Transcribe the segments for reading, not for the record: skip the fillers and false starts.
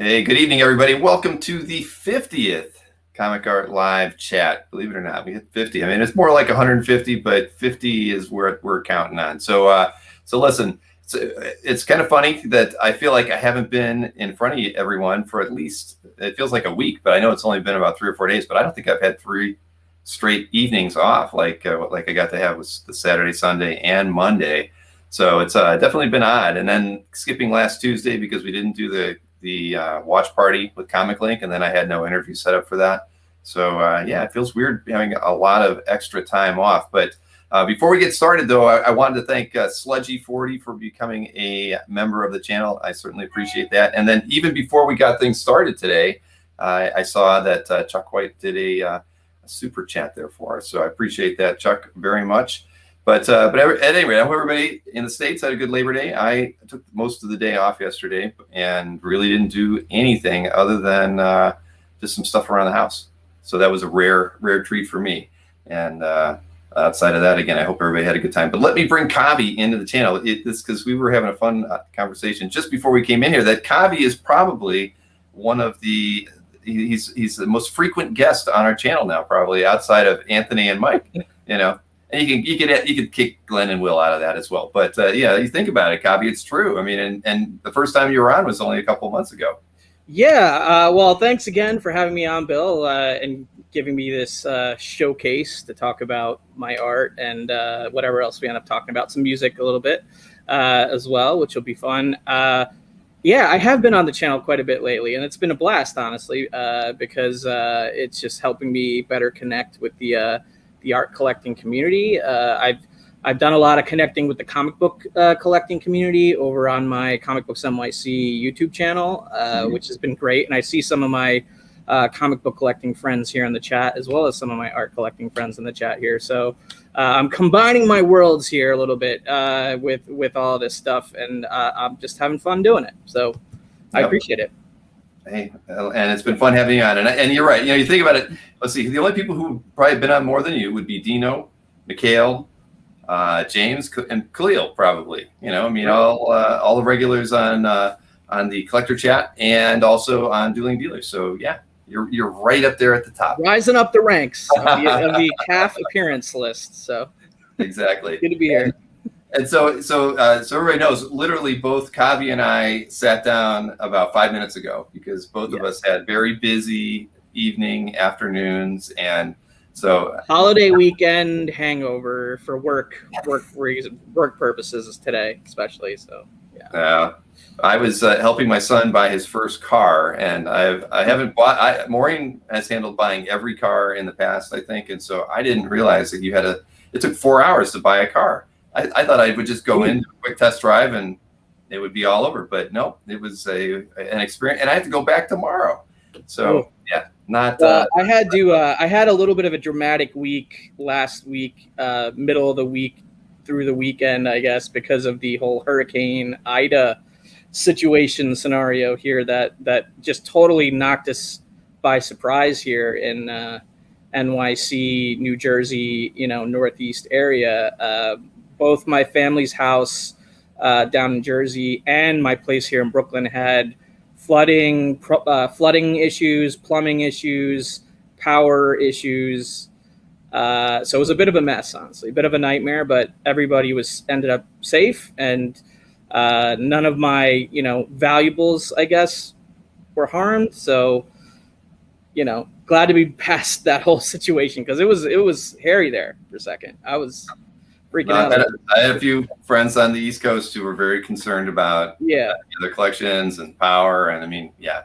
Hey, good evening, everybody. Welcome to the 50th Comic Art Live chat. Believe it or not, we hit 50. I mean, it's more like 150, but 50 is where we're counting on. So listen, it's kind of funny that I feel like I haven't been in front of everyone for at least, it feels like a week, but I know it's only been about 3 or 4 days, but I don't think I've had 3 straight evenings off like I got to have was the Saturday, Sunday, and Monday. So it's definitely been odd. And then skipping last Tuesday because we didn't do the watch party with Comic Link, and then I had no interview set up for that. So yeah, it feels weird having a lot of extra time off. But before we get started, though, I wanted to thank Sludgy40 for becoming a member of the channel. I certainly appreciate that. And then even before we got things started today, I saw that Chuck White did a super chat there for us. So I appreciate that, Chuck, very much. But at any rate, I hope everybody in the States had a good Labor Day. I took most of the day off yesterday and really didn't do anything other than just some stuff around the house. So that was a rare treat for me. And outside of that, again, I hope everybody had a good time. But let me bring Kavi into the channel. This because we were having a fun conversation just before we came in here. That Kavi is probably one of the he's the most frequent guest on our channel now, probably outside of Anthony and Mike. You know. And you could kick Glenn and Will out of that as well. But yeah, you think about it, Kavi, it's true. I mean, and the first time you were on was only a couple of months ago. Yeah. Well, thanks again for having me on, Bill, and giving me this showcase to talk about my art and whatever else we end up talking about, some music a little bit as well, which will be fun. Yeah, I have been on the channel quite a bit lately, and it's been a blast, honestly, because it's just helping me better connect with the art collecting community. I've done a lot of connecting with the comic book collecting community over on my Comic Books NYC YouTube channel, which has been great. And I see some of my comic book collecting friends here in the chat, as well as some of my art collecting friends in the chat here. So I'm combining my worlds here a little bit with all this stuff, and I'm just having fun doing it. So I appreciate it. Hey, and it's been fun having you on. And you're right. You know, you think about it. Let's see. The only people who probably been on more than you would be Dino, Mikhail, James, and Khalil, probably. You know, I mean, all the regulars on the collector chat and also on Dueling Dealers. So yeah, you're right up there at the top, rising up the ranks of the CAF appearance list. So exactly, good to be here. And so everybody knows, literally both Kavi and I sat down about 5 minutes ago because both of us had very busy afternoons. And so holiday weekend hangover for work purposes today, especially. So yeah. I was helping my son buy his first car, and I haven't bought. Maureen has handled buying every car in the past, I think, and so I didn't realize that it took 4 hours to buy a car. I thought I would just go in, do a quick test drive, and it would be all over. But no, it was an experience, and I have to go back tomorrow. So yeah, not. I had a little bit of a dramatic week last week, middle of the week through the weekend, I guess, because of the whole Hurricane Ida situation scenario here that just totally knocked us by surprise here in NYC, New Jersey, Northeast area. Both my family's house down in Jersey and my place here in Brooklyn had flooding issues, plumbing issues, power issues. So it was a bit of a mess, honestly, a bit of a nightmare, but everybody ended up safe, and none of my, valuables, I guess, were harmed. So, glad to be past that whole situation, because it was hairy there for a second. I was freaking out. I had a few friends on the East Coast who were very concerned about their collections and power. And I mean, I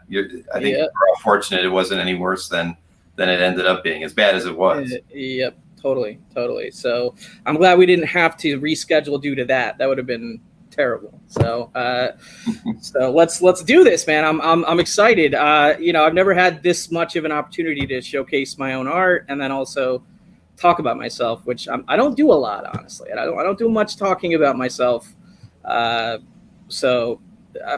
think we're all fortunate it wasn't any worse than it ended up being, as bad as it was. Yep, totally. So I'm glad we didn't have to reschedule due to that. That would have been terrible. So so let's do this, man. I'm excited. I've never had this much of an opportunity to showcase my own art and then also talk about myself, which I don't do a lot, honestly. I don't do much talking about myself. So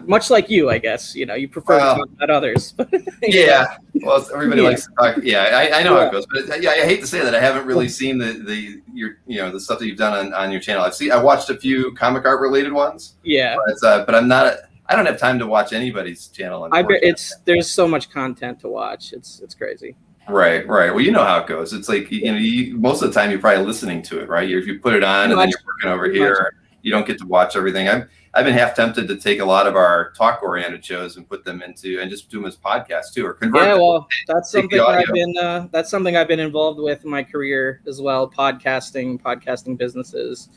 much like you, I guess, you prefer to talk about others. Yeah. Well, everybody likes to talk. Yeah, I know how it goes, but I hate to say that I haven't really seen the stuff that you've done on your channel. I watched a few comic art related ones. Yeah. But I'm not I don't have time to watch anybody's channel. I bet there's so much content to watch. It's crazy. Right. Well, you know how it goes. It's like, most of the time you're probably listening to it, right? If you put it on and then you're working over here, you don't get to watch everything. I've been half tempted to take a lot of our talk-oriented shows and put them into and just do them as podcasts too, or convert them. Well, that's something I've been involved with in my career as well. Podcasting businesses,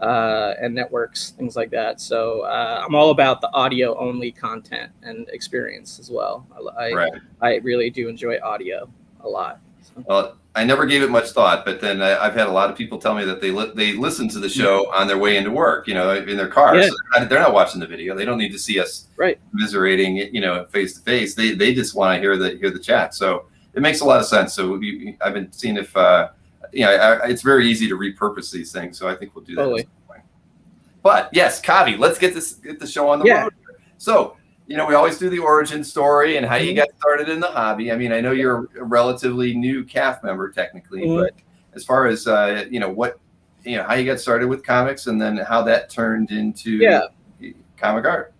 and networks, things like that. So I'm all about the audio only content and experience as well. I really do enjoy audio a lot. So. Well, I never gave it much thought, but then I've had a lot of people tell me that they listen to the show on their way into work, in their cars. Yeah. So they're not watching the video. They don't need to see us commiserating, face to face. They just want to hear the chat. So it makes a lot of sense. So I've been seeing if it's very easy to repurpose these things. So I think we'll do that. Totally. At some point. But yes, Kavi, let's get the show on the road. So. We always do the origin story and how you got started in the hobby. I mean, I know you're a relatively new CAF member technically, but as far as how you got started with comics and then how that turned into comic art.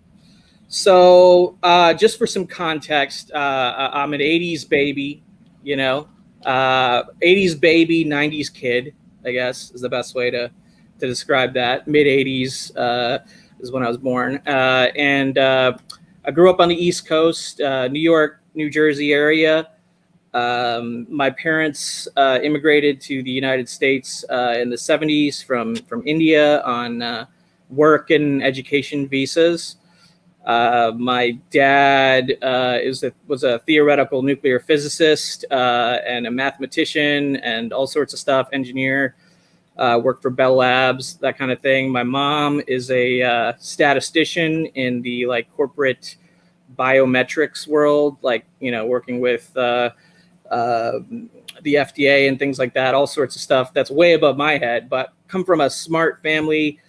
So just for some context, I'm an 80s baby, 80s baby, 90s kid, I guess is the best way to describe that. Mid 80s is when I was born. I grew up on the East Coast, New York, New Jersey area. My parents immigrated to the United States in the 70s from India on work and education visas. My dad was a theoretical nuclear physicist and a mathematician and all sorts of stuff, engineer. Worked for Bell Labs, that kind of thing. My mom is a statistician in the corporate biometrics world, working with the FDA and things like that, all sorts of stuff that's way above my head, but come from a smart family,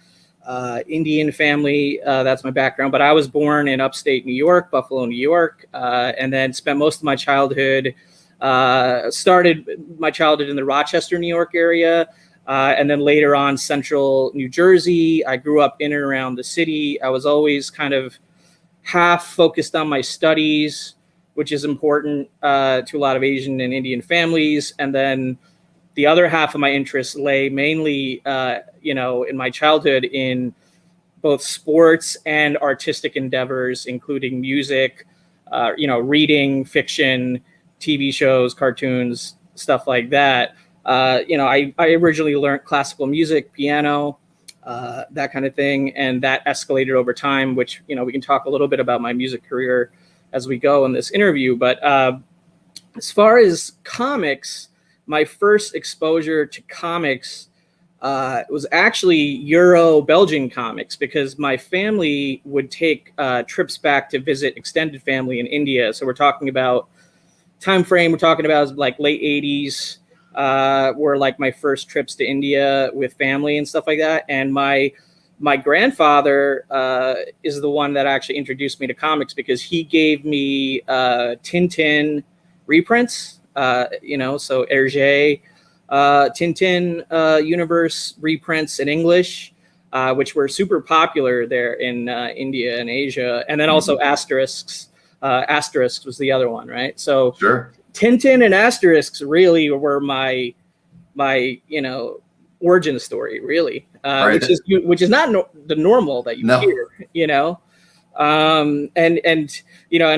Indian family. That's my background. But I was born in upstate New York, Buffalo, New York, and then spent most of my childhood, started my childhood in the Rochester, New York area. And then later on, central New Jersey. I grew up in and around the city. I was always kind of half focused on my studies, which is important to a lot of Asian and Indian families. And then the other half of my interests lay mainly, in my childhood in both sports and artistic endeavors, including music, reading, fiction, TV shows, cartoons, stuff like that. I originally learned classical music, piano, that kind of thing. And that escalated over time, which, we can talk a little bit about my music career as we go in this interview. But as far as comics, my first exposure to comics was actually Euro-Belgian comics, because my family would take trips back to visit extended family in India. So we're talking about time frame, we're talking about late 80s. Were my first trips to India with family and stuff like that. And my grandfather is the one that actually introduced me to comics, because he gave me Tintin reprints, so Hergé, Tintin universe reprints in English, which were super popular there in India and Asia. And then also Asterisks. Asterisks was the other one, right? So sure. Tintin and Asterisks really were my origin story, really, which is not the normal that you hear, and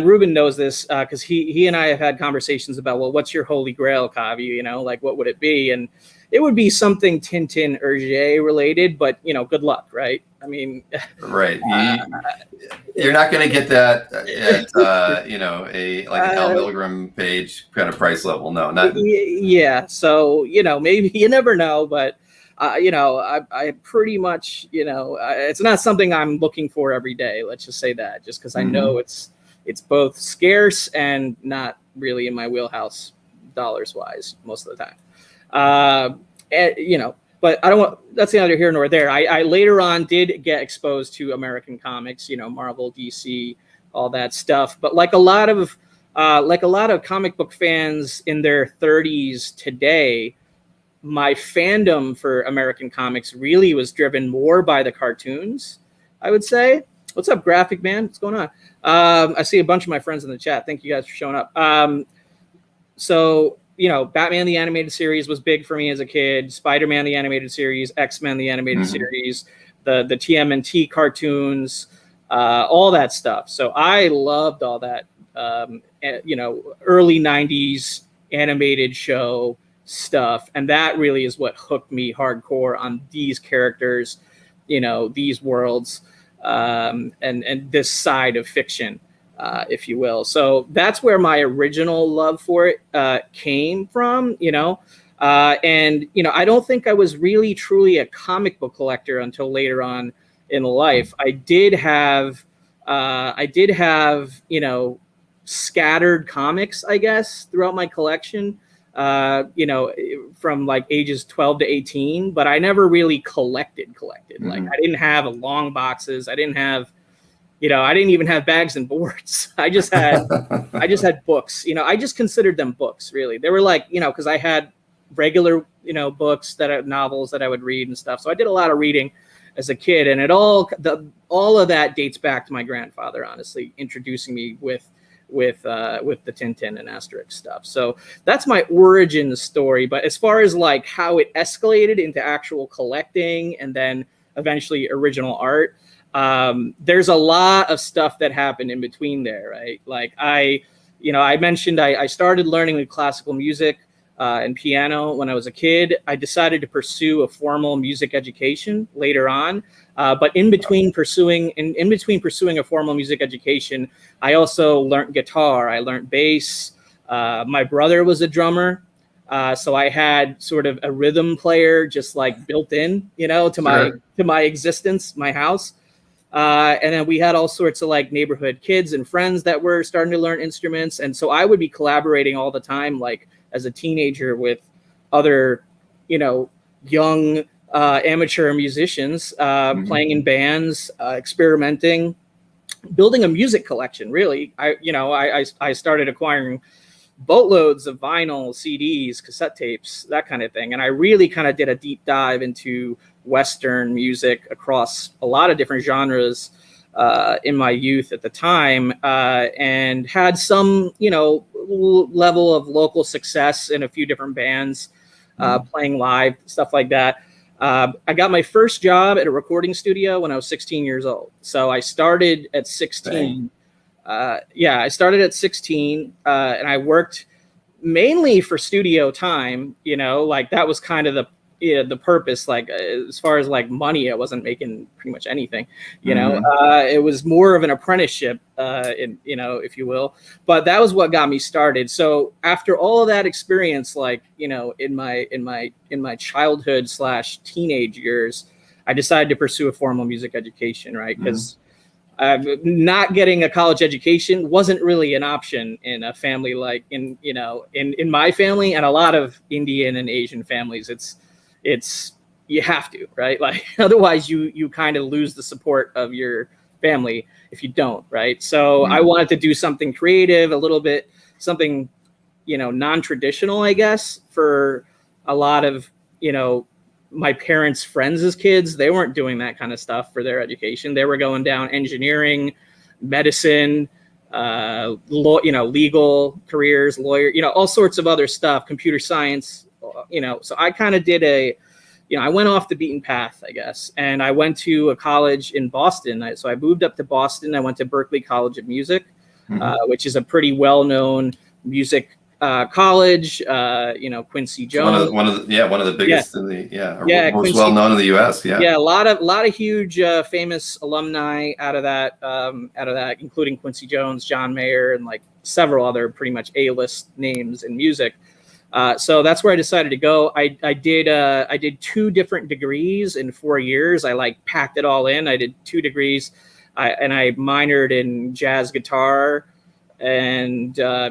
Ruben knows this because he and I have had conversations about, well, what's your holy grail, Kavi? What would it be? And it would be something Tintin Hergé related, but good luck, right? I mean, right. You're not going to get that at a Al Milgram page kind of price level. No, not. Yeah. So maybe you never know, but I pretty much it's not something I'm looking for every day. Let's just say that, just because I know it's both scarce and not really in my wheelhouse dollars wise most of the time. But I don't want, that's neither here nor there. I later on did get exposed to American comics, Marvel, DC, all that stuff. But like a lot of comic book fans in their 30s today, my fandom for American comics really was driven more by the cartoons, I would say. What's up, Graphic Man? What's going on? I see a bunch of my friends in the chat. Thank you guys for showing up. So, Batman the Animated Series was big for me as a kid. Spider-Man the Animated Series, X-Men the Animated Series, the TMNT cartoons, all that stuff. So I loved all that, early 90s animated show stuff. And that really is what hooked me hardcore on these characters, these worlds, and this side of fiction, if you will. So that's where my original love for it came from, and I don't think I was really truly a comic book collector until later on in life. I did have scattered comics, I guess, throughout my collection, from like ages 12 to 18, but I never really collected. Like I didn't have long boxes. I didn't have, I didn't even have bags and boards. I just had books. I just considered them books, really. They were like, because I had regular, books novels that I would read and stuff. So I did a lot of reading as a kid, and all of that dates back to my grandfather, honestly, introducing me with the Tintin and Asterix stuff. So that's my origin story. But as far as like how it escalated into actual collecting and then eventually original art, there's a lot of stuff that happened in between there, right? Like I mentioned I started learning with classical music and piano when I was a kid. I decided to pursue a formal music education later on. But in between pursuing a formal music education, I also learned guitar. I learned bass. My brother was a drummer. So I had sort of a rhythm player just like built in, to my existence, my house. And then we had all sorts of like neighborhood kids and friends that were starting to learn instruments. And so I would be collaborating all the time, like as a teenager with other, young amateur musicians, playing in bands, experimenting, building a music collection. Really, I started acquiring boatloads of vinyl, CDs, cassette tapes, that kind of thing. And I really kind of did a deep dive into Western music across a lot of different genres in my youth at the time, and had some, level of local success in a few different bands, playing live, stuff like that. I got my first job at a recording studio when I was 16 years old. So I started at 16. I started at 16, and I worked mainly for studio time. Like that was kind of the purpose. Like as far as like money, I wasn't making pretty much anything. It was more of an apprenticeship, if you will. But that was what got me started. So after all of that experience, like in my childhood / teenage years, I decided to pursue a formal music education, right? Because not getting a college education wasn't really an option in a family like in my family and a lot of Indian and Asian families. It's you have to, right? Like otherwise you kind of lose the support of your family if you don't, right? So I wanted to do something creative, a little bit something non-traditional, I guess, for a lot of my parents' friends as kids. They weren't doing that kind of stuff for their education. They were going down engineering, medicine, legal careers, lawyer, all sorts of other stuff, computer science, So I kind of did I went off the beaten path, I guess, and I went to a college in Boston. So I moved up to Boston. I went to Berklee College of Music, which is a pretty well-known music college. Quincy Jones, one of the biggest in the most well known in the U.S. A lot of huge famous alumni out of that, including Quincy Jones, John Mayer, and like several other pretty much A-list names in music. So that's where I decided to go. I did 2 different degrees in 4 years. I like packed it all in. I did 2 degrees, and I minored in jazz guitar. And, I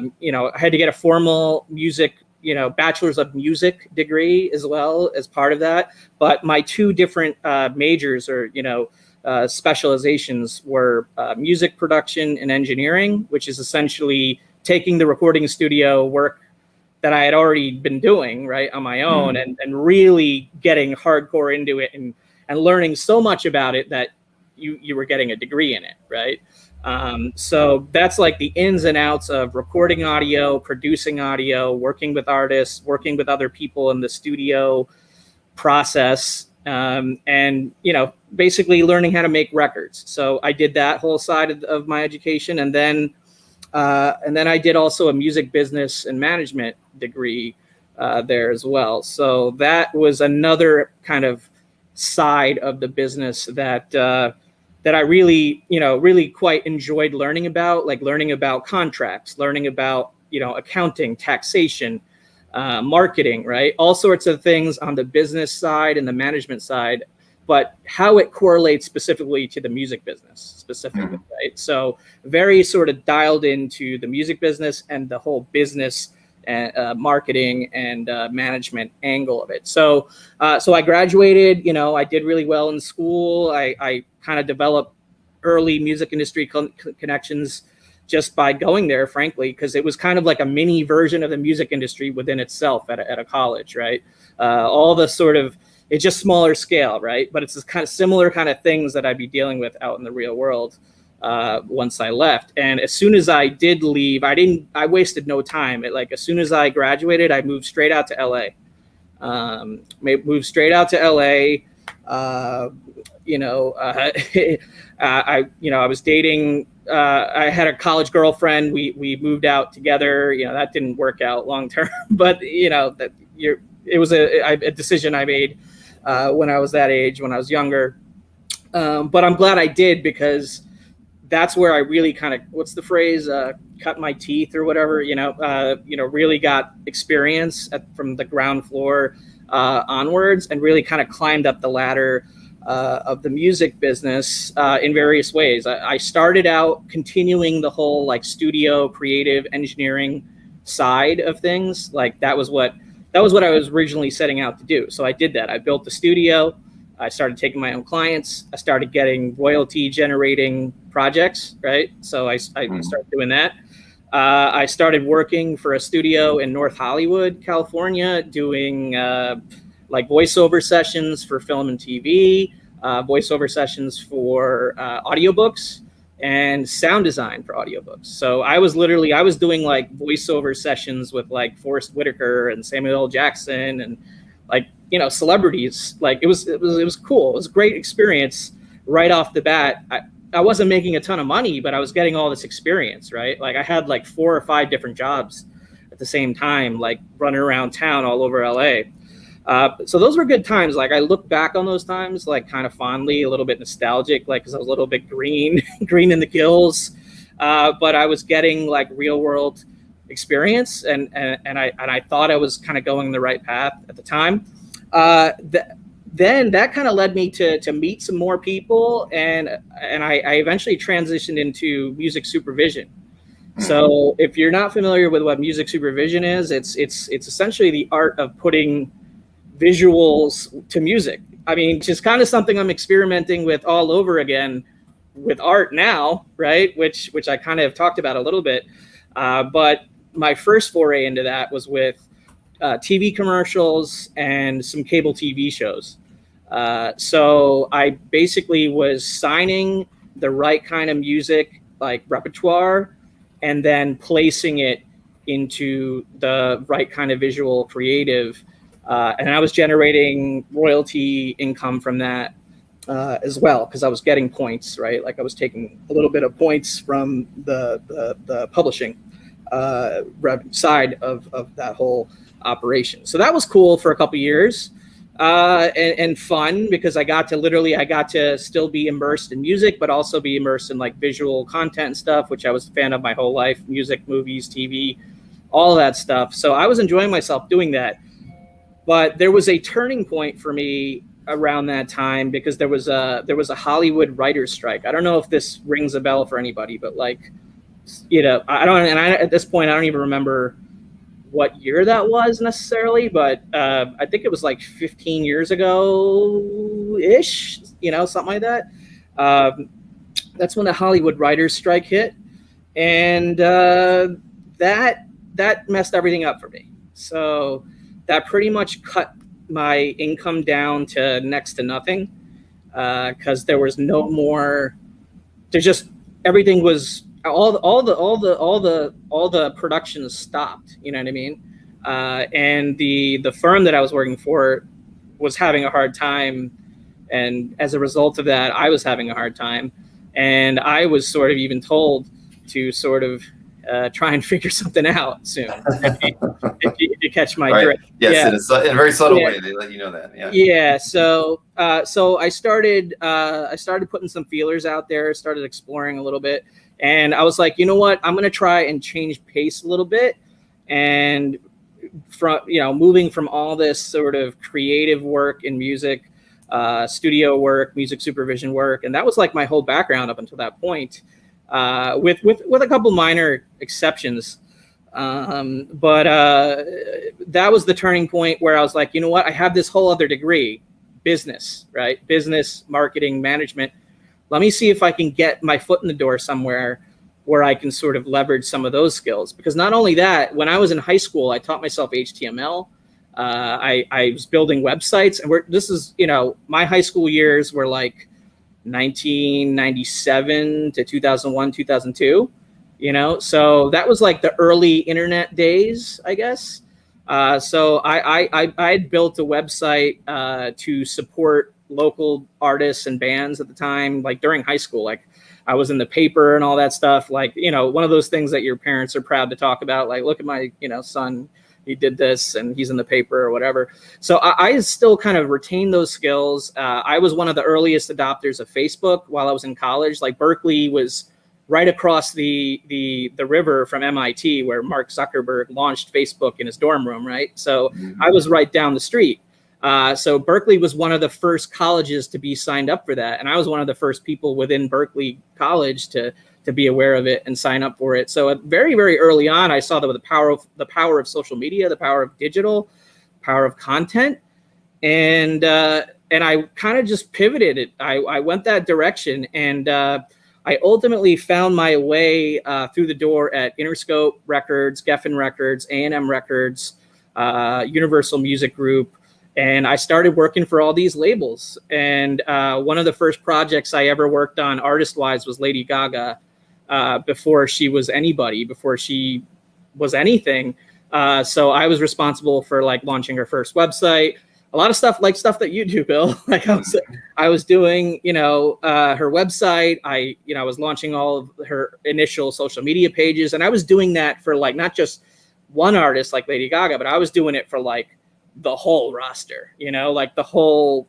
had to get a formal music, bachelor's of music degree as well as part of that. But my 2 different majors or, specializations were music production and engineering, which is essentially taking the recording studio work that I had already been doing, right, on my own, and really getting hardcore into it and learning so much about it that, you were getting a degree in it, right? So that's like the ins and outs of recording audio, producing audio, working with artists, working with other people in the studio process, and basically learning how to make records. So I did that whole side of my education, and then I did also a music business and management degree there as well. So that was another kind of side of the business that I really quite enjoyed learning about, like learning about contracts, learning about accounting, taxation, marketing, right? All sorts of things on the business side and the management side, but how it correlates specifically to the music business specifically, right? So very sort of dialed into the music business and the whole business marketing and management angle of it. So I graduated, I did really well in school. I kind of developed early music industry connections just by going there, frankly, because it was kind of like a mini version of the music industry within itself at a college, right? All the sort of, it's just smaller scale, right? But it's this kind of similar kind of things that I'd be dealing with out in the real world once I left. And as soon as I did leave, I wasted no time. As soon as I graduated, I moved straight out to LA. Moved straight out to LA. I was dating, I had a college girlfriend. We moved out together. That didn't work out long term, but it was a decision I made when I was that age, when I was younger. But I'm glad I did, because that's where I really kind of, what's the phrase, cut my teeth or whatever, really got experience from the ground floor onwards, and really kind of climbed up the ladder of the music business in various ways. I started out continuing the whole like studio creative engineering side of things. Like that was what I was originally setting out to do. So I did that. I built the studio. I started taking my own clients. I started getting royalty generating projects, right? So I started doing that. I started working for a studio in North Hollywood, California, doing like voiceover sessions for film and TV, voiceover sessions for audiobooks, and sound design for audiobooks. So I was doing like voiceover sessions with like Forrest Whitaker and Samuel L. Jackson and like, celebrities. Like it was cool. It was a great experience right off the bat. I wasn't making a ton of money, but I was getting all this experience, right? Like I had like 4 or 5 different jobs at the same time, like running around town all over LA. So those were good times. Like I look back on those times, like kind of fondly, a little bit nostalgic, like, cause I was a little bit green in the gills. But I was getting like real world experience, and I thought I was kind of going the right path at the time. Then that kind of led me to meet some more people, and I eventually transitioned into music supervision. So if you're not familiar with what music supervision is, it's essentially the art of putting visuals to music. I mean, just kind of something I'm experimenting with all over again with art now, right? Which I kind of talked about a little bit. But my first foray into that was with TV commercials and some cable TV shows. So I basically was signing the right kind of music, like repertoire, and then placing it into the right kind of visual creative. And I was generating royalty income from that as well, because I was getting points, right? Like I was taking a little bit of points from the publishing side of that whole operation. So that was cool for a couple of years and fun, because I got to still be immersed in music, but also be immersed in like visual content and stuff, which I was a fan of my whole life: music, movies, TV, all of that stuff. So I was enjoying myself doing that. But there was a turning point for me around that time, because there was a Hollywood writers' strike. I don't know if this rings a bell for anybody, but like, at this point I don't even remember what year that was necessarily, but I think it was like 15 years ago ish, something like that. That's when the Hollywood writers' strike hit, and that messed everything up for me. So that pretty much cut my income down to next to nothing. because there was no more. There's just everything was all the productions stopped. You know what I mean? And the firm that I was working for was having a hard time, and as a result of that, I was having a hard time, and I was sort of even told to sort of try and figure something out soon. if you catch my drift. Yes, yeah. In a very subtle way, they let you know that. Yeah. Yeah. So I started putting some feelers out there, started exploring a little bit, and I was like, you know what, I'm going to try and change pace a little bit, and from moving from all this sort of creative work in music, studio work, music supervision work, and that was like my whole background up until that point. With a couple minor exceptions. But that was the turning point where I was like, you know what? I have this whole other degree, business, right? Business, marketing, management. Let me see if I can get my foot in the door somewhere where I can sort of leverage some of those skills. Because not only that, when I was in high school, I taught myself HTML. I was building websites, and my high school years were like 1997 to 2001, 2002, so that was like the early internet days, I guess. So I had built a website to support local artists and bands at the time, like during high school. Like I was in the paper and all that stuff, like, one of those things that your parents are proud to talk about, like, look at my, son, he did this and he's in the paper or whatever. So I still kind of retain those skills. I was one of the earliest adopters of Facebook while I was in college. Like Berkeley was right across the river from MIT, where Mark Zuckerberg launched Facebook in his dorm room, right? So I was right down the street. So Berkeley was one of the first colleges to be signed up for that. And I was one of the first people within Berkeley College to be aware of it and sign up for it. So very, very early on, I saw the power of social media, the power of digital, power of content. And I kind of just pivoted it. I went that direction, and I ultimately found my way through the door at Interscope Records, Geffen Records, A&M Records, Universal Music Group. And I started working for all these labels. And one of the first projects I ever worked on artist-wise was Lady Gaga, before she was anybody, before she was anything. So I was responsible for like launching her first website, a lot of stuff that you do, Bill. Like I was doing, her website. I was launching all of her initial social media pages, and I was doing that for like not just one artist like Lady Gaga, but I was doing it for like the whole roster, like the whole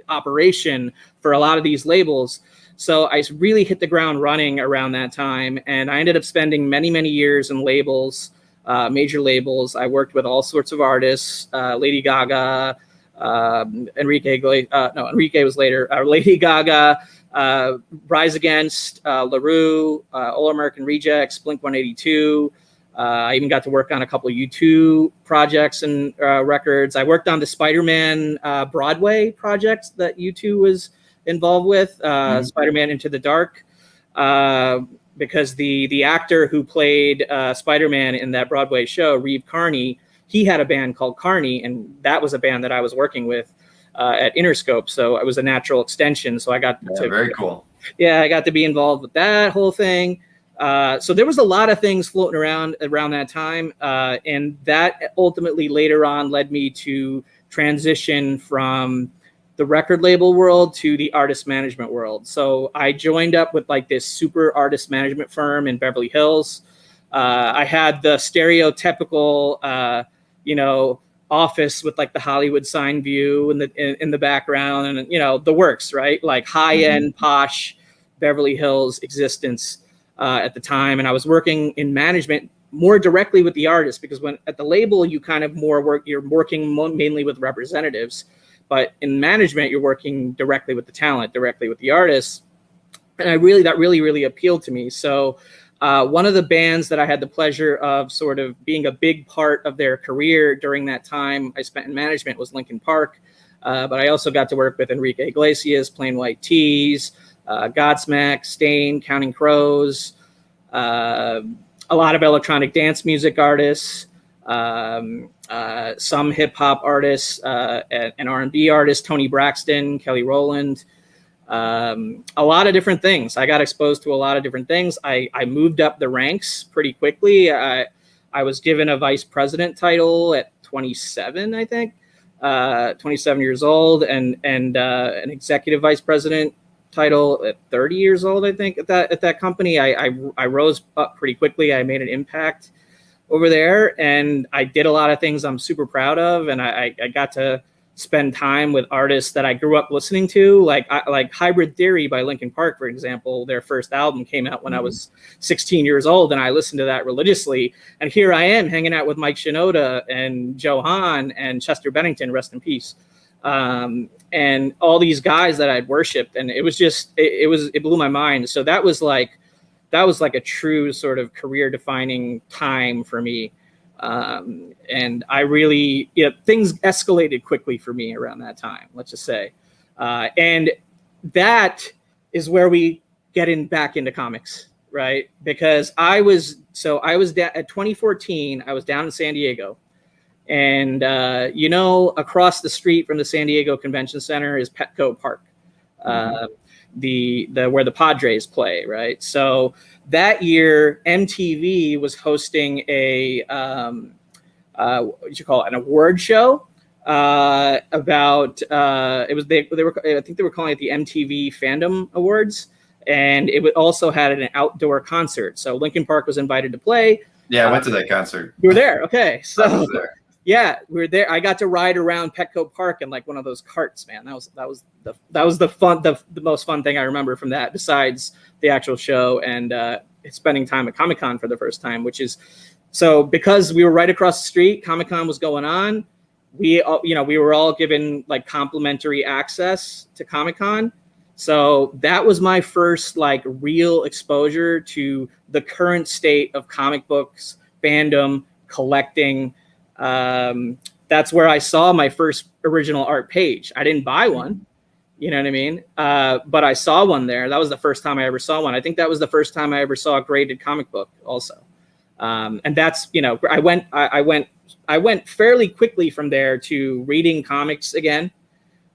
operation for a lot of these labels. So I really hit the ground running around that time, and I ended up spending many, many years in labels, major labels. I worked with all sorts of artists, Lady Gaga, Enrique was later, Lady Gaga, Rise Against, LaRue, All American Rejects, Blink-182. I even got to work on a couple of U2 projects and records. I worked on the SpiderMan Broadway project that U2 was involved with, Spider-Man Into the Dark, because the actor who played Spider-Man in that Broadway show, Reeve Carney, he had a band called Carney, and that was a band that I was working with at Interscope. So it was a natural extension. So I got to very cool. Yeah, I got to be involved with that whole thing. So there was a lot of things floating around that time, and that ultimately later on led me to transition from the record label world to the artist management world. So I joined up with like this super artist management firm in Beverly Hills. I had the stereotypical, office with like the Hollywood sign view in the background, and the works, right? Like high-end posh Beverly Hills existence at the time. And I was working in management more directly with the artists, because when at the label you kind of you're working mainly with representatives. But in management, you're working directly with the talent, directly with the artists. And that really appealed to me. So one of the bands that I had the pleasure of sort of being a big part of their career during that time I spent in management was Linkin Park. But I also got to work with Enrique Iglesias, Plain White T's, Godsmack, Stain, Counting Crows, a lot of electronic dance music artists, some hip hop artists, and R&B artists, Tony Braxton, Kelly Rowland. a lot of different things. I got exposed to a lot of different things. I moved up the ranks pretty quickly. I was given a vice president title at 27, I think, 27 years old, and an executive vice president title at 30 years old, I think, at that company. I rose up pretty quickly. I made an impact over there, and I did a lot of things I'm super proud of, and I got to spend time with artists that I grew up listening to, like Hybrid Theory by Linkin Park, for example. Their first album came out when I was 16 years old, and I listened to that religiously. And here I am hanging out with Mike Shinoda and Joe Hahn and Chester Bennington, rest in peace, and all these guys that I'd worshipped, and it was just it blew my mind. So that was like a true sort of career defining time for me. And I really, things escalated quickly for me around that time, let's just say. And that is where we get back into comics, right? Because at 2014, I was down in San Diego, and, across the street from the San Diego Convention Center is Petco Park, where the Padres play, right? So that year, MTV was hosting an award show about I think they were calling it the MTV Fandom Awards, and it also had an outdoor concert. So Linkin Park was invited to play. Yeah, I went to that concert. You were there, okay? So I was there. Yeah, we were there. I got to ride around Petco Park in like one of those carts, man. That was the most fun thing I remember from that, besides the actual show and spending time at Comic-Con for the first time, which is so because we were right across the street, Comic-Con was going on. We were all given like complimentary access to Comic-Con. So that was my first like real exposure to the current state of comic books, fandom, collecting. That's where I saw my first original art page. I didn't buy one, you know what I mean? But I saw one there. That was the first time I ever saw one. I think that was the first time I ever saw a graded comic book also. And that's, I went fairly quickly from there to reading comics again,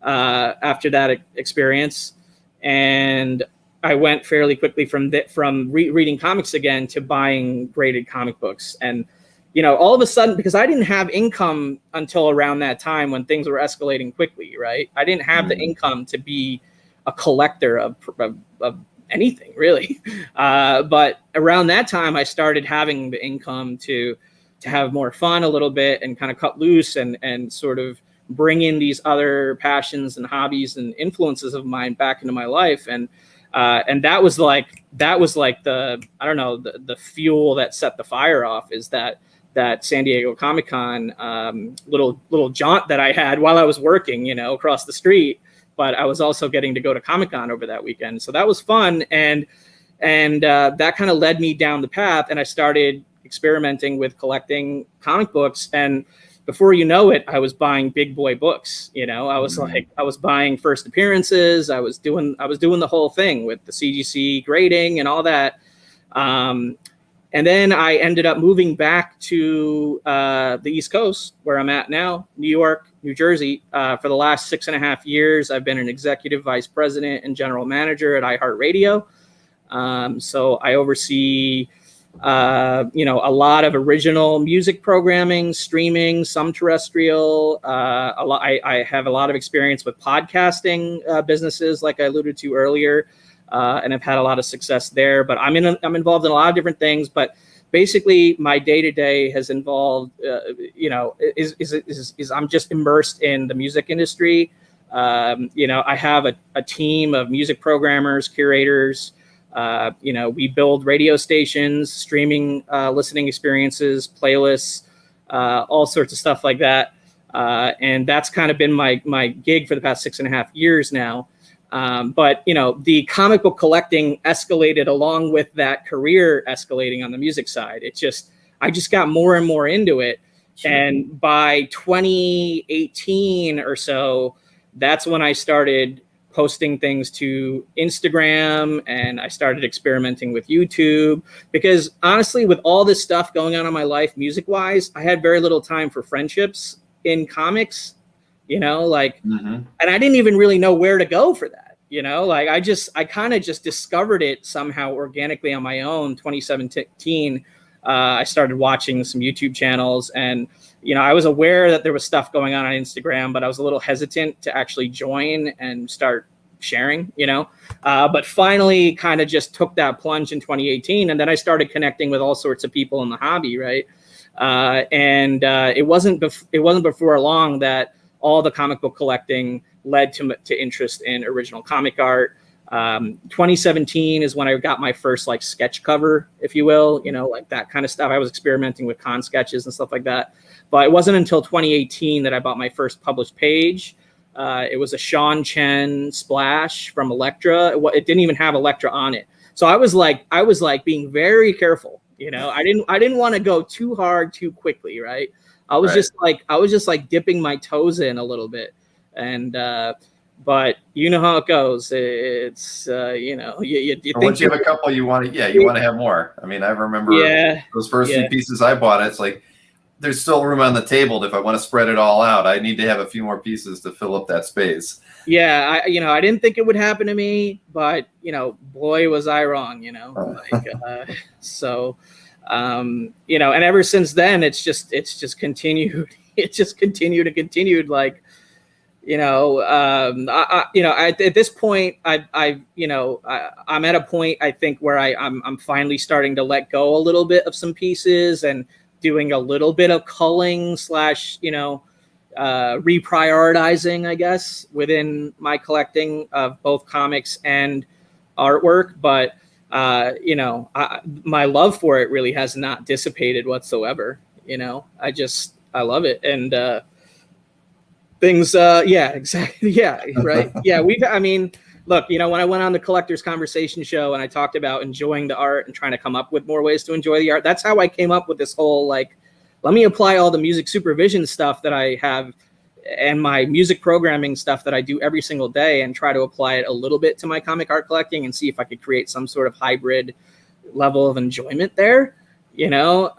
after that experience. And I went fairly quickly from reading comics again to buying graded comic books. And, all of a sudden, because I didn't have income until around that time when things were escalating quickly, right? I didn't have the income to be a collector of anything, really. But around that time, I started having the income to have more fun a little bit and kind of cut loose and sort of bring in these other passions and hobbies and influences of mine back into my life. And that was like the fuel that set the fire off, is that San Diego Comic-Con little jaunt that I had while I was working, across the street. But I was also getting to go to Comic-Con over that weekend. So that was fun. And that kind of led me down the path. And I started experimenting with collecting comic books. And before you know it, I was buying big boy books. I was buying first appearances. I was doing the whole thing with the CGC grading and all that. And then I ended up moving back to the East Coast, where I'm at now, New York, New Jersey. For the last 6.5 years, I've been an executive vice president and general manager at Iheart Radio. So I oversee, a lot of original music programming, streaming, some terrestrial. I have a lot of experience with podcasting businesses, like I alluded to earlier. And I've had a lot of success there, but I'm involved in a lot of different things. But basically, my day-to-day has involved, is I'm just immersed in the music industry. I have a team of music programmers, curators. We build radio stations, streaming, listening experiences, playlists, all sorts of stuff like that. And that's kind of been my gig for the past 6.5 years now. But the comic book collecting escalated along with that career escalating on the music side. I just got more and more into it. Sure. And by 2018 or so, that's when I started posting things to Instagram, and I started experimenting with YouTube, because honestly, with all this stuff going on in my life, music wise, I had very little time for friendships in comics. And I didn't even really know where to go for that. You know, like I kind of just discovered it somehow organically on my own. 2017, I started watching some YouTube channels, and you know, I was aware that there was stuff going on Instagram, but I was a little hesitant to actually join and start sharing, you know, but finally kind of just took that plunge in 2018. And then I started connecting with all sorts of people in the hobby. Right. And it wasn't before long that all the comic book collecting led to interest in original comic art. 2017 is when I got my first like sketch cover, if you will, you know, like that kind of stuff. I was experimenting with con sketches and stuff like that. But it wasn't until 2018 that I bought my first published page. It was a Sean Chen splash from Elektra. It didn't even have Elektra on it. So I was like being very careful. You know, I didn't want to go too hard too quickly. Right. I was just like dipping my toes in a little bit. And, but you know how it goes. It's, you know, you think once you have a couple, you want to have more. I mean, I remember those first few pieces I bought. It's like, there's still room on the table. If I want to spread it all out, I need to have a few more pieces to fill up that space. Yeah. I didn't think it would happen to me, but you know, boy, was I wrong, you know, like, so, you know, and ever since then, it's just continued. It just continued. Like, you know, at this point, I'm at a point, I think, where I'm finally starting to let go a little bit of some pieces and doing a little bit of culling / you know, reprioritizing, I guess, within my collecting of both comics and artwork. But, you know, my love for it really has not dissipated whatsoever. You know, I love it. And, things, yeah, exactly. Yeah. Right. Yeah. Look, you know, when I went on the Collectors Conversation show and I talked about enjoying the art and trying to come up with more ways to enjoy the art, that's how I came up with this whole, like, let me apply all the music supervision stuff that I have and my music programming stuff that I do every single day and try to apply it a little bit to my comic art collecting and see if I could create some sort of hybrid level of enjoyment there, you know,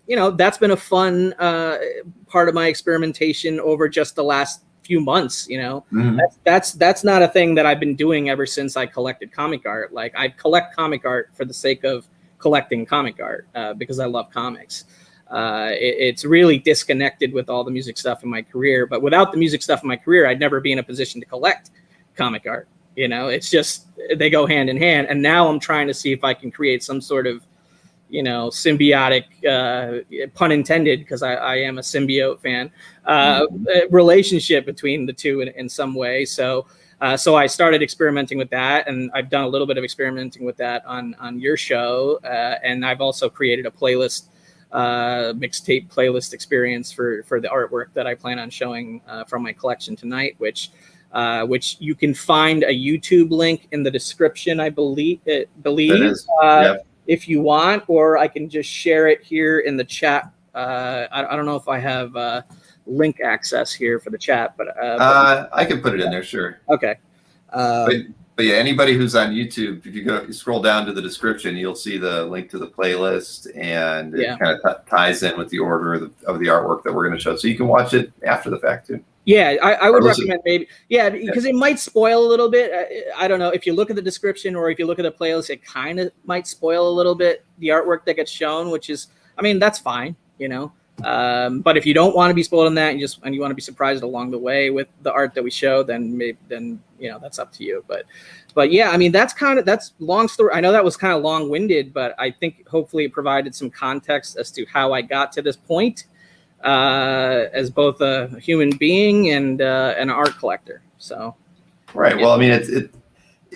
you know, that's been a fun part of my experimentation over just the last few months. You know, that's not a thing that I've been doing ever since I collected comic art. Like, I collect comic art for the sake of collecting comic art because I love comics. It's really disconnected with all the music stuff in my career, but without the music stuff in my career, I'd never be in a position to collect comic art. You know, it's just, they go hand in hand. And now I'm trying to see if I can create some sort of, you know, symbiotic, pun intended, because I am a symbiote fan, relationship between the two in some way. So I started experimenting with that, and I've done a little bit of experimenting with that on your show. And I've also created a playlist, mixtape playlist experience for the artwork that I plan on showing from my collection tonight, which you can find a YouTube link in the description, I believe. If you want, or I can just share it here in the chat. I don't know if I have link access here for the chat, but I can put it in there, sure. Okay. But yeah, anybody who's on YouTube, if you scroll down to the description, you'll see the link to the playlist, and it kind of ties in with the order of the artwork that we're going to show, so you can watch it after the fact too. Yeah, I would recommend maybe. Yeah, because it might spoil a little bit. I don't know. If you look at the description or if you look at the playlist, it kind of might spoil a little bit the artwork that gets shown, which is, I mean, that's fine, you know. But if you don't want to be spoiled in that and you want to be surprised along the way with the art that we show, then you know, that's up to you. But yeah, I mean, that's long story. I know that was kind of long-winded, but I think hopefully it provided some context as to how I got to this point. As both a human being and an art collector. So, right. Well, I mean, it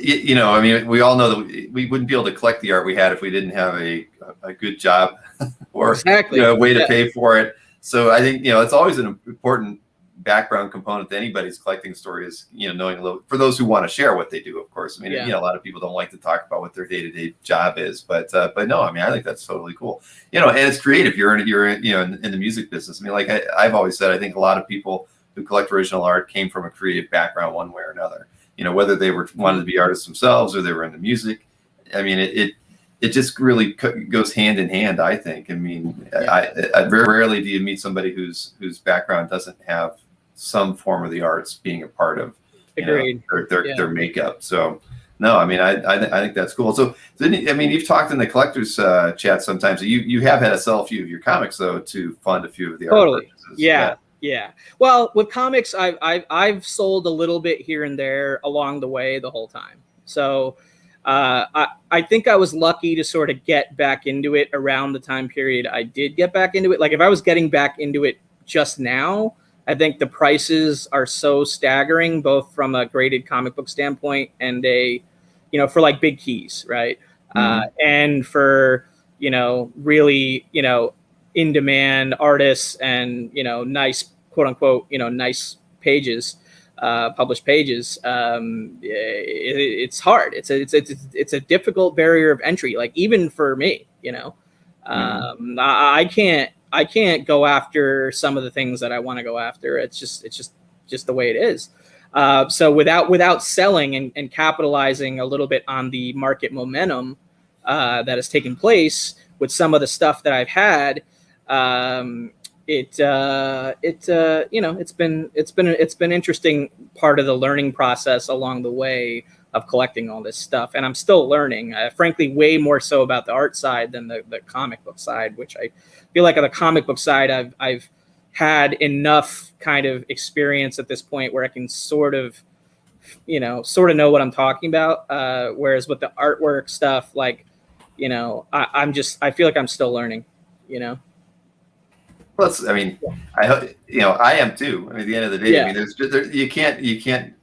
you know, I mean, we all know that we wouldn't be able to collect the art we had if we didn't have a good job or you know, a way to pay for it. So I think, you know, it's always an important background component to anybody's collecting story is, you know, knowing a little, for those who want to share what they do, of course. I mean, you know, a lot of people don't like to talk about what their day-to-day job is, but no, I mean, I think that's totally cool, you know, and it's creative. You're you know, in the music business. I mean, like I've always said, I think a lot of people who collect original art came from a creative background one way or another, you know, whether they wanted to be artists themselves or they were into music. I mean, it just really goes hand in hand, I think. I mean, I very rarely do you meet somebody whose background doesn't have some form of the arts being a part of Agreed. Their makeup. So no, I mean, I think that's cool. So I mean, you've talked in the collectors chat sometimes. You have had to sell a few of your comics though to fund a few of the art purchases. Yeah. Well, with comics, I've sold a little bit here and there along the way the whole time. So I think I was lucky to sort of get back into it around the time period I did get back into it. Like if I was getting back into it just now, I think the prices are so staggering, both from a graded comic book standpoint and for like big keys, right? And for, really, in demand artists and, nice, quote unquote, nice pages, published pages. It's hard. It's a difficult barrier of entry. Like even for me, I can't go after some of the things that I want to go after. It's just the way it is. So without selling and capitalizing a little bit on the market momentum that has taken place with some of the stuff that I've had, it's been interesting part of the learning process along the way of collecting all this stuff, and I'm still learning. Frankly, way more so about the art side than the comic book side, which I feel like on the comic book side, I've had enough kind of experience at this point where I can sort of know what I'm talking about. Whereas with the artwork stuff, like, I feel like I'm still learning, Well, I mean, I am too. I mean, at the end of the day, I mean, you can't.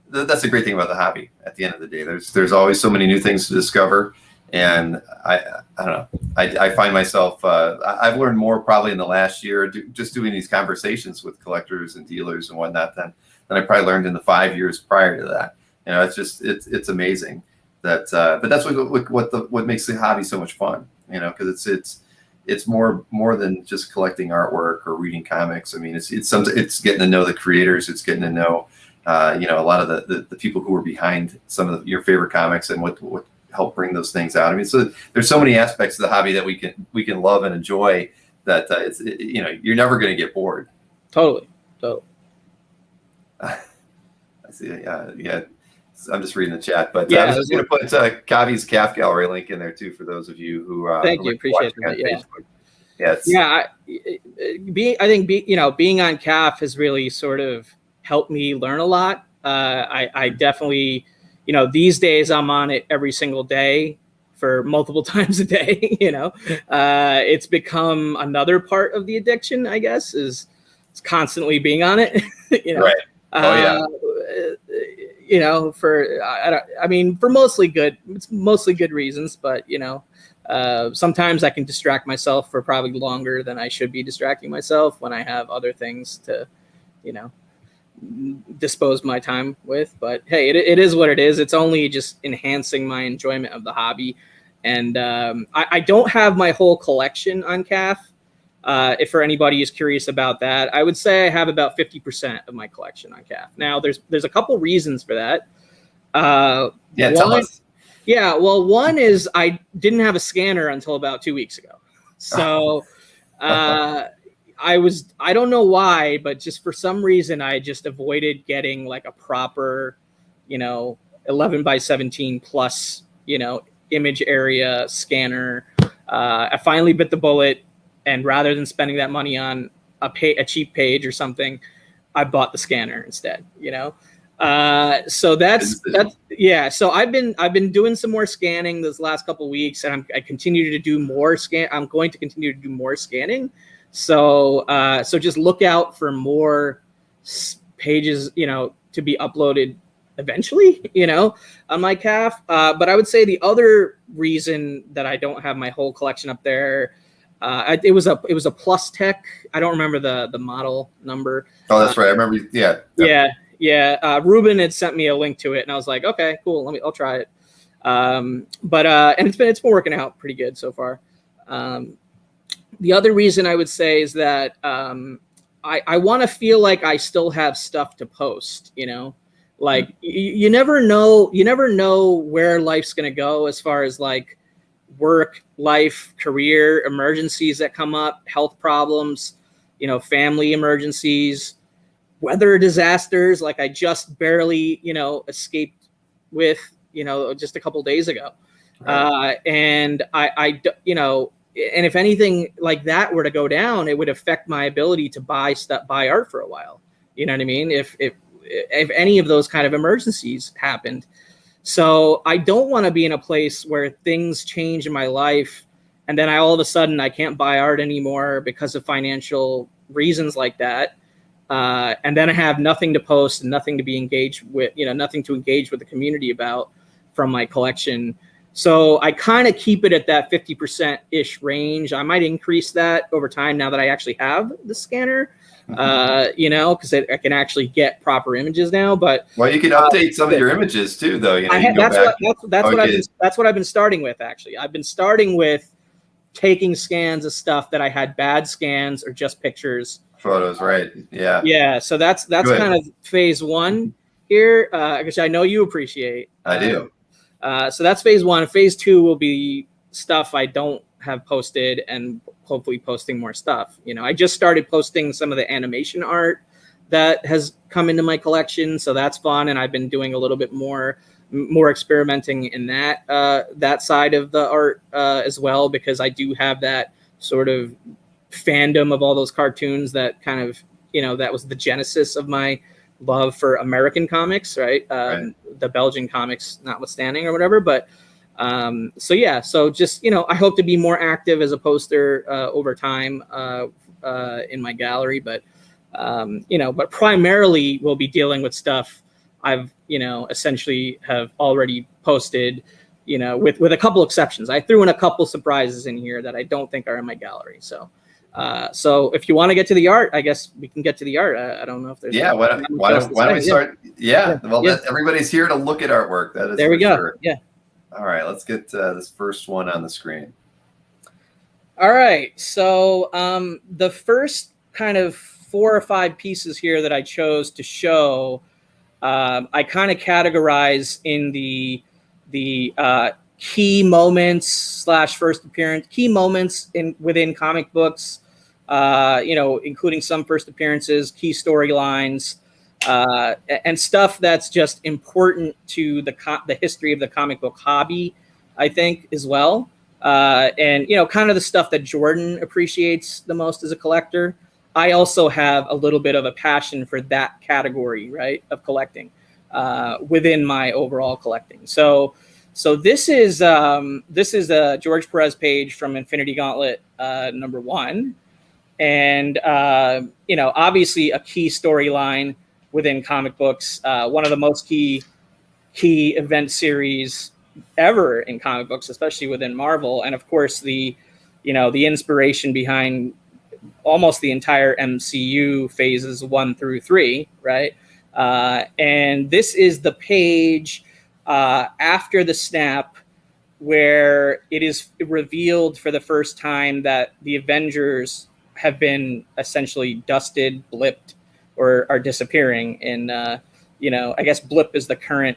That's the great thing about the hobby. At the end of the day, there's always so many new things to discover, and I don't know. I find myself I've learned more probably in the last year just doing these conversations with collectors and dealers and whatnot than I probably learned in the 5 years prior to that. It's amazing that, but that's what makes the hobby so much fun. Because it's more than just collecting artwork or reading comics. I mean, it's getting to know the creators. It's getting to know, a lot of the people who are behind some of your favorite comics and what help bring those things out. I mean, so there's so many aspects of the hobby that we can love and enjoy that you're never going to get bored. Totally. I see. Yeah. I'm just reading the chat, but I was just going to put Kavi's CAF gallery link in there too for those of you who thank you, appreciate that. I think being on CAF has really sort of helped me learn a lot. I definitely, these days I'm on it every single day for multiple times a day. It's become another part of the addiction, I guess, is it's constantly being on it. Right. For mostly good reasons, but sometimes I can distract myself for probably longer than I should be distracting myself when I have other things to, dispose my time with. But hey, it is what it is. It's only just enhancing my enjoyment of the hobby. And I don't have my whole collection on CAF. If for anybody is curious about that, I would say I have about 50% of my collection on CAF. Now, there's a couple reasons for that. Tell us. Yeah, well, one is I didn't have a scanner until about 2 weeks ago. So I don't know why, but just for some reason, I just avoided getting like a proper, 11 by 17 plus, image area scanner. I finally bit the bullet. And rather than spending that money on a cheap page or something, I bought the scanner instead. So that's. So I've been doing some more scanning this last couple of weeks, and I continue to do more I'm going to continue to do more scanning. So just look out for more pages, to be uploaded eventually, on my CAF. But I would say the other reason that I don't have my whole collection up there. It was a Plus Tech. I don't remember the model number. Oh, that's right. I remember. Yeah. Ruben had sent me a link to it, and I was like, okay, cool. I'll try it. And it's been working out pretty good so far. The other reason I would say is that I want to feel like I still have stuff to post. Like you never know where life's gonna go as far as like work, life, career, emergencies that come up, health problems, family emergencies, weather disasters, like I just barely, escaped with, just a couple days ago. Right. And and if anything like that were to go down, it would affect my ability to buy art for a while. You know what I mean? If any of those kind of emergencies happened. So I don't want to be in a place where things change in my life and then all of a sudden I can't buy art anymore because of financial reasons like that. And then I have nothing to post and nothing to be engaged with, nothing to engage with the community about from my collection. So I kind of keep it at that 50%-ish range. I might increase that over time now that I actually have the scanner, because I can actually get proper images now. But you can update some of your images too, though. That's what I've been starting with. Actually, I've been starting with taking scans of stuff that I had bad scans or just pictures, photos, right? Yeah. Yeah. So that's good. Kind of phase one here, which I know you appreciate. I do. So that's phase one. Phase two will be stuff I don't have posted and hopefully posting more stuff. I just started posting some of the animation art that has come into my collection. So that's fun. And I've been doing a little bit more experimenting in that side of the art as well, because I do have that sort of fandom of all those cartoons that kind of, that was the genesis of my love for American comics, right? The Belgian comics notwithstanding or whatever. But so just, I hope to be more active as a poster over time in my gallery. But, but primarily we'll be dealing with stuff I've, essentially have already posted, with a couple exceptions. I threw in a couple surprises in here that I don't think are in my gallery. So if you want to get to the art, I guess we can get to the art. I don't know if there's. Yeah. Why don't we start? Yeah. Well, everybody's here to look at artwork. That is. There we go. Sure. Yeah. All right. Let's get this first one on the screen. All right. So the first kind of 4 or 5 pieces here that I chose to show, I kind of categorize in the key moments / first appearance, key moments within comic books. Including some first appearances, key storylines, and stuff that's just important to the history of the comic book hobby, I think, as well. And kind of the stuff that Jordan appreciates the most as a collector. I also have a little bit of a passion for that category, right, of collecting within my overall collecting. So this is a George Perez page from Infinity Gauntlet #1. And, obviously a key storyline within comic books, one of the most key event series ever in comic books, especially within Marvel. And of course, the inspiration behind almost the entire MCU phases 1 through 3, right? And this is the page after the snap where it is revealed for the first time that the Avengers have been essentially dusted, blipped, or are disappearing. And, I guess blip is the current,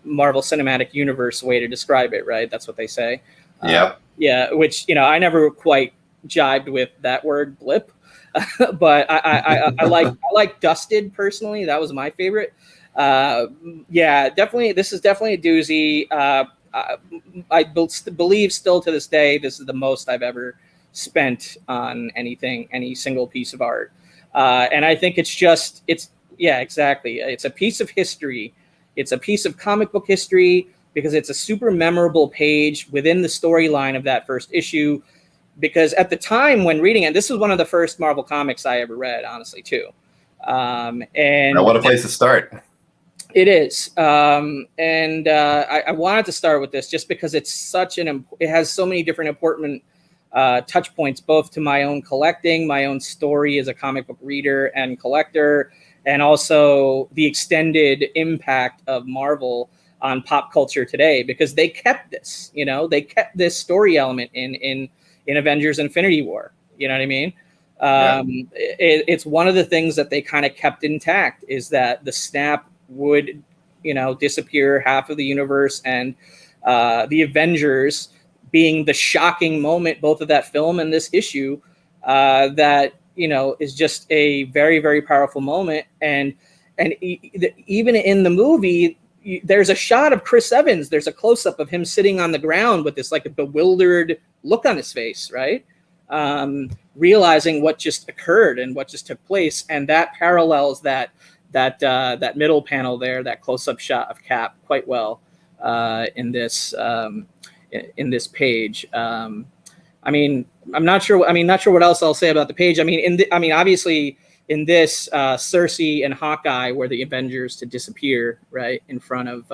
Marvel Cinematic Universe way to describe it, right? That's what they say. Yeah, which, I never quite jibed with that word blip, but I like dusted personally. That was my favorite. Definitely. This is definitely a doozy. I believe still to this day, this is the most I've ever spent on any single piece of art. And I think exactly. It's a piece of history. It's a piece of comic book history because it's a super memorable page within the storyline of that first issue. Because at the time when reading it, this was one of the first Marvel comics I ever read, honestly, too. And now, what a place to start. It is. I wanted to start with this just because it's it has so many different important touch points, both to my own collecting, my own story as a comic book reader and collector, and also the extended impact of Marvel on pop culture today, because they kept this, they kept this story element in Avengers Infinity War. You know what I mean? It's one of the things that they kind of kept intact is that the snap would, disappear half of the universe, and the Avengers being the shocking moment, both of that film and this issue, that is just a very, very powerful moment. And even in the movie, there's a shot of Chris Evans. There's a close up of him sitting on the ground with this like a bewildered look on his face, right? Realizing what just occurred and what just took place. And that parallels that middle panel there, that close up shot of Cap quite well in this page. I mean, not sure what else I'll say about the page. I mean, obviously in this, Cersei and Hawkeye were the Avengers to disappear, right, in front of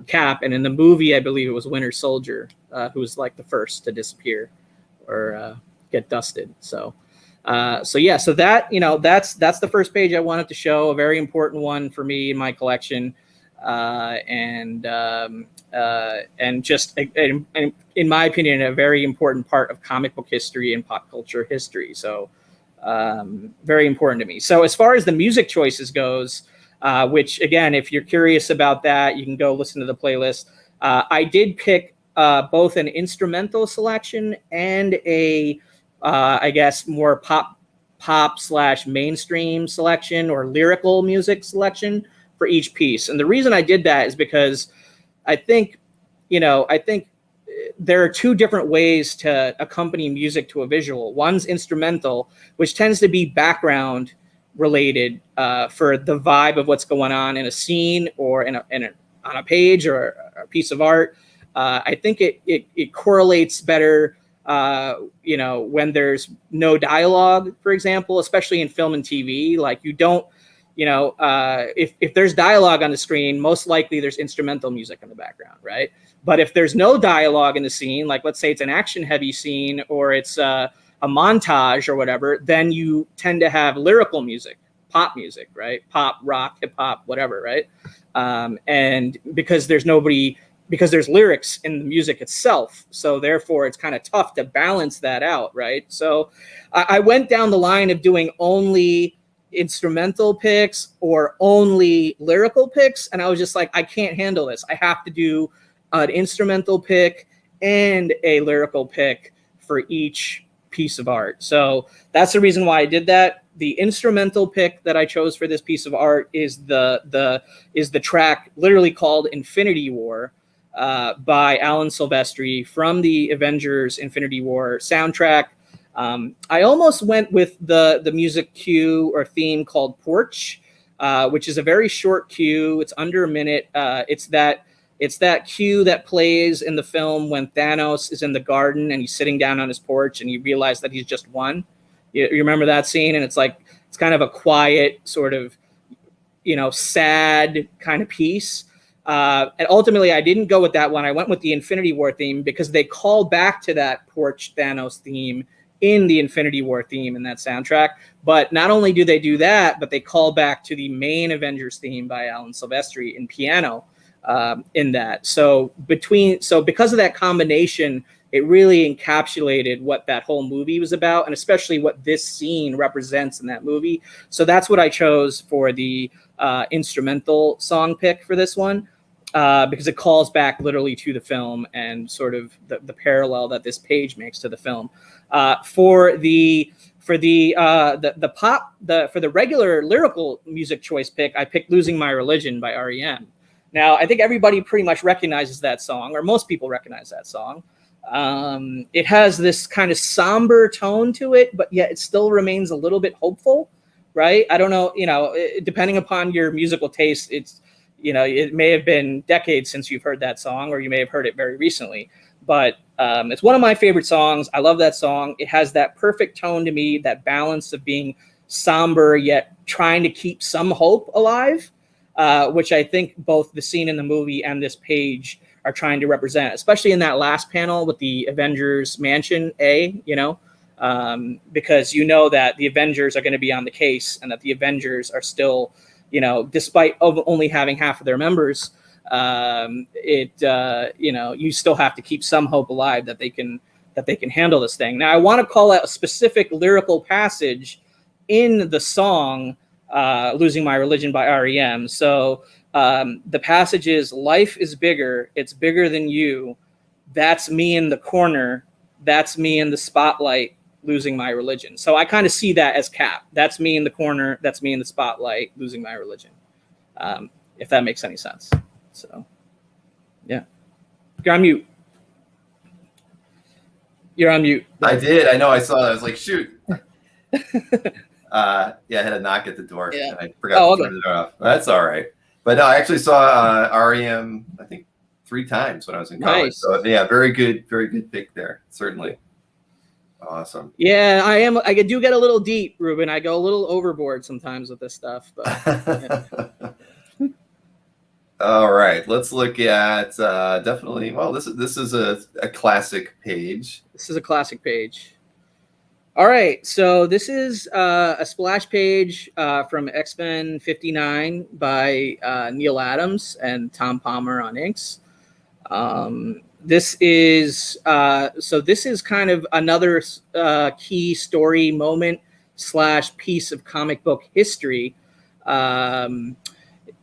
Cap. And in the movie, I believe it was Winter Soldier who was like the first to disappear or get dusted. So that, that's the first page I wanted to show, a very important one for me in my collection. And just in my opinion, a very important part of comic book history and pop culture history. So very important to me. So as far as the music choices goes, which again, if you're curious about that, you can go listen to the playlist. I did pick both an instrumental selection and a I guess more pop / mainstream selection or lyrical music selection for each piece. And the reason I did that is because I think there are two different ways to accompany music to a visual. One's instrumental, which tends to be background related for the vibe of what's going on in a scene or on a page or a piece of art. I think it correlates better when there's no dialogue, for example, especially in film and TV. Like you don't, if there's dialogue on the screen, most likely there's instrumental music in the background, right? But if there's no dialogue in the scene, like let's say it's an action heavy scene or it's a montage or whatever, then you tend to have lyrical music, pop music, right? Pop, rock, hip hop, whatever, right? And because there's lyrics in the music itself. So therefore it's kind of tough to balance that out, right? So I went down the line of doing only instrumental picks or only lyrical picks. And I was just like, I can't handle this. I have to do an instrumental pick and a lyrical pick for each piece of art. So that's the reason why I did that. The instrumental pick that I chose for this piece of art is the track literally called Infinity War by Alan Silvestri from the Avengers Infinity War soundtrack. I almost went with the music cue or theme called Porch, which is a very short cue. It's under a minute. It's that cue that plays in the film when Thanos is in the garden and he's sitting down on his porch and you realize that he's just won. You remember that scene? And it's kind of a quiet sort of, sad kind of piece. And ultimately, I didn't go with that one. I went with the Infinity War theme because they call back to that Porch Thanos theme in the Infinity War theme in that soundtrack. But not only do they do that, but they call back to the main Avengers theme by Alan Silvestri in piano in that. So because of that combination, it really encapsulated what that whole movie was about, and especially what this scene represents in that movie. So that's what I chose for the instrumental song pick for this one, because it calls back literally to the film and sort of the parallel that this page makes to the film. For the regular lyrical music choice pick, I picked "Losing My Religion" by R.E.M. Now, I think everybody pretty much recognizes that song, or most people recognize that song. It has this kind of somber tone to it, but yet it still remains a little bit hopeful, right? I don't know, depending upon your musical taste, it's, it may have been decades since you've heard that song, or you may have heard it very recently, but it's one of my favorite songs. I love that song. It has that perfect tone to me, that balance of being somber, yet trying to keep some hope alive, which I think both the scene in the movie and this page are trying to represent, especially in that last panel with the Avengers Mansion because that the Avengers are going to be on the case and that the Avengers are still, despite only having half of their members, you still have to keep some hope alive that they can handle this thing. Now, I want to call out a specific lyrical passage in the song "Losing My Religion" by R.E.M. So the passage is, "Life is bigger, it's bigger than you. That's me in the corner, that's me in the spotlight, losing my religion. So I kind of see that as CAF. That's me in the corner. That's me in the spotlight, losing my religion. If that makes any sense. So, yeah. You're on mute. You're on mute. I did. I know. I saw that. I was like, shoot. I had a knock at the door. Yeah. And I forgot to turn it off. That's all right. But no, I actually saw R.E.M. I think 3 times when I was in college. Nice. So yeah, very good pick there. Certainly. Awesome. Yeah, I am. I do get a little deep, Ruben. I go a little overboard sometimes with this stuff. But yeah. All right, let's look at definitely. Well, this is a classic page. This is a classic page. All right, so this is a splash page from X-Men 59 by Neal Adams and Tom Palmer on inks. This is kind of another key story moment / piece of comic book history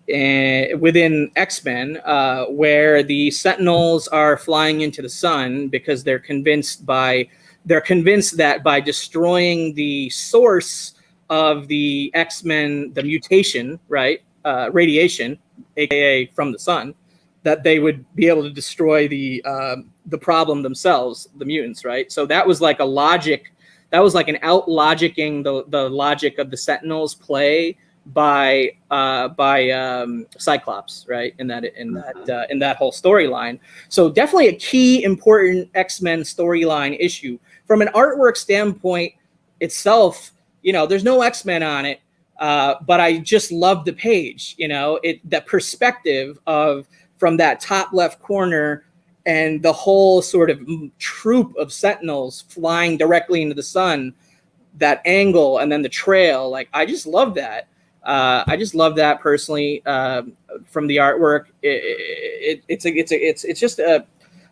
within X-Men, where the Sentinels are flying into the sun because they're convinced that by destroying the source of the X-Men, the mutation, right, radiation, aka from the sun, that they would be able to destroy the problem themselves, the mutants, right? So that was like a logic. That was like an out-logicking the logic of the Sentinels play by Cyclops, right? In that whole storyline. So definitely a key important X-Men storyline issue. From an artwork standpoint itself, there's no X-Men on it, but I just love the page. That perspective of from that top left corner and the whole sort of troop of Sentinels flying directly into the sun, that angle, and then the trail. Like, I just love that. I just love that personally from the artwork. It's just a,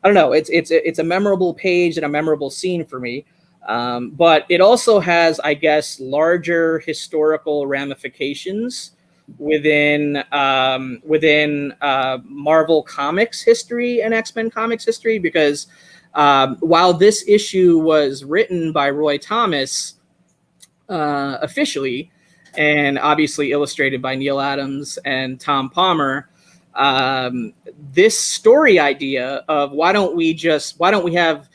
I don't know. It's a memorable page and a memorable scene for me. But it also has, I guess, larger historical ramifications within Marvel Comics history and X-Men Comics history, because while this issue was written by Roy Thomas officially, and obviously illustrated by Neal Adams and Tom Palmer, this story idea of why don't we have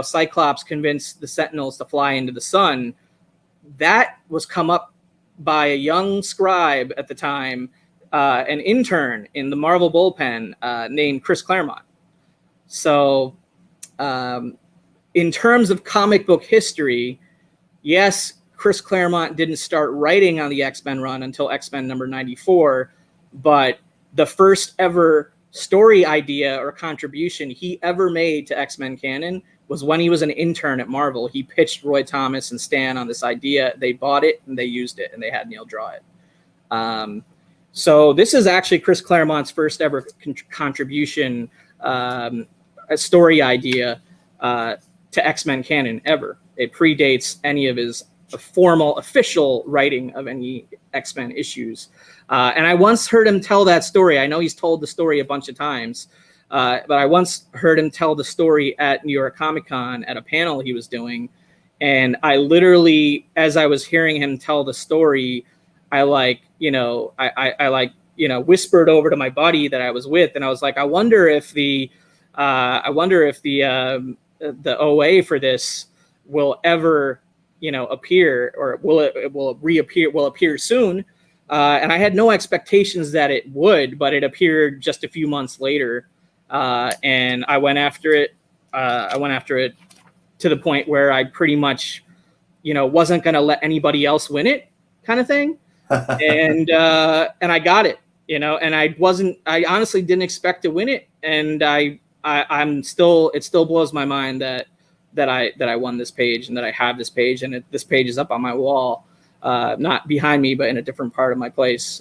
Cyclops convince the Sentinels to fly into the sun, that was come up by a young scribe at the time, an intern in the Marvel bullpen named Chris Claremont. So in terms of comic book history, yes, Chris Claremont didn't start writing on the X-Men run until X-Men number 94, but the first ever story idea or contribution he ever made to X-Men canon was when he was an intern at Marvel. He pitched Roy Thomas and Stan on this idea. They bought it and they used it, and they had Neal draw it. So this is actually Chris Claremont's first ever contribution, a story idea to X-Men canon ever. It predates any of his formal official writing of any X-Men issues. And I once heard him tell that story. I know he's told the story a bunch of times, but I once heard him tell the story at New York Comic Con at a panel he was doing. And I literally, as I was hearing him tell the story, I whispered over to my buddy that I was with, and I was like, I wonder if the OA for this will ever, appear, or will appear soon. And I had no expectations that it would, but it appeared just a few months later. And I went after it. To the point where I pretty much, wasn't going to let anybody else win it, kind of thing. And I got it, and I honestly didn't expect to win it. And it still blows my mind that I won this page and that I have this page, and this page is up on my wall, not behind me, but in a different part of my place.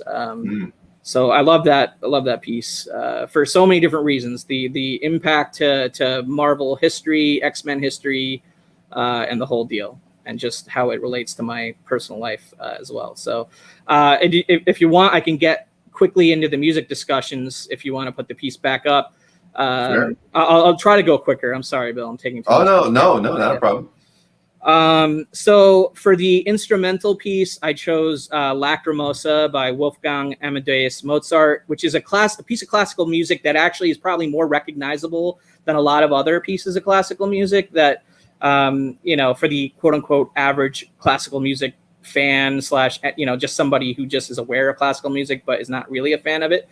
So I love that. I love that piece for so many different reasons. The impact to Marvel history, X-Men history, and the whole deal, and just how it relates to my personal life as well. So if you want, I can get quickly into the music discussions if you want to put the piece back up. Sure. I'll try to go quicker. I'm sorry, Bill. I'm taking too much. No, not a problem. So for the instrumental piece, I chose Lacrimosa by Wolfgang Amadeus Mozart, which is a piece of classical music that actually is probably more recognizable than a lot of other pieces of classical music that, for the quote unquote average classical music fan / just somebody who just is aware of classical music but is not really a fan of it.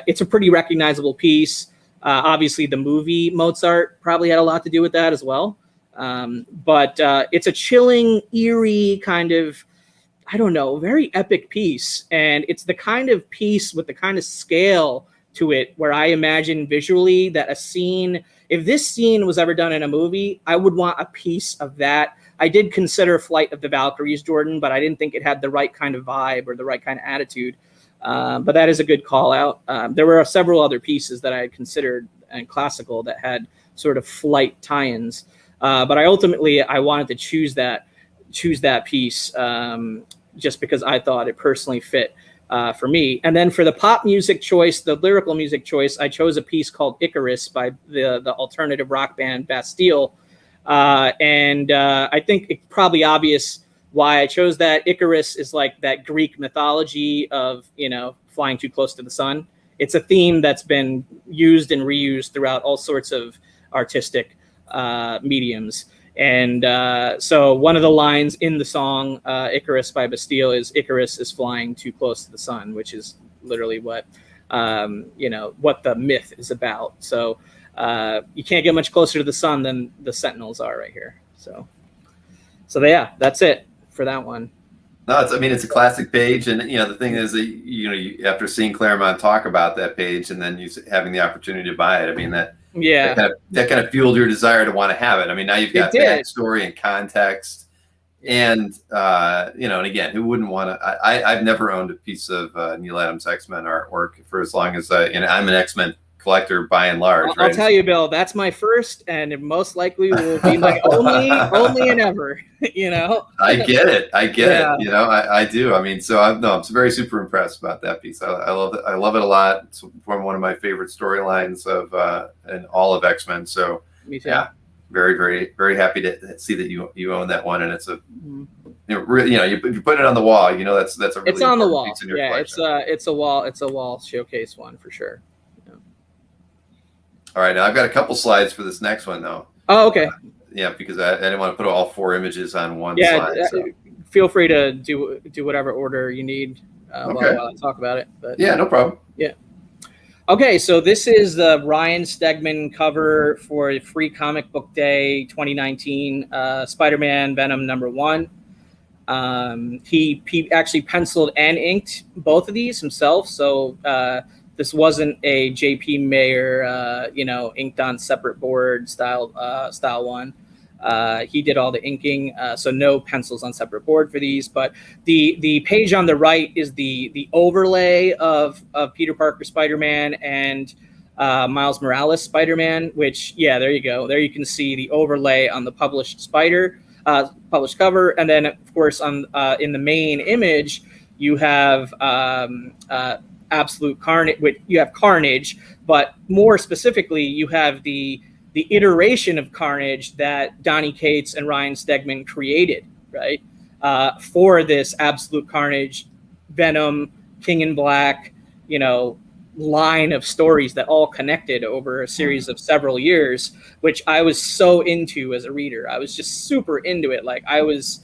It's a pretty recognizable piece. Obviously the movie Mozart probably had a lot to do with that as well. But it's a chilling, eerie kind of, I don't know, very epic piece. And it's the kind of piece with the kind of scale to it where I imagine visually that a scene, if this scene was ever done in a movie, I would want a piece of that. I did consider Flight of the Valkyries, Jordan, but I didn't think it had the right kind of vibe or the right kind of attitude. But that is a good call out. There were several other pieces that I had considered and classical that had sort of flight tie-ins. But I wanted to choose that piece just because I thought it personally fit for me. And then for the pop music choice, the lyrical music choice, I chose a piece called Icarus by the alternative rock band Bastille. And I think it's probably obvious why I chose that. Icarus is like that Greek mythology of, flying too close to the sun. It's a theme that's been used and reused throughout all sorts of artistic mediums. And so one of the lines in the song Icarus by Bastille is Icarus is flying too close to the sun, which is literally what what the myth is about. So you can't get much closer to the sun than the Sentinels are right here. So yeah, that's it for that one. No, it's a classic page, and the thing is that you after seeing Claremont talk about that page and then you having the opportunity to buy it, that kind of fueled your desire to want to have it. Now you've got backstory and context, and and again, who wouldn't want to? I've never owned a piece of Neal Adams X-Men artwork for as long as I'm an X-Men collector by and large. I'll tell you, Bill, that's my first, and it most likely will be my only and ever. I get it. I do. I'm very super impressed about that piece. I love it. I love it a lot. It's one of my favorite storylines of in all of X-Men. So me too. Yeah, very, very, very happy to see that you own that one, and it's you put it on the wall. That's a really it's on the wall. Piece in your collection. It's a wall showcase one for sure. All right, now I've got a couple slides for this next one, though. Oh, okay. Because I didn't want to put all 4 images on one slide. So. Feel free to do whatever order you need while I talk about it. But, yeah, no problem. Yeah. Okay, so this is the Ryan Stegman cover for Free Comic Book Day 2019, SpiderMan Venom #1. He actually penciled and inked both of these himself, so this wasn't a J.P. Mayer, inked on separate board style one. He did all the inking, so no pencils on separate board for these. But the page on the right is the overlay of Peter Parker Spider-Man and Miles Morales Spider-Man. Which, yeah, there you go. There you can see the overlay on the published cover, and then of course on in the main image you have Absolute Carnage. You have Carnage, but more specifically, you have the iteration of Carnage that Donny Cates and Ryan Stegman created, right? For this Absolute Carnage, Venom, King in Black, line of stories that all connected over a series of several years, which I was so into as a reader. I was just super into it. Like I was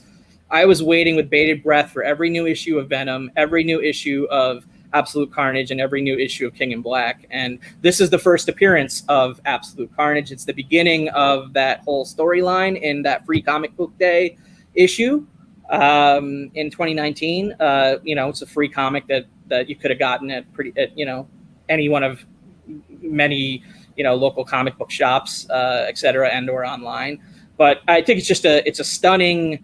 waiting with bated breath for every new issue of Venom, every new issue of Absolute Carnage, and every new issue of King in Black. And this is the first appearance of Absolute Carnage. It's the beginning of that whole storyline in that Free Comic Book Day issue in 2019. It's a free comic that you could have gotten at any one of many local comic book shops, etc., and or online. But I think it's a stunning,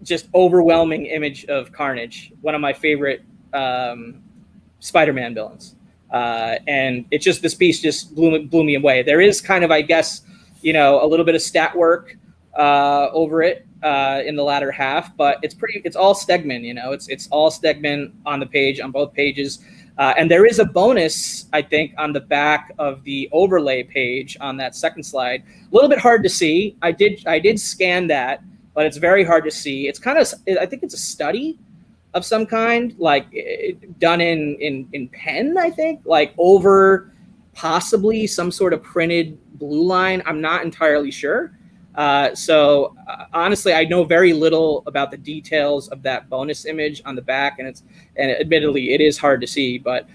just overwhelming image of Carnage. One of my favorite Spider-Man villains, and this piece just blew me away. There is kind of, I guess, a little bit of stat work over it in the latter half, but it's all Stegman. It's all Stegman on the page, on both pages, and there is a bonus, I think, on the back of the overlay page on that second slide. A little bit hard to see. I did scan that, but it's very hard to see. It's kind of, I think it's a study of some kind, like done in pen, I think, like over possibly some sort of printed blue line. I'm not entirely sure. So honestly, I know very little about the details of that bonus image on the back, and admittedly it is hard to see, but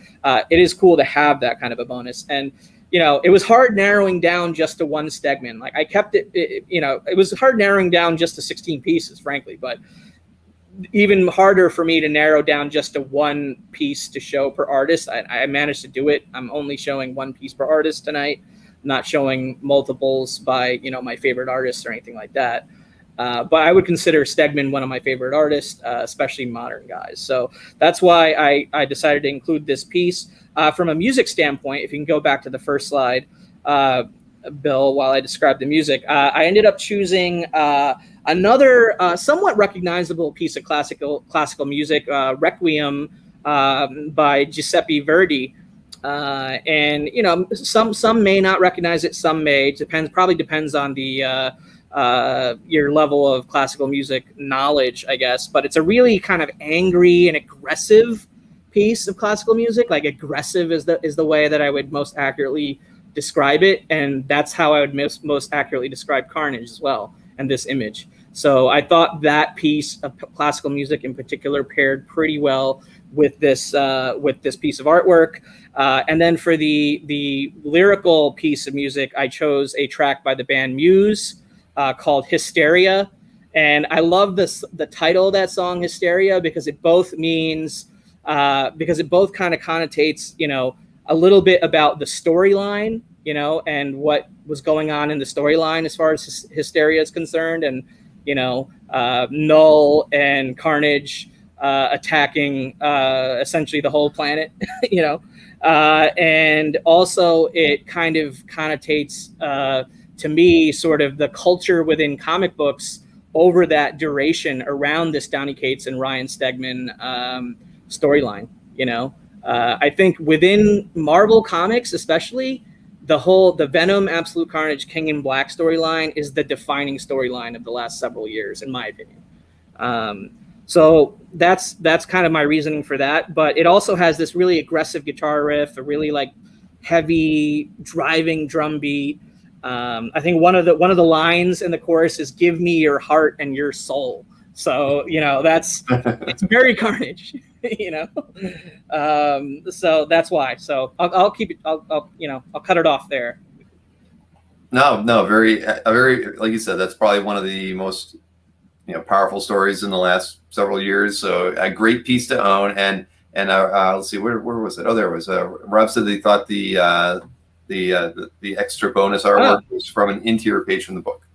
it is cool to have that kind of a bonus. And it was hard narrowing down just to one Stegman. Like I kept it was hard narrowing down just to 16 pieces, frankly, but even harder for me to narrow down just to one piece to show per artist. I managed to do it. I'm only showing one piece per artist tonight, not showing multiples by, my favorite artists or anything like that. But I would consider Stegman one of my favorite artists, especially modern guys. So that's why I decided to include this piece. From a music standpoint, if you can go back to the first slide, Bill, while I describe the music, I ended up choosing another somewhat recognizable piece of classical music, Requiem by Giuseppe Verdi. And some may not recognize it, some may. Probably depends on the your level of classical music knowledge, I guess. But it's a really kind of angry and aggressive piece of classical music. Like aggressive is the way that I would most accurately describe it, and that's how I would most accurately describe Carnage as well, and this image. So I thought that piece of classical music in particular paired pretty well with this piece of artwork. And then for the lyrical piece of music, I chose a track by the band Muse called Hysteria. And I love the title of that song, Hysteria, because it both means because it both kind of connotates, a little bit about the storyline, and what was going on in the storyline as far as Hysteria is concerned, and Null and Carnage attacking essentially the whole planet, and also it kind of connotates to me sort of the culture within comic books over that duration around this Donny Cates and Ryan Stegman storyline. I think within Marvel Comics, especially, the Venom, Absolute Carnage, King in Black storyline is the defining storyline of the last several years, in my opinion. So that's kind of my reasoning for that. But it also has this really aggressive guitar riff, a really like heavy driving drum beat. I think one of the lines in the chorus is "Give me your heart and your soul." So that's it's very Carnage. So that's why. So I'll keep it. I'll cut it off there. No, very, like you said, that's probably one of the most powerful stories in the last several years. So a great piece to own. And let's see, where was it? Oh, there it was. Rob said they thought the extra bonus artwork was from an interior page from the book.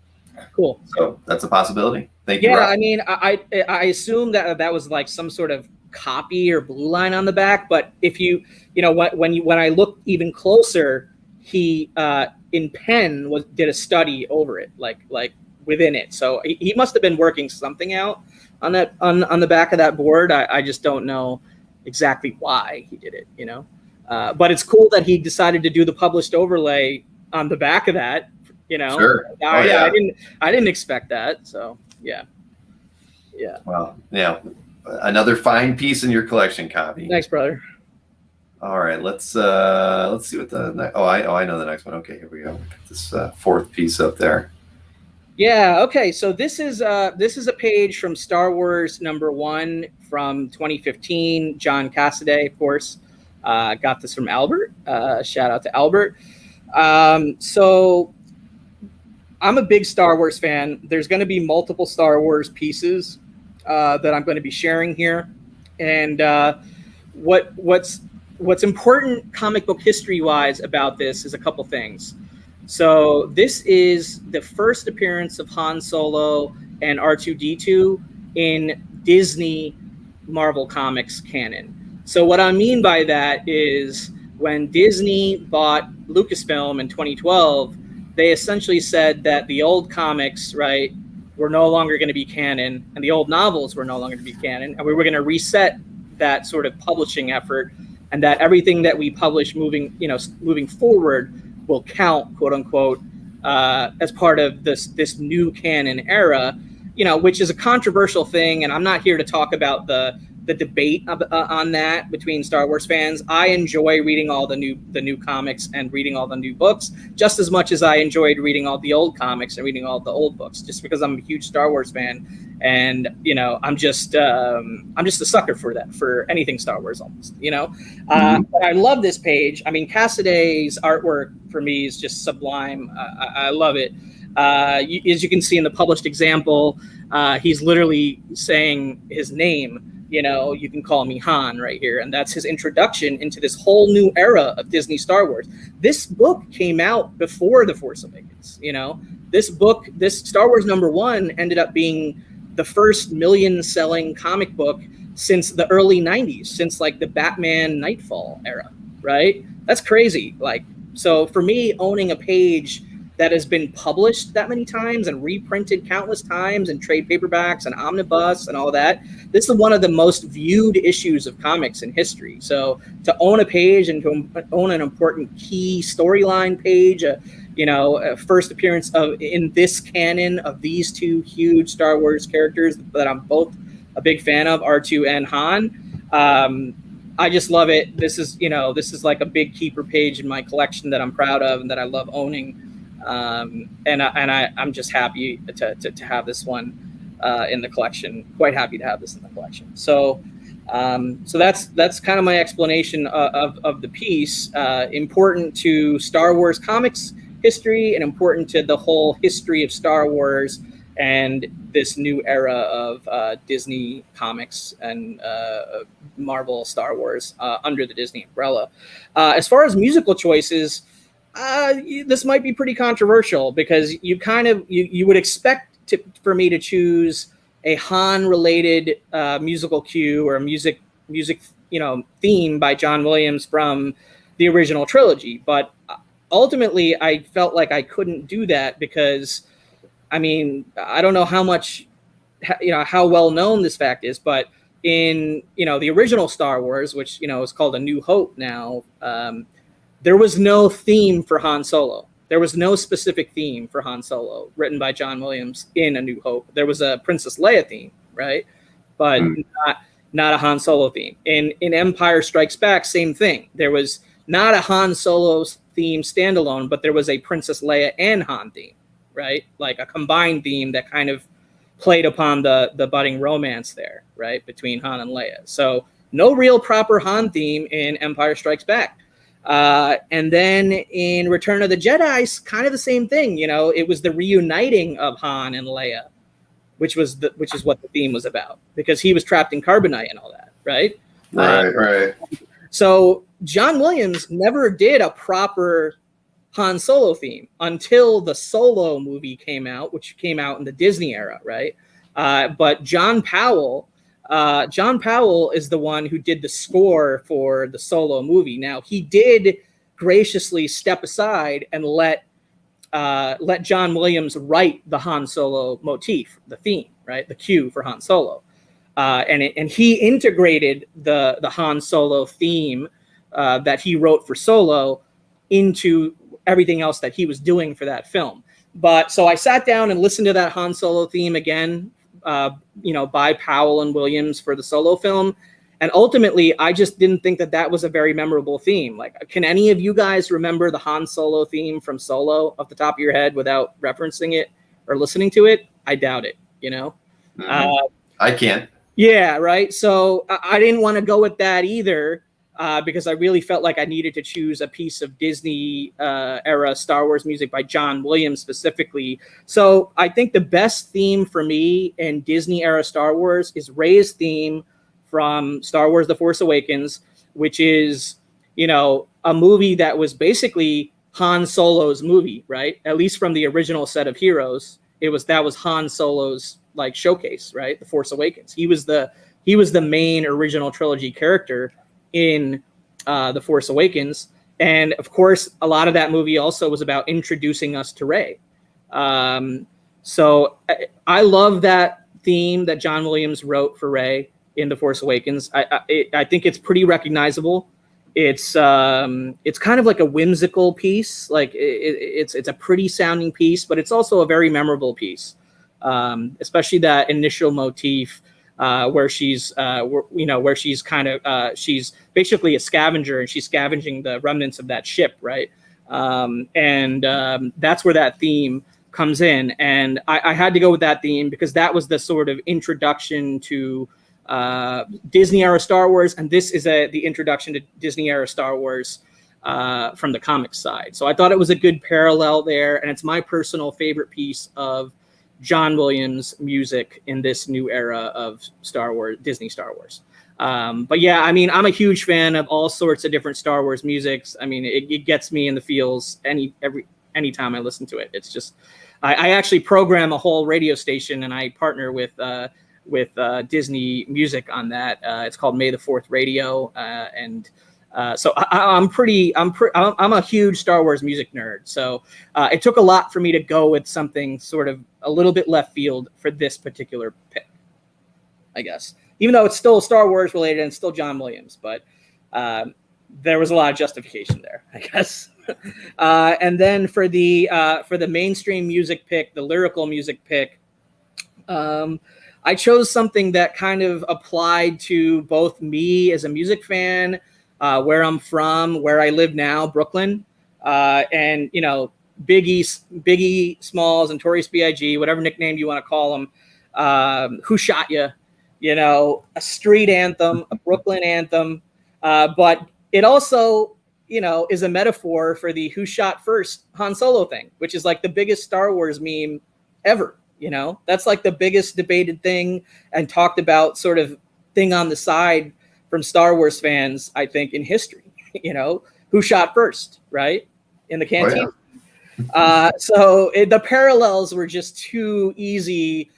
Cool. So that's a possibility. Thank you. Yeah, Rob. I mean, I assume that was like some sort of copy or blue line on the back, but if when I look even closer, he in pen did a study over it, like within it. So he must have been working something out on that on the back of that board. I just don't know exactly why he did it, but it's cool that he decided to do the published overlay on the back of that. Sure. I didn't expect that. So yeah. Well, yeah. Another fine piece in your collection, Kavi. Thanks, brother. All right, let's see what the I know the next one. Okay, here we go. This fourth piece up there. Yeah. Okay. So this is a page from Star Wars #1 from 2015. John Cassaday, of course, got this from Albert. Shout out to Albert. So I'm a big Star Wars fan. There's going to be multiple Star Wars pieces that I'm going to be sharing here, and what's important comic book history wise about this is a couple things. So this is the first appearance of Han Solo and R2-D2 in Disney Marvel Comics canon. So what I mean by that is when Disney bought Lucasfilm in 2012, they essentially said that the old comics, right, were no longer going to be canon, and the old novels were no longer going to be canon, and we were going to reset that sort of publishing effort, and that everything that we publish moving forward will count, quote unquote, as part of this new canon era. which is a controversial thing, and I'm not here to talk about the debate on that between Star Wars fans. I enjoy reading all the new comics and reading all the new books just as much as I enjoyed reading all the old comics and reading all the old books, just because I'm a huge Star Wars fan, and I'm just a sucker for that, for anything Star Wars almost. But I love this page. I mean, Cassaday's artwork for me is just sublime. I love it. As you can see in the published example, he's literally saying his name. You can call me Han right here. And that's his introduction into this whole new era of Disney Star Wars. This book came out before The Force Awakens. This Star Wars #1 ended up being the first million-selling comic book since the early 90s, since like the Batman Nightfall era, right? That's crazy. So for me, owning a page that has been published that many times and reprinted countless times in trade paperbacks and omnibus and all that, this is one of the most viewed issues of comics in history. So to own a page and to own an important key storyline page, a first appearance in this canon of these two huge Star Wars characters that I'm both a big fan of, R2 and Han. I just love it. This is like a big keeper page in my collection that I'm proud of and that I love owning. I'm just happy to have this one in the collection. Quite happy to have this in the collection. So that's kind of my explanation of the piece. Important to Star Wars comics history and important to the whole history of Star Wars and this new era of Disney comics and Marvel Star Wars under the Disney umbrella. As far as musical choices, this might be pretty controversial because you would expect for me to choose a Han related musical cue or a music theme by John Williams from the original trilogy, but ultimately I felt like I couldn't do that because I don't know how well known this fact is, but in the original Star Wars, which is called A New Hope now, there was no theme for Han Solo. There was no specific theme for Han Solo written by John Williams in A New Hope. There was a Princess Leia theme, right? But not a Han Solo theme. In Empire Strikes Back, same thing. There was not a Han Solo theme standalone, but there was a Princess Leia and Han theme, right? Like a combined theme that kind of played upon the budding romance there, right? Between Han and Leia. So no real proper Han theme in Empire Strikes Back. And then in Return of the Jedi, kind of the same thing. It was the reuniting of Han and Leia, which is what the theme was about, because he was trapped in carbonite and all that, right? Right. So John Williams never did a proper Han Solo theme until the Solo movie came out, which came out in the Disney era, right? But John Powell is the one who did the score for the Solo movie. Now, he did graciously step aside and let John Williams write the Han Solo motif, the theme, right? The cue for Han Solo. And he integrated the Han Solo theme that he wrote for Solo into everything else that he was doing for that film. But so I sat down and listened to that Han Solo theme again, by Powell and Williams for the Solo film. And ultimately, I just didn't think that was a very memorable theme. Like, can any of you guys remember the Han Solo theme from Solo off the top of your head without referencing it or listening to it? I doubt it, I can't. Yeah, right. So I didn't want to go with that either. Because I really felt like I needed to choose a piece of Disney era Star Wars music by John Williams specifically. So I think the best theme for me in Disney era Star Wars is Rey's theme from Star Wars The Force Awakens, which is, a movie that was basically Han Solo's movie, right? At least from the original set of heroes, that was Han Solo's like showcase, right? The Force Awakens. He was the main original trilogy character in The Force Awakens. And of course, a lot of that movie also was about introducing us to Rey. So I love that theme that John Williams wrote for Rey in The Force Awakens. I think it's pretty recognizable. It's kind of like a whimsical piece. Like it's a pretty sounding piece, but it's also a very memorable piece. especially that initial motif where she's she's basically a scavenger and she's scavenging the remnants of that ship, right? That's where that theme comes in, and I had to go with that theme because that was the sort of introduction to Disney era Star Wars, and this is the introduction to Disney era Star Wars from the comics side. So I thought it was a good parallel there, and it's my personal favorite piece of John Williams music in this new era of Star Wars, Disney Star Wars. But yeah, I mean, I'm a huge fan of all sorts of different Star Wars musics. I mean, it gets me in the feels anytime I listen to it. It's just, I actually program a whole radio station, and I partner with Disney Music on that. It's called May the 4th Radio, so I'm a huge Star Wars music nerd. So it took a lot for me to go with something sort of a little bit left field for this particular pick, I guess. Even though it's still Star Wars related and still John Williams, but there was a lot of justification there, I guess. And then for the mainstream music pick, the lyrical music pick, I chose something that kind of applied to both me as a music fan, where I'm from, where I live now, Brooklyn, and Biggie Smalls and Notorious B.I.G, whatever nickname you want to call them. Who Shot Ya? A street anthem, a Brooklyn anthem, but it also, is a metaphor for the Who Shot First Han Solo thing, which is like the biggest Star Wars meme ever. That's like the biggest debated thing and talked about sort of thing on the side from Star Wars fans, I think, in history. Who shot first, right? In the canteen. Oh, yeah. The parallels were just too easy,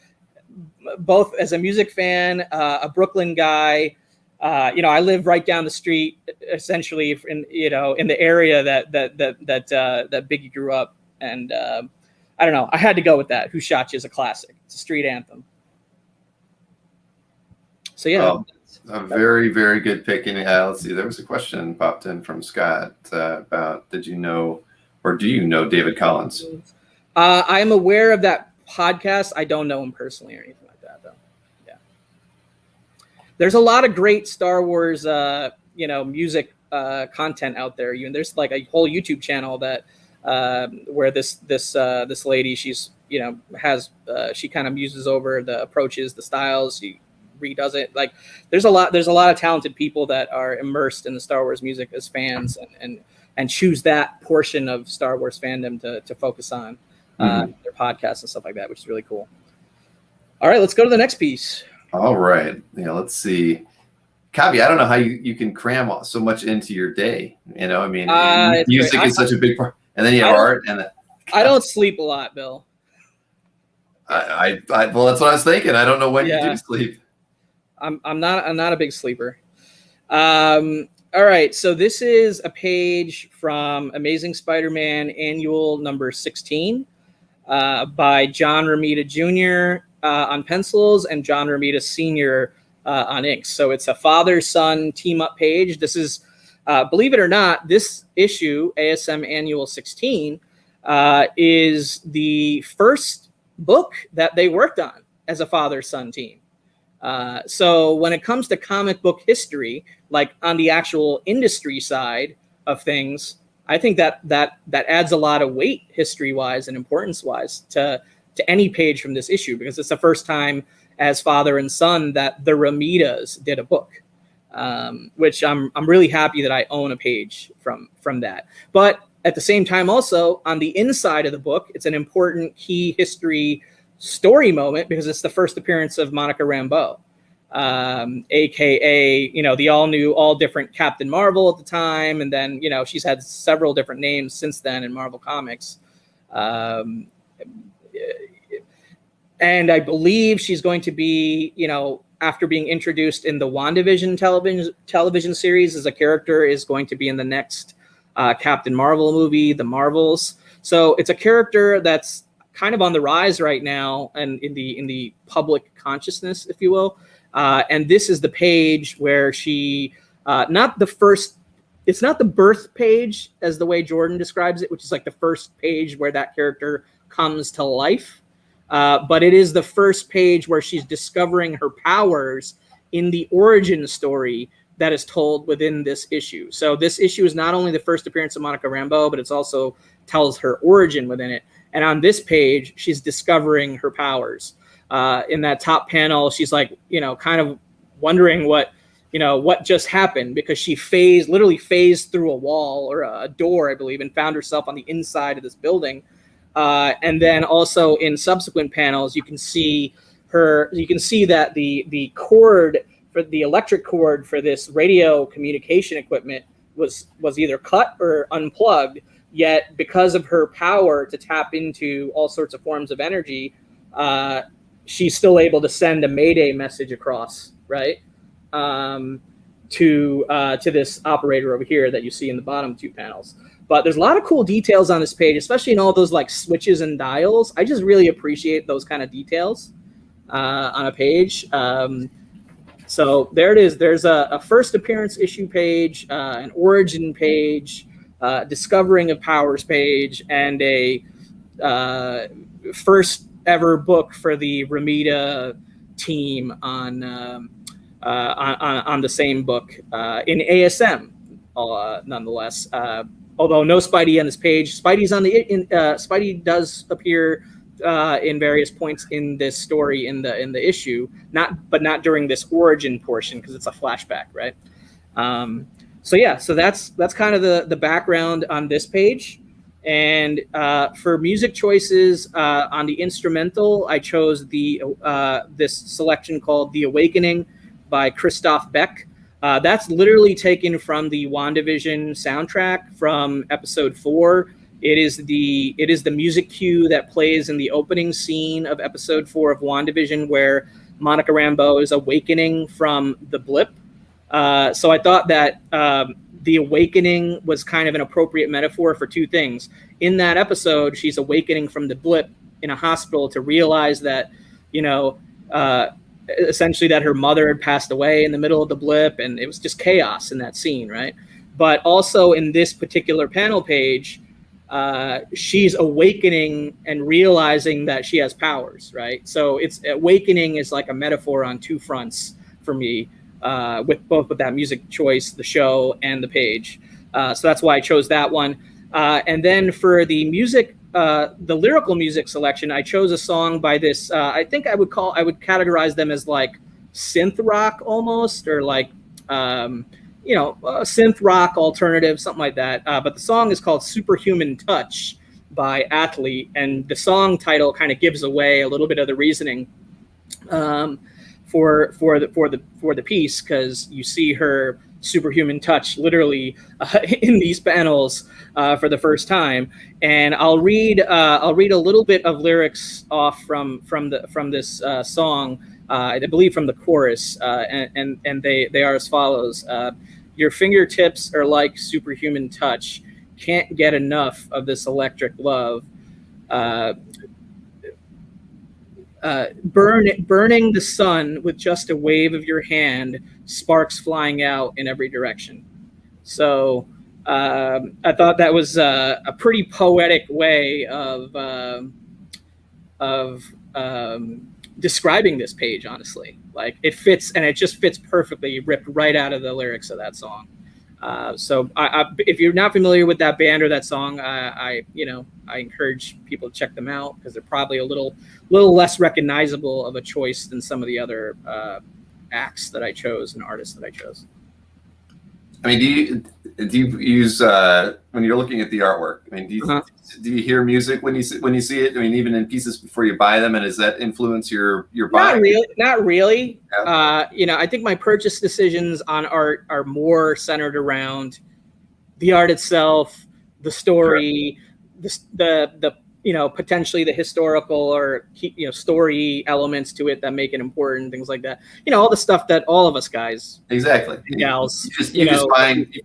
both as a music fan, a Brooklyn guy. I live right down the street, essentially, in the area that Biggie grew up, and I don't know. I had to go with that. Who Shot You is a classic. It's a street anthem. So yeah. Well, a very, very good pick. And let's see. There was a question popped in from Scott about do you know David Collins? I'm aware of that podcast. I don't know him personally or anything like that, though. Yeah. There's a lot of great Star Wars, music content out there. There's like a whole YouTube channel that where this lady, she's she kind of muses over the approaches, the styles. She redoes it. Like there's a lot of talented people that are immersed in the Star Wars music as fans and choose that portion of Star Wars fandom to focus on their podcasts and stuff like that, which is really cool. All right, let's go to the next piece. All right. Let's see. Kavi, I don't know how you can cram so much into your day. Music is such a big part. And then you have art. I don't sleep a lot, Bill. Well, that's what I was thinking. I don't know when you do sleep. I'm not a big sleeper. All right, so this is a page from Amazing Spider-Man Annual number 16 by John Romita Jr. On pencils and John Romita Sr. On inks. So it's a father-son team-up page. This is, believe it or not, this issue, ASM Annual 16, is the first book that they worked on as a father-son team. So when it comes to comic book history, like on the actual industry side of things, I think that adds a lot of weight history-wise and importance-wise to any page from this issue, because it's the first time as father and son that the Romitas did a book, which I'm really happy that I own a page from that. But at the same time, also on the inside of the book, it's an important key history story moment because it's the first appearance of Monica Rambeau, aka the all different Captain Marvel at the time, and then she's had several different names since then in Marvel Comics, and I believe she's going to be after being introduced in the WandaVision television series as a character, is going to be in the next Captain Marvel movie, The Marvels. So it's a character that's kind of on the rise right now and in the public consciousness, if you will. And this is the page where she, it's not the birth page as the way Jordan describes it, which is like the first page where that character comes to life. but it is the first page where she's discovering her powers in the origin story that is told within this issue. So this issue is not only the first appearance of Monica Rambeau, but it's also tells her origin within it. And on this page, she's discovering her powers. In that top panel, she's like, kind of wondering what just happened, because she literally phased through a wall or a door, I believe, and found herself on the inside of this building. And then also in subsequent panels, you can see that the cord for the electric cord for this radio communication equipment was either cut or unplugged. Yet because of her power to tap into all sorts of forms of energy, she's still able to send a Mayday message across, right? To this operator over here that you see in the bottom two panels. But there's a lot of cool details on this page, especially in all those like switches and dials. I just really appreciate those kind of details on a page. So there it is. There's a first appearance issue page, an origin page, discovering of powers page, and a first ever book for the Romita team on the same book in ASM, nonetheless. Although no Spidey on this page, Spidey does appear in various points in this story in the issue, but not during this origin portion because it's a flashback, right? So that's kind of the background on this page. And for music choices on the instrumental, I chose this selection called "The Awakening" by Christophe Beck. That's literally taken from the WandaVision soundtrack from episode 4. It is the music cue that plays in the opening scene of episode 4 of WandaVision, where Monica Rambeau is awakening from the blip. So I thought that the awakening was kind of an appropriate metaphor for two things. In that episode, she's awakening from the blip in a hospital to realize that, essentially that her mother had passed away in the middle of the blip, and it was just chaos in that scene, right? But also in this particular panel page, she's awakening and realizing that she has powers, right? So it's awakening is like a metaphor on two fronts for me, with that music choice, the show, and the page. So that's why I chose that one. And then for the music, the lyrical music selection, I chose a song by this. I think I would categorize them as like synth rock almost, or like synth rock alternative, something like that. But the song is called "Superhuman Touch" by Athlete, and the song title kind of gives away a little bit of the reasoning for the piece, because you see her superhuman touch literally in these panels for the first time. And I'll read a little bit of lyrics off from this song. I believe from the chorus, and they are as follows. Your fingertips are like superhuman touch. Can't get enough of this electric love. Burning the sun with just a wave of your hand, sparks flying out in every direction. So I thought that was a pretty poetic way of describing this page, honestly. Like, it fits, and it just fits perfectly, ripped right out of the lyrics of that song. So if you're not familiar with that band or that song, I encourage people to check them out, because they're probably a little less recognizable of a choice than some of the other acts that I chose and artists that I chose. I mean, do you use when you're looking at the artwork? I mean, do you hear music when you see it? I mean, even in pieces before you buy them, and does that influence your buying? Not really. Yeah. I think my purchase decisions on art are more centered around the art itself, the story, sure. the potentially the historical or story elements to it that make it important, things like that. All the stuff that all of us guys, exactly, gals, you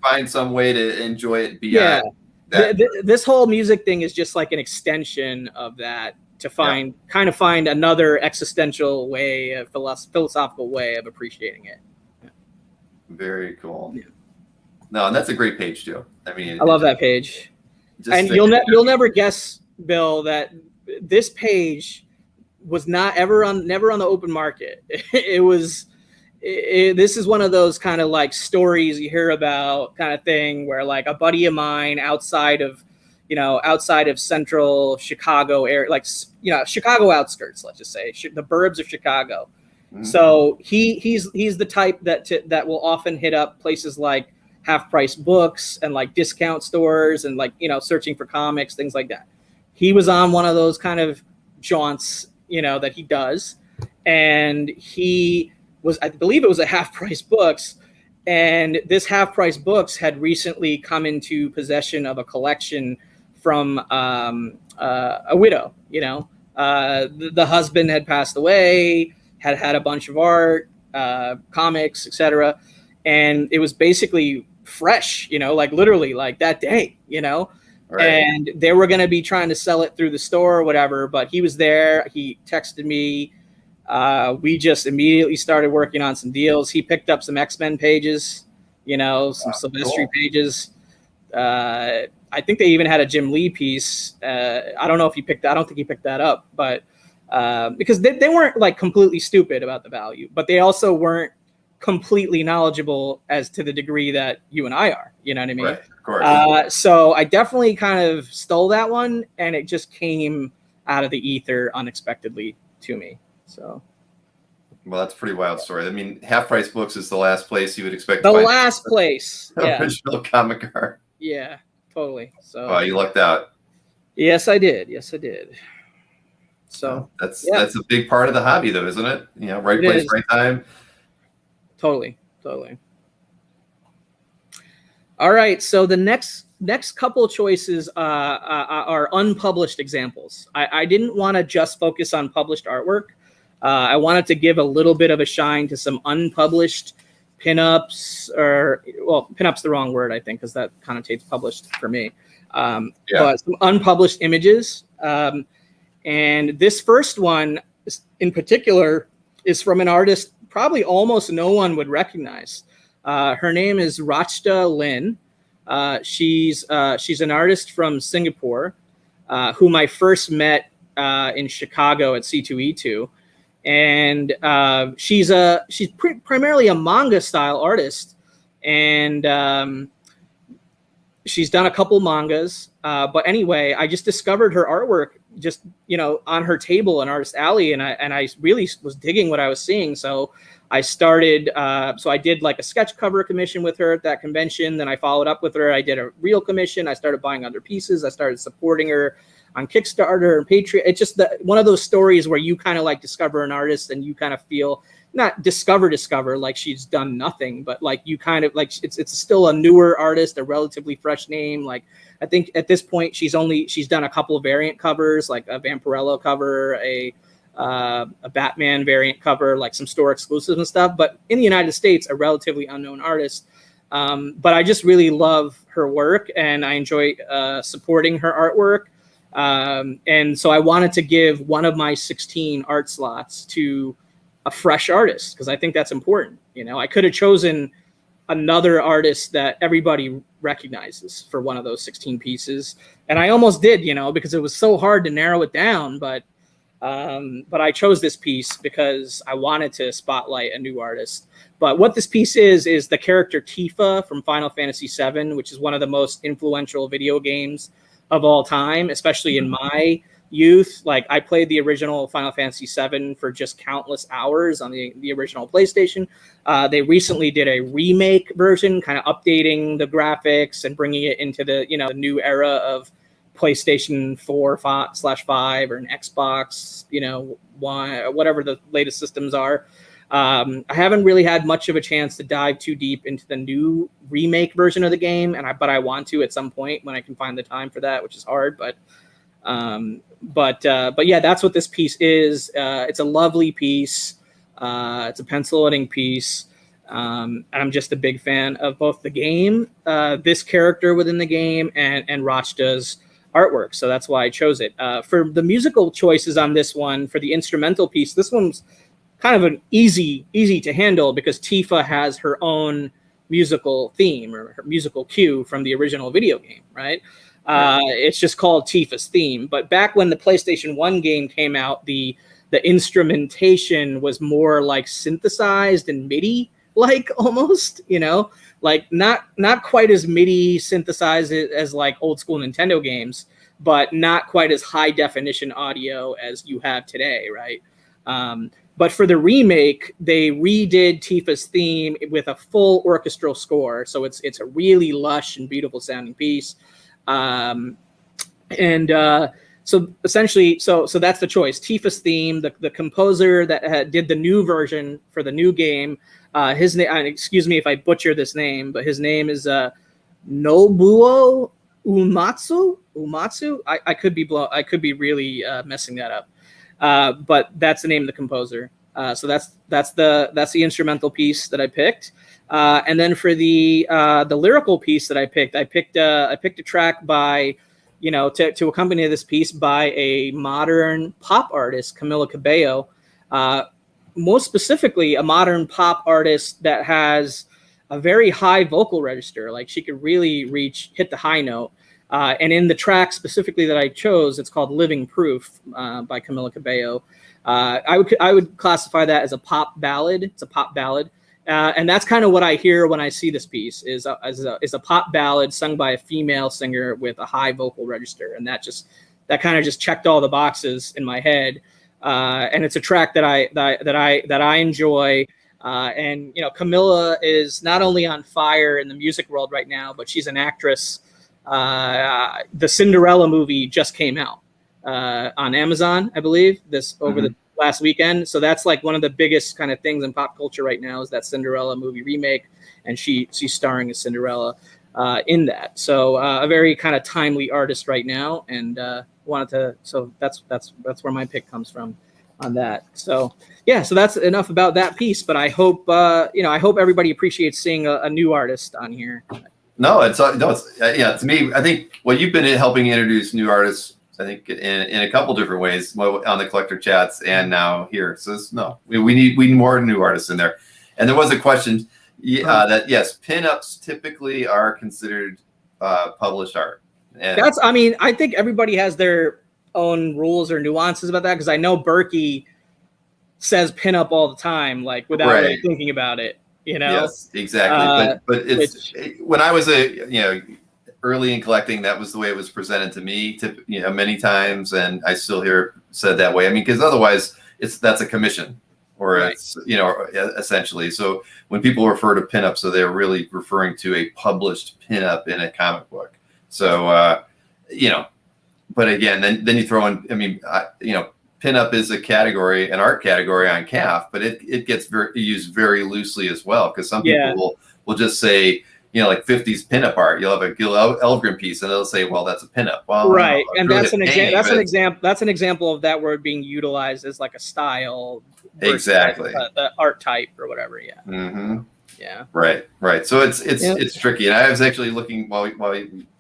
find some way to enjoy it beyond. Yeah. This whole music thing is just like an extension of that, to find another existential way, a philosophical way of appreciating it. Yeah. Very cool. Yeah. No, and that's a great page too. I mean, I love that page. And you'll never guess, Bill, that this page was never on the open market. This is one of those kind of like stories you hear about kind of thing where like a buddy of mine outside of central Chicago area, like, Chicago outskirts, let's just say the burbs of Chicago. Mm-hmm. So he's the type that will often hit up places like half price books and like discount stores and like, searching for comics, things like that. He was on one of those kind of jaunts, that he does. And he was, I believe it was a half price books. And this half price books had recently come into possession of a collection from a widow, the husband had passed away, had a bunch of art, comics, etc. And it was basically fresh, like literally like that day, Right. And they were going to be trying to sell it through the store or whatever, but he was there. He texted me. We just immediately started working on some deals. He picked up some X-Men pages, some Silvestri pages. I think they even had a Jim Lee piece. I don't know if I don't think he picked that up, but because they weren't like completely stupid about the value, but they also weren't completely knowledgeable as to the degree that you and I are, you know what I mean? Right, of course. So I definitely kind of stole that one, and it just came out of the ether unexpectedly to me. So, well, that's a pretty wild story. I mean, half price books is the last place you would expect the to find last place. Yeah. Original comic art. Yeah, totally. So you lucked out. Yes, I did. So that's a big part of the hobby, though, isn't it? Right place, right time. Totally. All right. So the next couple of choices are unpublished examples. I didn't want to just focus on published artwork. I wanted to give a little bit of a shine to some unpublished pinups, pinup's the wrong word, I think, because that connotates published for me. But some unpublished images. And this first one in particular is from an artist probably almost no one would recognize. Her name is Rachta Lin. She's an artist from Singapore, whom I first met in Chicago at C2E2. And she's primarily a manga style artist, and she's done a couple mangas. But anyway, I just discovered her artwork just on her table in Artist Alley, and I really was digging what I was seeing. So I started. So I did like a sketch cover commission with her at that convention. Then I followed up with her. I did a real commission. I started buying other pieces. I started supporting her on Kickstarter and Patreon. It's just one of those stories where you kind of like discover an artist and you kind of feel not discover like she's done nothing, but like you kind of like it's still a newer artist, a relatively fresh name. Like I think at this point she's done a couple of variant covers, like a Vampirello cover, a Batman variant cover, like some store exclusives and stuff. But in the United States, a relatively unknown artist. But I just really love her work, and I enjoy supporting her artwork. And so I wanted to give one of my 16 art slots to a fresh artist, because I think that's important. I could have chosen another artist that everybody recognizes for one of those 16 pieces. And I almost did, because it was so hard to narrow it down. But I chose this piece because I wanted to spotlight a new artist. But what this piece is the character Tifa from Final Fantasy VII, which is one of the most influential video games of all time, especially in my youth. Like I played the original Final Fantasy VII for just countless hours on the original PlayStation. They recently did a remake version, kind of updating the graphics and bringing it into the the new era of PlayStation 4/5 or an Xbox, One, whatever the latest systems are. I haven't really had much of a chance to dive too deep into the new remake version of the game, but I want to at some point when I can find the time for that, which is hard. But yeah, that's what this piece is. It's a lovely piece. It's a pencil-letting piece. And I'm just a big fan of both the game, this character within the game, and Rachta's artwork. So that's why I chose it. For the musical choices on this one, for the instrumental piece, this one's kind of an easy to handle because Tifa has her own musical theme or her musical cue from the original video game, right? It's just called Tifa's theme. But back when the PlayStation 1 game came out, the the instrumentation was more like synthesized and MIDI like almost, like not quite as MIDI synthesized as like old school Nintendo games, but not quite as high definition audio as you have today, right? But for the remake, they redid Tifa's theme with a full orchestral score, so it's a really lush and beautiful sounding piece. So essentially, so that's the choice. Tifa's theme, the composer that did the new version for the new game, his name, excuse me if I butcher this name, but his name is Nobuo Umatsu. I could be really messing that up. But that's the name of the composer. So that's the instrumental piece that I picked. And then for the lyrical piece that I picked a track by, to accompany this piece by a modern pop artist, Camila Cabello. Most specifically, a modern pop artist that has a very high vocal register. Like she could really hit the high note. And in the track specifically that I chose, it's called Living Proof by Camila Cabello. I would classify that as a pop ballad. It's a pop ballad. And that's kind of what I hear when I see this piece is a pop ballad sung by a female singer with a high vocal register. And that kind of just checked all the boxes in my head. And it's a track that I enjoy. And Camila is not only on fire in the music world right now, but she's an actress. The Cinderella movie just came out on Amazon, I believe, over the last weekend. So that's like one of the biggest kind of things in pop culture right now is that Cinderella movie remake, and she's starring as Cinderella in that. So a very kind of timely artist right now, and so that's where my pick comes from on that. So yeah, so that's enough about that piece. But I hope I hope everybody appreciates seeing a new artist on here. No, to me, I think you've been helping introduce new artists, I think in a couple different ways on the collector chats and now here. So we need more new artists in there. And there was a question that yes, pinups typically are considered published art. And I think everybody has their own rules or nuances about that, because I know Berkey says pinup all the time, like without really thinking about it. Yes, exactly. But when I was early in collecting, that was the way it was presented to me, many times, and I still hear it said that way. I mean, because otherwise, that's a commission, or it's essentially. So when people refer to pinup, so they're really referring to a published pinup in a comic book. So but again, then you throw in. I mean, pinup is a category, an art category on CAF, but it gets used very loosely as well, because some people will just say, like 50s pinup art. You'll have a Gil Elgren piece, and they'll say, "Well, that's a pinup." Well, right, and that's an example. That's an example of that word being utilized as like a style, exactly, the art type or whatever. Yeah. Mm-hmm. Yeah. Right. So it's tricky, and I was actually looking while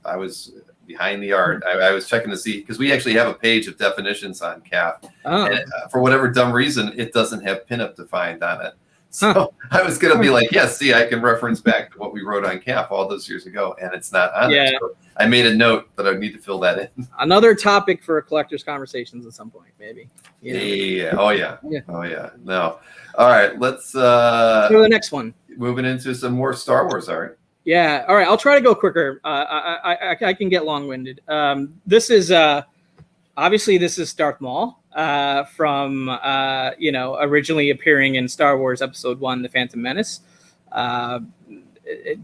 I was behind the art. I was checking to see, because we actually have a page of definitions on CAF, and for whatever dumb reason, it doesn't have pinup defined on it. So I was going to be like, yes, see, I can reference back to what we wrote on CAF all those years ago, and it's not on there. So I made a note that I need to fill that in. Another topic for collectors' conversations at some point, maybe. Yeah. Oh yeah. No. All right. Let's go to the next one. Moving into some more Star Wars art. Yeah. All right. I'll try to go quicker. I can get long-winded. This is obviously Darth Maul. From originally appearing in Star Wars Episode 1, The Phantom Menace,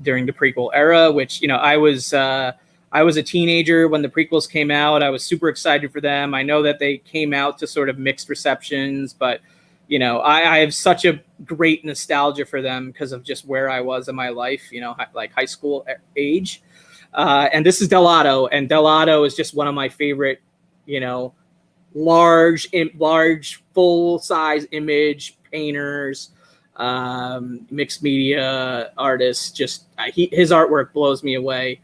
during the prequel era, which I was a teenager when the prequels came out. I was super excited for them. I know that they came out to sort of mixed receptions, but I have such a great nostalgia for them because of just where I was in my life, like high school age. And this is Delato, and Delato is just one of my favorite, large full-size image painters, mixed media artists. Just his artwork blows me away.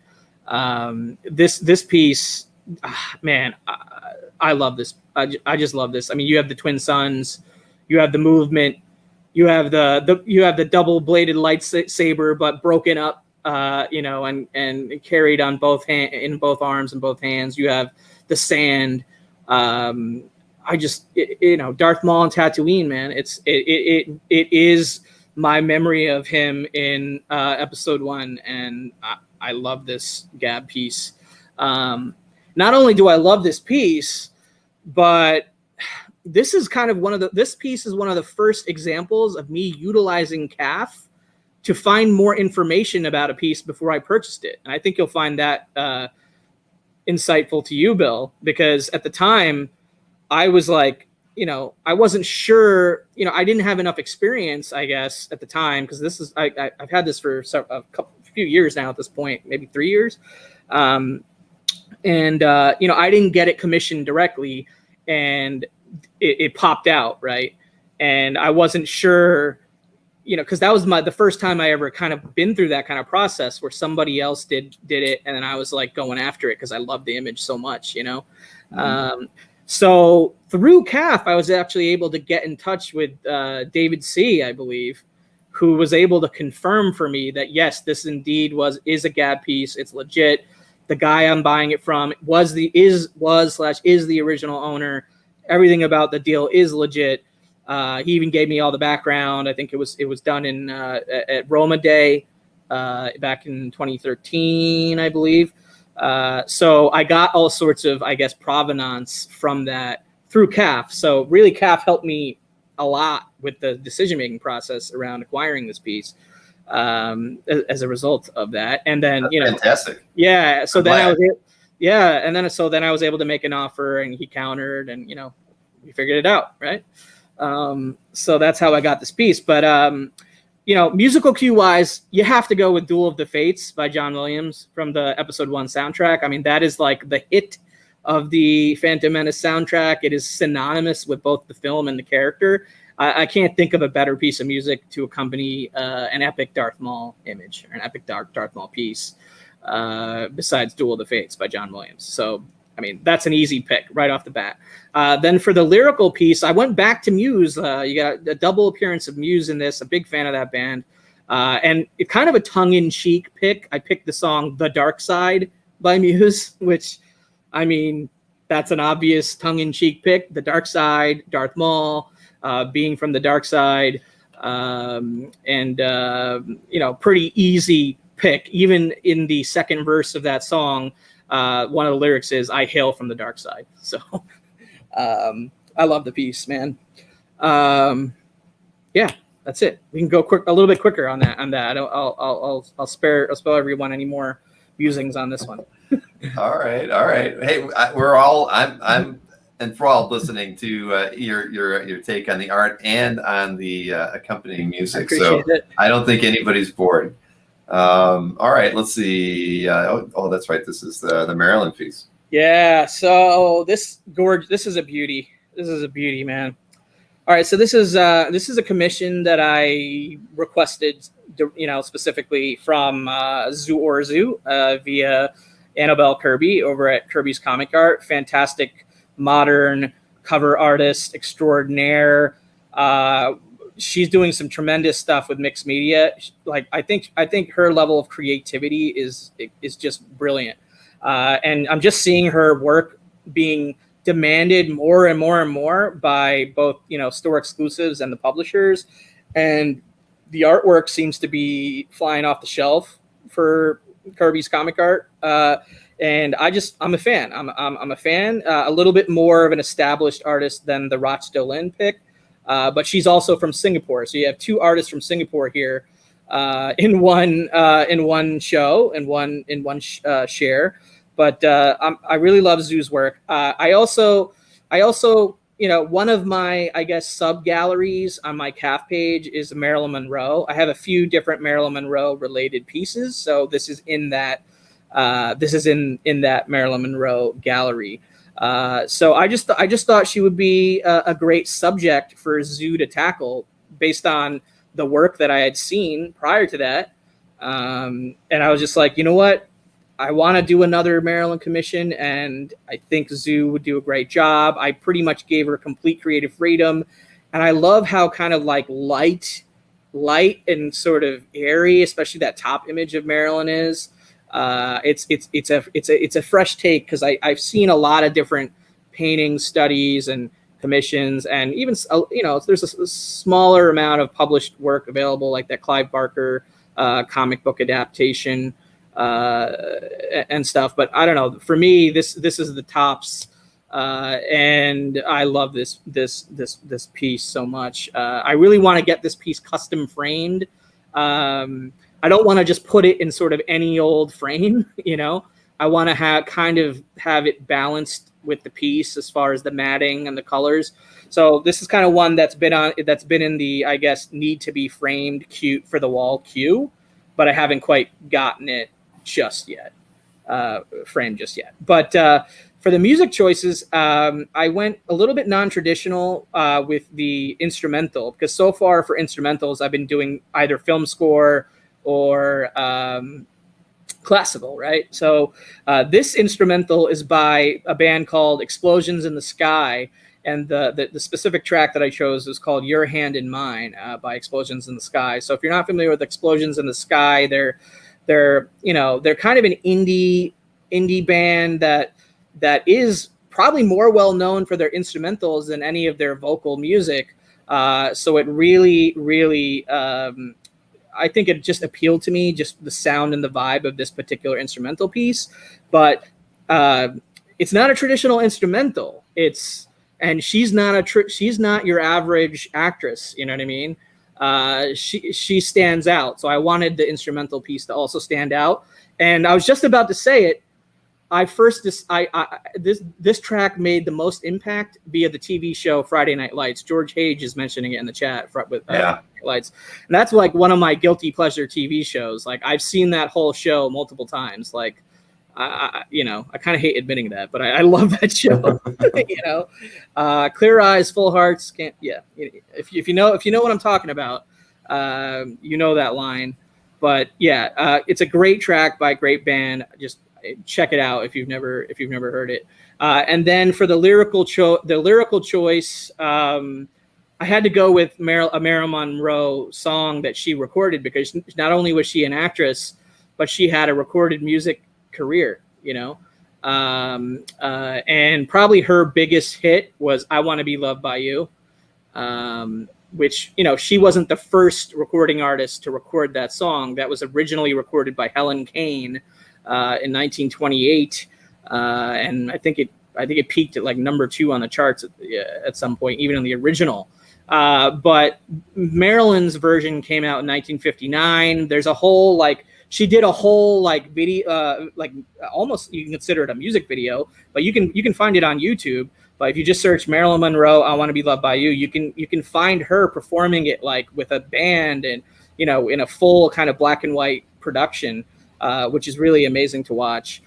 This piece, man, I love this. I just love this. I mean, you have the twin suns, you have the movement, you have the double-bladed lightsaber, but broken up, and carried on in both arms and both hands. You have the sand. Darth Maul and Tatooine, man. It is my memory of him in episode 1, and I love this Gab piece. Not only do I love this piece, but this is kind of this piece is one of the first examples of me utilizing CAF to find more information about a piece before I purchased it. And I think you'll find that insightful to you, Bill, because at the time I was like, I wasn't sure, I didn't have enough experience, I guess, at the time, because I've had this for a few years now at this point, maybe 3 years. I didn't get it commissioned directly, and it popped out, right? And I wasn't sure, because that was the first time I ever kind of been through that kind of process where somebody else did it, and then I was like going after it because I love the image so much, Mm-hmm. So through CAF, I was actually able to get in touch with David C., I believe, who was able to confirm for me that, yes, this indeed is a Gab piece. It's legit. The guy I'm buying it from is the original owner. Everything about the deal is legit. He even gave me all the background. I think it was done in at Roma Day back in 2013, I believe. So I got all sorts of, I guess, provenance from that through CAF. So really, CAF helped me a lot with the decision-making process around acquiring this piece as a result of that. And then, fantastic. Yeah. So then I was able to make an offer, and he countered, and, we figured it out. Right. So that's how I got this piece. But, musical cue wise, you have to go with Duel of the Fates by John Williams from the episode 1 soundtrack. I mean, that is like the hit of the Phantom Menace soundtrack. It is synonymous with both the film and the character. I can't think of a better piece of music to accompany an epic Darth Maul image, or an epic Darth Maul piece besides Duel of the Fates by John Williams. So, I mean, that's an easy pick right off the bat. Then for the lyrical piece, I went back to Muse. You got a double appearance of Muse in this. A big fan of that band. And it kind of a tongue-in-cheek pick. I picked the song The Dark Side by Muse, which, I mean, that's an obvious tongue-in-cheek pick. The Dark Side, Darth Maul, being from the dark side. Pretty easy pick. Even in the second verse of that song, one of the lyrics is, "I hail from the dark side." So I love the piece, man. Yeah, that's it. We can go a little bit quicker on that. I'll spare everyone any more musings on this one. All right. Hey, I'm enthralled listening to your take on the art and on the accompanying music. So I don't think anybody's bored. All right, let's see. That's right. This is the Maryland piece. Yeah. So this is a beauty. This is a beauty, man. All right. So this is a commission that I requested, specifically from Zoo via Annabelle Kirby over at Kirby's Comic Art. Fantastic modern cover artist extraordinaire. She's doing some tremendous stuff with mixed media. Like I think her level of creativity is just brilliant. And I'm just seeing her work being demanded more and more and more by both, store exclusives and the publishers. And the artwork seems to be flying off the shelf for Kirby's Comic Art. And I'm a fan. I'm a fan. A little bit more of an established artist than the Rochdale Lynn pick. But she's also from Singapore. So you have two artists from Singapore here in one show, in one share. But I really love Zoo's work. I also, one of my, I guess, sub galleries on my CAF page is Marilyn Monroe. I have a few different Marilyn Monroe related pieces. So this is in that in that Marilyn Monroe gallery. So I just thought she would be a great subject for Zoo to tackle based on the work that I had seen prior to that. And I was just like, you know what? I want to do another Maryland commission, and I think Zoo would do a great job. I pretty much gave her complete creative freedom, and I love how kind of like light and sort of airy, especially that top image of Marilyn is. It's a fresh take, because I've seen a lot of different painting studies and commissions, and even there's a smaller amount of published work available, like that Clive Barker comic book adaptation and stuff. But I don't know. For me, this is the tops, and I love this piece so much. I really want to get this piece custom framed. I don't want to just put it in sort of any old frame, I want to have it balanced with the piece as far as the matting and the colors. So this is kind of one that's been in the, I guess, need to be framed cute for the wall queue, but I haven't quite gotten it just yet, framed just yet. But for the music choices, I went a little bit non-traditional with the instrumental, because so far for instrumentals, I've been doing either film score or classical, right? So this instrumental is by a band called Explosions in the Sky, and the specific track that I chose is called Your Hand in Mine by Explosions in the Sky. So if you're not familiar with Explosions in the Sky, they're kind of an indie band that is probably more well known for their instrumentals than any of their vocal music. So it really I think it just appealed to me, just the sound and the vibe of this particular instrumental piece. But it's not a traditional instrumental. She's not your average actress. You know what I mean? She stands out. So I wanted the instrumental piece to also stand out. And I was just about to say it. This track made the most impact via the TV show Friday Night Lights. George Hage is mentioning it in the chat with Lights, and that's like one of my guilty pleasure TV shows. Like I've seen that whole show multiple times. Like I kind of hate admitting that, but I love that show. Clear eyes, full hearts. If you know what I'm talking about, that line. But it's a great track by a great band. Just check it out if you've never heard it. And then for the lyrical choice, I had to go with a Marilyn Monroe song that she recorded, because not only was she an actress, but she had a recorded music career, and probably her biggest hit was I Want to Be Loved by You, which, she wasn't the first recording artist to record that song. That was originally recorded by Helen Kane in 1928, and I think it peaked at like number 2 on the charts at some point, even in the original. But Marilyn's version came out in 1959. There's a whole she did a whole video, almost you can consider it a music video, but you can find it on YouTube. But if you just search Marilyn Monroe, I Want to Be Loved by You, you can find her performing it with a band and in a full kind of black and white production. Which is really amazing to watch.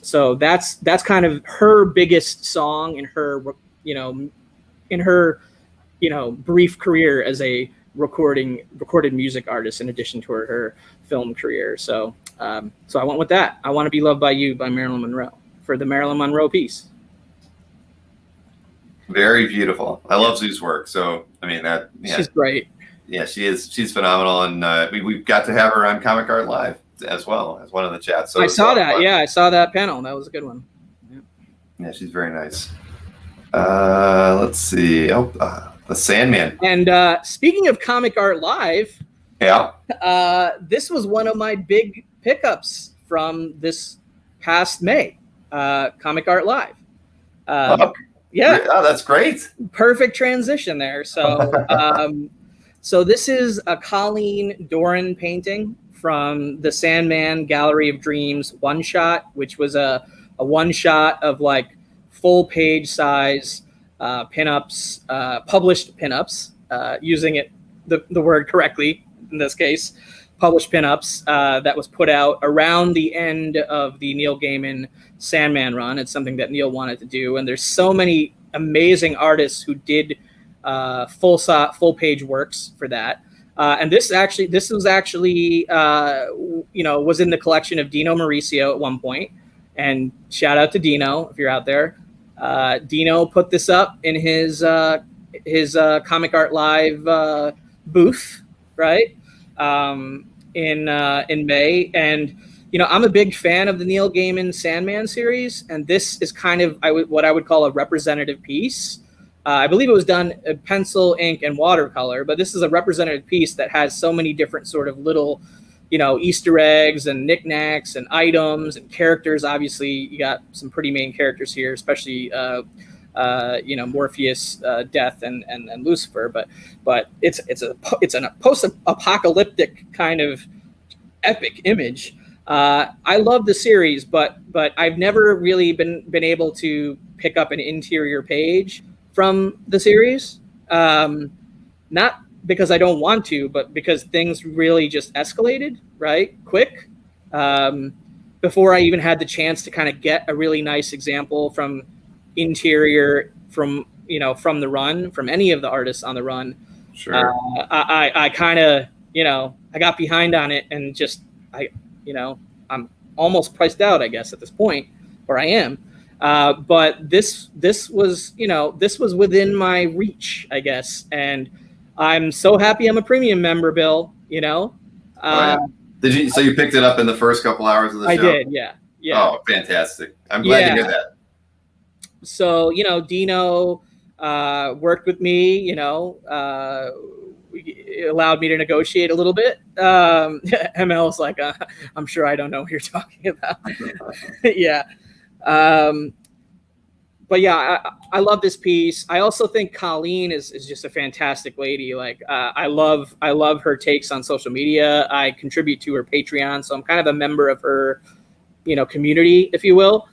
So that's kind of her biggest song in her brief career as a recorded music artist, in addition to her film career. So I went with that. I Want to Be Loved by You by Marilyn Monroe for the Marilyn Monroe piece. Very beautiful. I love Zoo's work. So she's great. Yeah, she is. She's phenomenal, and we've got to have her on Comic Art Live as well as one of the chats. So I saw that. Yeah, I saw that panel. That was a good one. Yeah, she's very nice. Let's see. The Sandman. And speaking of Comic Art Live, this was one of my big pickups from this past May. Comic Art Live. That's great. Perfect transition there. So, so this is a Colleen Doran painting from the Sandman Gallery of Dreams one shot, which was a one shot of full page size pinups, published pinups, using the word correctly in this case, published pinups that was put out around the end of the Neil Gaiman Sandman run. It's something that Neil wanted to do, and there's so many amazing artists who did full page works for that. And this was actually was in the collection of Dino Mauricio at one point. And shout out to Dino if you're out there. Dino put this up in his Comic Art Live booth, right? In May, and I'm a big fan of the Neil Gaiman Sandman series, and this is kind of what I would call a representative piece I believe it was done pencil, ink, and watercolor, but this is a representative piece that has so many different sort of little, Easter eggs and knickknacks and items and characters. Obviously, you got some pretty main characters here, especially, Morpheus, Death, and Lucifer. But it's a post-apocalyptic kind of epic image. I love the series, but I've never really been able to pick up an interior page from the series. Not because I don't want to, but because things really just escalated, right? Quick. Before I even had the chance to kind of get a really nice example from interior from the run, from any of the artists on the run. Sure. I kind of, I got behind on it and just, I'm almost priced out, I guess, at this point, or I am. But this was within my reach, I guess. And I'm so happy I'm a premium member, Bill, Oh, yeah. So you picked it up in the first couple hours of the show? I did, yeah. Oh, fantastic. I'm glad to hear that. So, Dino worked with me, allowed me to negotiate a little bit. ML's like, I'm sure I don't know what you're talking about. Yeah. But yeah, I love this piece. I also think Colleen is just a fantastic lady. Like, I love her takes on social media. I contribute to her Patreon, so I'm kind of a member of her, community, if you will.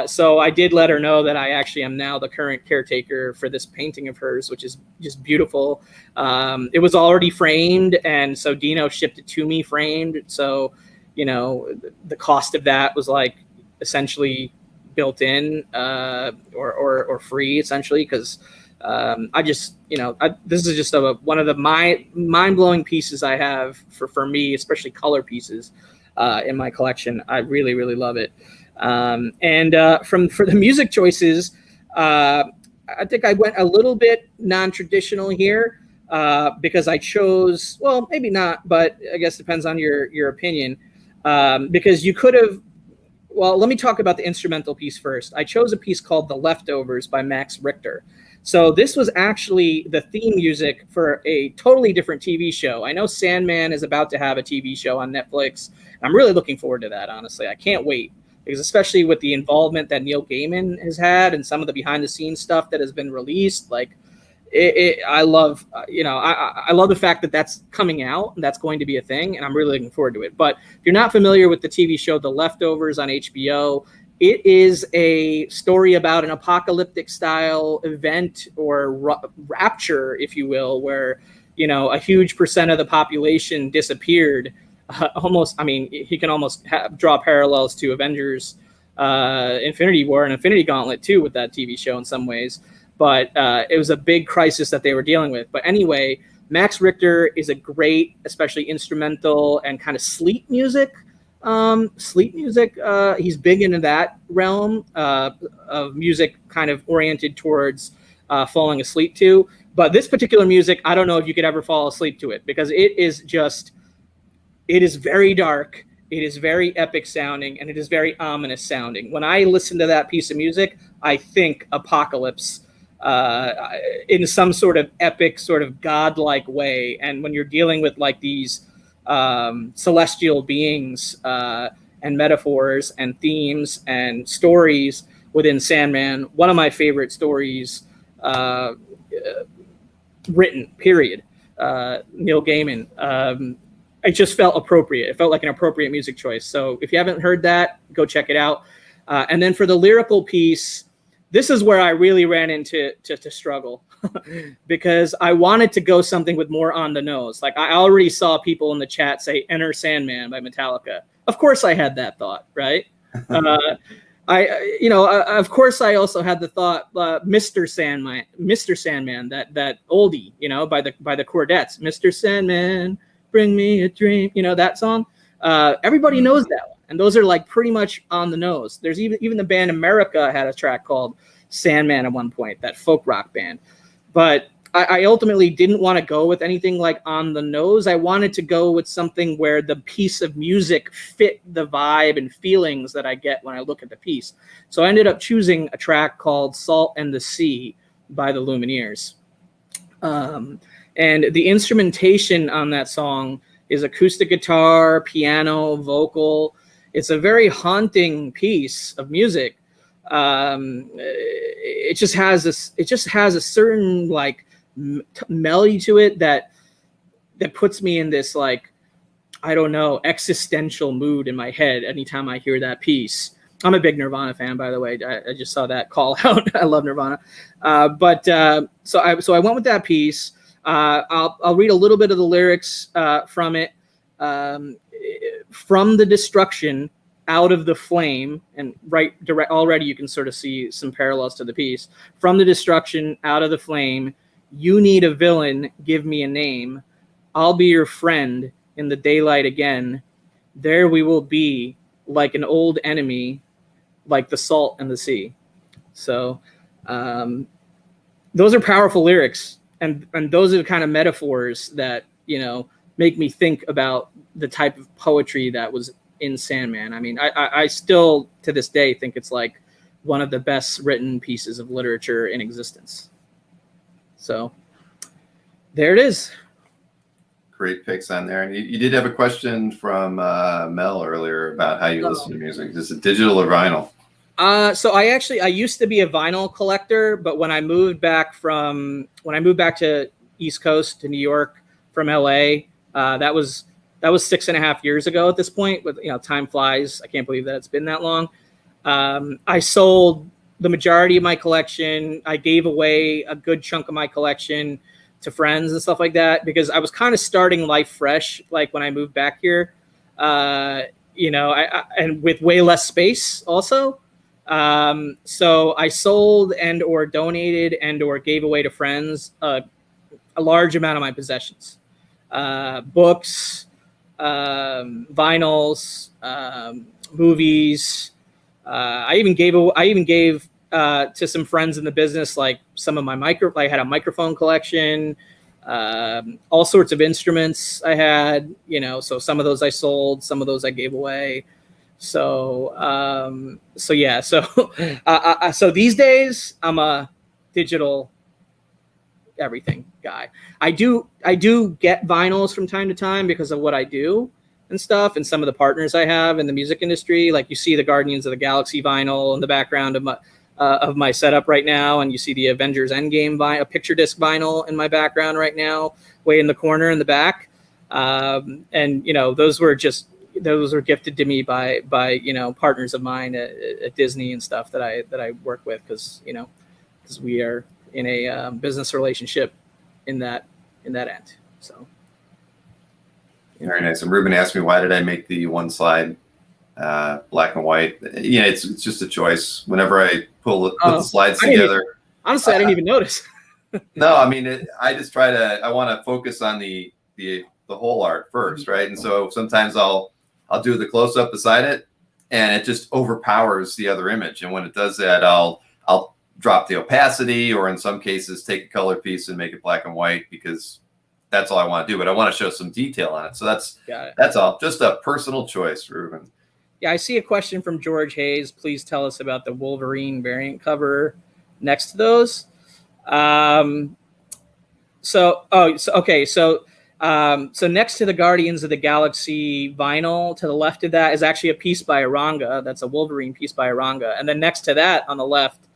So I did let her know that I actually am now the current caretaker for this painting of hers, which is just beautiful. It was already framed, and so Dino shipped it to me framed. So, the cost of that was like essentially built in or free, essentially, because I just, this is just one of the mind-blowing pieces I have for me, especially color pieces in my collection. I really, really love it. For the music choices, I think I went a little bit non-traditional here because I chose, well, maybe not, but I guess depends on your opinion. Because you could have, well, let me talk about the instrumental piece first. I chose a piece called The Leftovers by Max Richter. So this was actually the theme music for a totally different TV show. I know Sandman is about to have a TV show on Netflix. I'm really looking forward to that, honestly. I can't wait. Because especially with the involvement that Neal Gaiman has had and some of the behind the scenes stuff that has been released, like I love, I love the fact that that's coming out and that's going to be a thing. And I'm really looking forward to it. But if you're not familiar with the TV show, The Leftovers on HBO, it is a story about an apocalyptic style event or rapture, if you will, where, a huge percent of the population disappeared. He can almost draw parallels to Avengers, Infinity War and Infinity Gauntlet too with that TV show in some ways. But it was a big crisis that they were dealing with. But anyway, Max Richter is a great, especially instrumental and kind of sleep music. He's big into that realm of music, kind of oriented towards falling asleep to. But this particular music, I don't know if you could ever fall asleep to it because it is very dark, it is very epic sounding, and it is very ominous sounding. When I listen to that piece of music, I think apocalypse in some sort of epic, sort of godlike way. And when you're dealing with like these celestial beings and metaphors and themes and stories within Sandman, one of my favorite stories written, period. Neal Gaiman. It just felt appropriate. It felt like an appropriate music choice. So if you haven't heard that, go check it out. And then for the lyrical piece, this is where I really ran into to struggle because I wanted to go something with more on the nose. Like I already saw people in the chat say "Enter Sandman" by Metallica. Of course I had that thought, right? Of course I also had the thought Mr. Sandman, that oldie, by the Chordettes, Mr. Sandman, bring me a dream, that song. Everybody knows that one. And those are like pretty much on the nose. There's even the band America had a track called Sandman at one point, that folk rock band. But I ultimately didn't want to go with anything like on the nose. I wanted to go with something where the piece of music fit the vibe and feelings that I get when I look at the piece. So I ended up choosing a track called Salt and the Sea by the Lumineers. And the instrumentation on that song is acoustic guitar, piano, vocal. It's a very haunting piece of music. It just has a certain like melody to it that puts me in this like, I don't know, existential mood in my head anytime I hear that piece. I'm a big Nirvana fan, by the way. I just saw that call out. I love Nirvana. So I went with that piece. I'll read a little bit of the lyrics from it. From the destruction, out of the flame, and already you can sort of see some parallels to the piece. From the destruction, out of the flame, you need a villain, give me a name. I'll be your friend in the daylight again. There we will be, like an old enemy, like the salt and the sea. So those are powerful lyrics, and those are the kind of metaphors that, make me think about the type of poetry that was in Sandman. I mean, I still to this day think it's like one of the best written pieces of literature in existence. So there it is. Great picks on there. And you did have a question from Mel earlier about how you listen to music. Is it digital or vinyl? So I used to be a vinyl collector, but when I moved back to East Coast to New York from LA, that was 6.5 years ago at this point. But time flies. I can't believe that it's been that long. I sold the majority of my collection. I gave away a good chunk of my collection to friends and stuff like that, because I was kind of starting life fresh, like when I moved back here, and with way less space also. So I sold and or donated and or gave away to friends a large amount of my possessions, books, vinyls, movies. I even gave to some friends in the business, like some of my I had a microphone collection, all sorts of instruments I had, so some of those I sold, some of those I gave away. So these days I'm a digital everything guy. I do get vinyls from time to time because of what I do and stuff, and some of the partners I have in the music industry. Like you see the Guardians of the Galaxy vinyl in the background of my setup right now, and you see the Avengers Endgame a picture disc vinyl in my background right now, way in the corner in the back. And those were gifted to me by partners of mine at Disney and stuff that I work with, because we are in a business relationship in that end. So very nice. And Ruben asked me, why did I make the one slide black and white? It's just a choice. Whenever I put the slides together, honestly, I didn't even notice. No, I mean, I just I want to focus on the whole art first, right? And so sometimes I'll do the close up beside it, and it just overpowers the other image. And when it does that, I'll drop the opacity, or in some cases take a color piece and make it black and white, because that's all I want to do. But I want to show some detail on it. So that's all. Just a personal choice, Ruben. Yeah, I see a question from George Hayes. Please tell us about the Wolverine variant cover next to those. So next to the Guardians of the Galaxy vinyl, to the left of that is actually a piece by Aranga. That's a Wolverine piece by Aranga. And then next to that on the left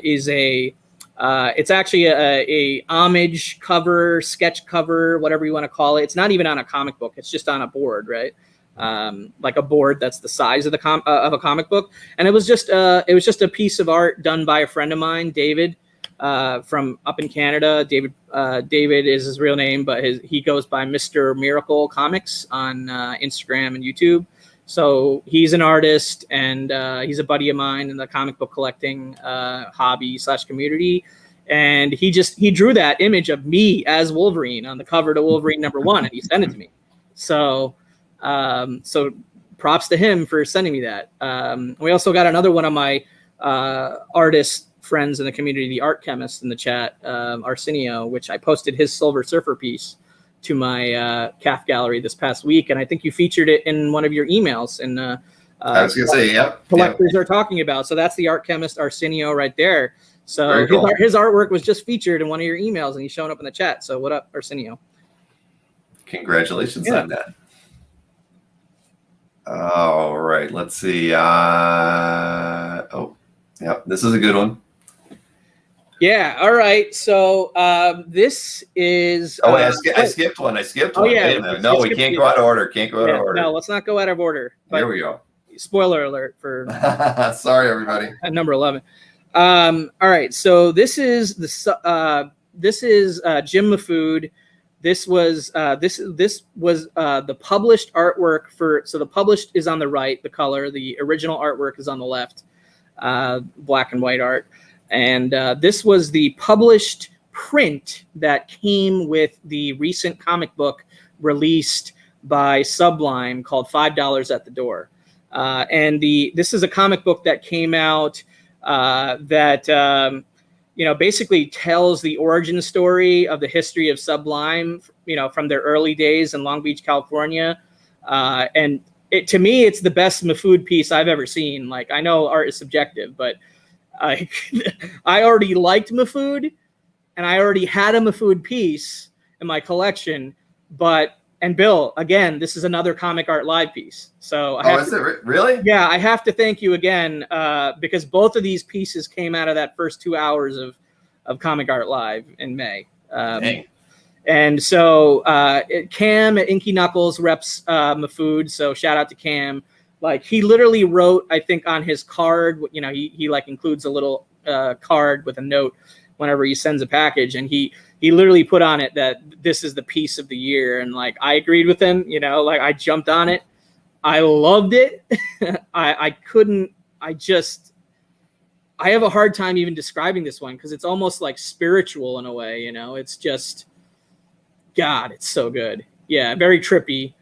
is it's actually a homage cover, sketch cover, whatever you want to call it. It's not even on a comic book. It's just on a board, right? Like a board that's the size of of a comic book. And it was just a piece of art done by a friend of mine, David, from up in Canada. David is his real name, but he goes by Mr. Miracle Comics on Instagram and YouTube. So he's an artist, and he's a buddy of mine in the comic book collecting hobby / community. And he drew that image of me as Wolverine on the cover to Wolverine #1, and he sent it to me. So props to him for sending me that. We also got another one of my artist friends in the community, the art chemist in the chat, Arsenio, which I posted his Silver Surfer piece to my CAF gallery this past week, and I think you featured it in one of your emails. And I was gonna say, yep. Collectors are talking about. So that's the art chemist Arsenio right there. So cool. his artwork was just featured in one of your emails, and he's showing up in the chat. So what up, Arsenio? Congratulations on that. All right, let's see. This is a good one. Yeah. All right. So this is. I skipped one. Oh yeah. No, we can't go out of order. No, let's not go out of order. Here we go. Spoiler alert for. Sorry, everybody. At number 11. All right. So this is Jim Mafood. This was the published artwork for. So the published is on the right, the color. The original artwork is on the left, black and white art. And this was the published print that came with the recent comic book released by Sublime called $5 at the Door. This is a comic book that came out that basically tells the origin story of the history of Sublime, from their early days in Long Beach, California. To me, it's the best Mafood piece I've ever seen. Like, I know art is subjective, but I already liked Mafood, and I already had a Mafood piece in my collection. And Bill, again, this is another Comic Art Live piece. So is it really? Yeah, I have to thank you again because both of these pieces came out of that first 2 hours of Comic Art Live in May. And so Cam at Inky Knuckles reps Mafood. So shout out to Cam. Like, he literally wrote, I think, on his card, he like includes a little card with a note whenever he sends a package. And he literally put on it that this is the piece of the year. And like, I agreed with him, I jumped on it. I loved it. I have a hard time even describing this one because it's almost like spiritual in a way, it's just, God, it's so good. Yeah. Very trippy.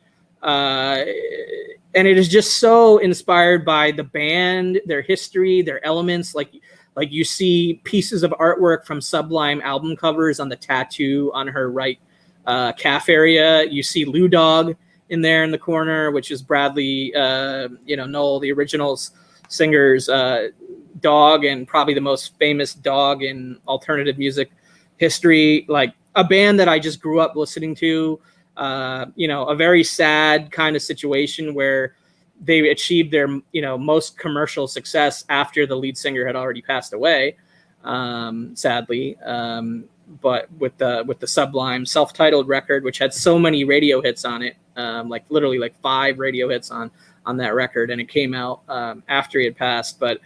And it is just so inspired by the band, their history, their elements. Like you see pieces of artwork from Sublime album covers on the tattoo on her right calf area. You see Lou Dog in there in the corner, which is Bradley, Noel, the originals singer's dog, and probably the most famous dog in alternative music history. Like a band that I just grew up listening to. A very sad kind of situation where they achieved their, most commercial success after the lead singer had already passed away, sadly. But with the Sublime self-titled record, which had so many radio hits on it, literally 5 radio hits on that record, and it came out after he had passed. But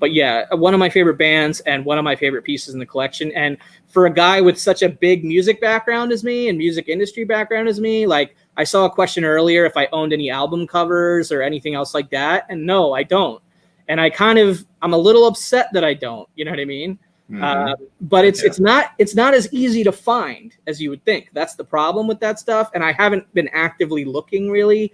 yeah, one of my favorite bands and one of my favorite pieces in the collection. And for a guy with such a big music background as me and music industry background as me, like, I saw a question earlier if I owned any album covers or anything else like that. And no, I don't. And I'm a little upset that I don't, you know what I mean? Mm-hmm. But it's not as easy to find as you would think. That's the problem with that stuff. And I haven't been actively looking really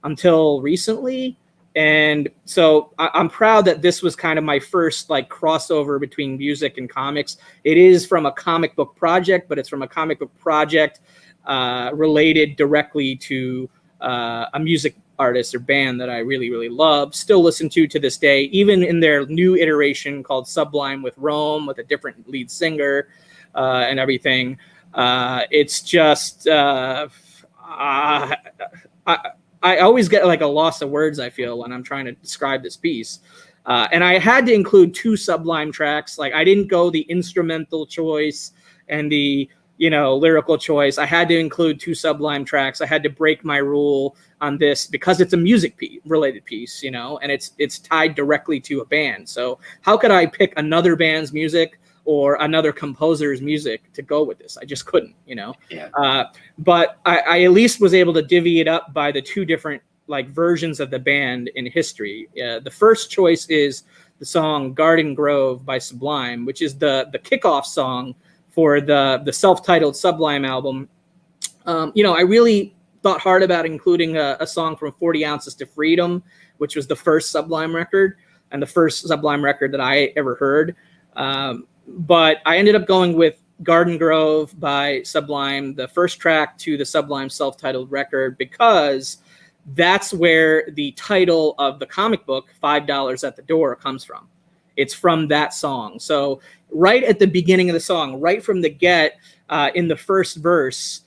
until recently. And so I'm proud that this was kind of my first crossover between music and comics. It is from a comic book project, but it's from a comic book project related directly to a music artist or band that I really, really love, still listen to this day, even in their new iteration called Sublime with R.E.M, with a different lead singer and everything. It's just... I always get a loss of words, I feel, when I'm trying to describe this piece. And I had to include 2 Sublime tracks. I didn't go the instrumental choice and the, lyrical choice. I had to include 2 Sublime tracks. I had to break my rule on this because it's a music related piece, and it's tied directly to a band. So how could I pick another band's music or another composer's music to go with this? I just couldn't, Yeah. But I at least was able to divvy it up by the 2 different versions of the band in history. The first choice is the song Garden Grove by Sublime, which is the kickoff song for the self-titled Sublime album. I really thought hard about including a song from 40 Ounces to Freedom, which was the first Sublime record and the first Sublime record that I ever heard. But I ended up going with Garden Grove by Sublime, the first track to the Sublime self-titled record, because that's where the title of the comic book, $5 at the Door, comes from. It's from that song. So right at the beginning of the song, right from the get, in the first verse,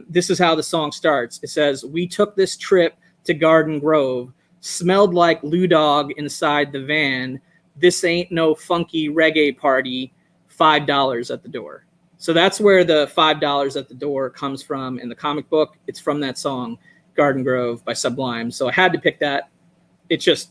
this is how the song starts. It says, "We took this trip to Garden Grove, smelled like Lou Dog inside the van. This ain't no funky reggae party, $5 at the door." So that's where the $5 at the door comes from in the comic book. It's from that song, Garden Grove by Sublime. So I had to pick that. It's just,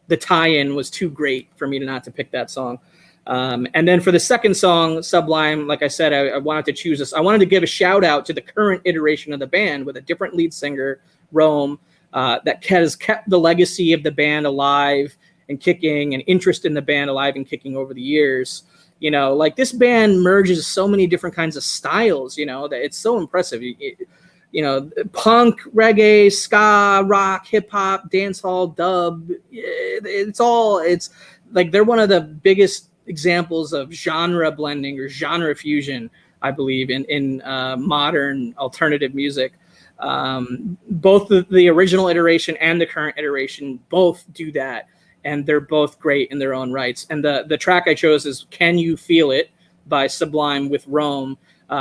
the tie-in was too great for me not to pick that song. And then for the second song, Sublime, like I said, I wanted to choose this. I wanted to give a shout out to the current iteration of the band with a different lead singer, R.E.M, that has kept the legacy of the band alive and kicking, and interest in the band alive and kicking over the years. You know, like, this band merges so many different kinds of styles, you know, that it's so impressive. You know, punk, reggae, ska, rock, hip hop, dancehall, dub. It's like, they're one of the biggest examples of genre blending or genre fusion, I believe, in modern alternative music. Both the original iteration and the current iteration both do that, and they're both great in their own rights. And the track I chose is "Can You Feel It" by Sublime with R.E.M,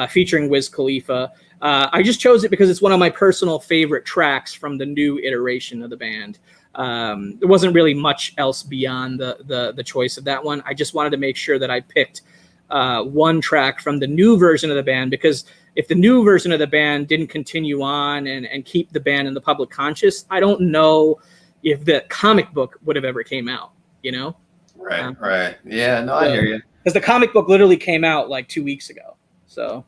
featuring Wiz Khalifa. I just chose it because it's one of my personal favorite tracks from the new iteration of the band. There wasn't really much else beyond the choice of that one. I just wanted to make sure that I picked one track from the new version of the band, because if the new version of the band didn't continue on and keep the band in the public conscious, I don't know if the comic book would have ever came out, you know? Right. Yeah, no, I hear you. Because the comic book literally came out like 2 weeks ago. So,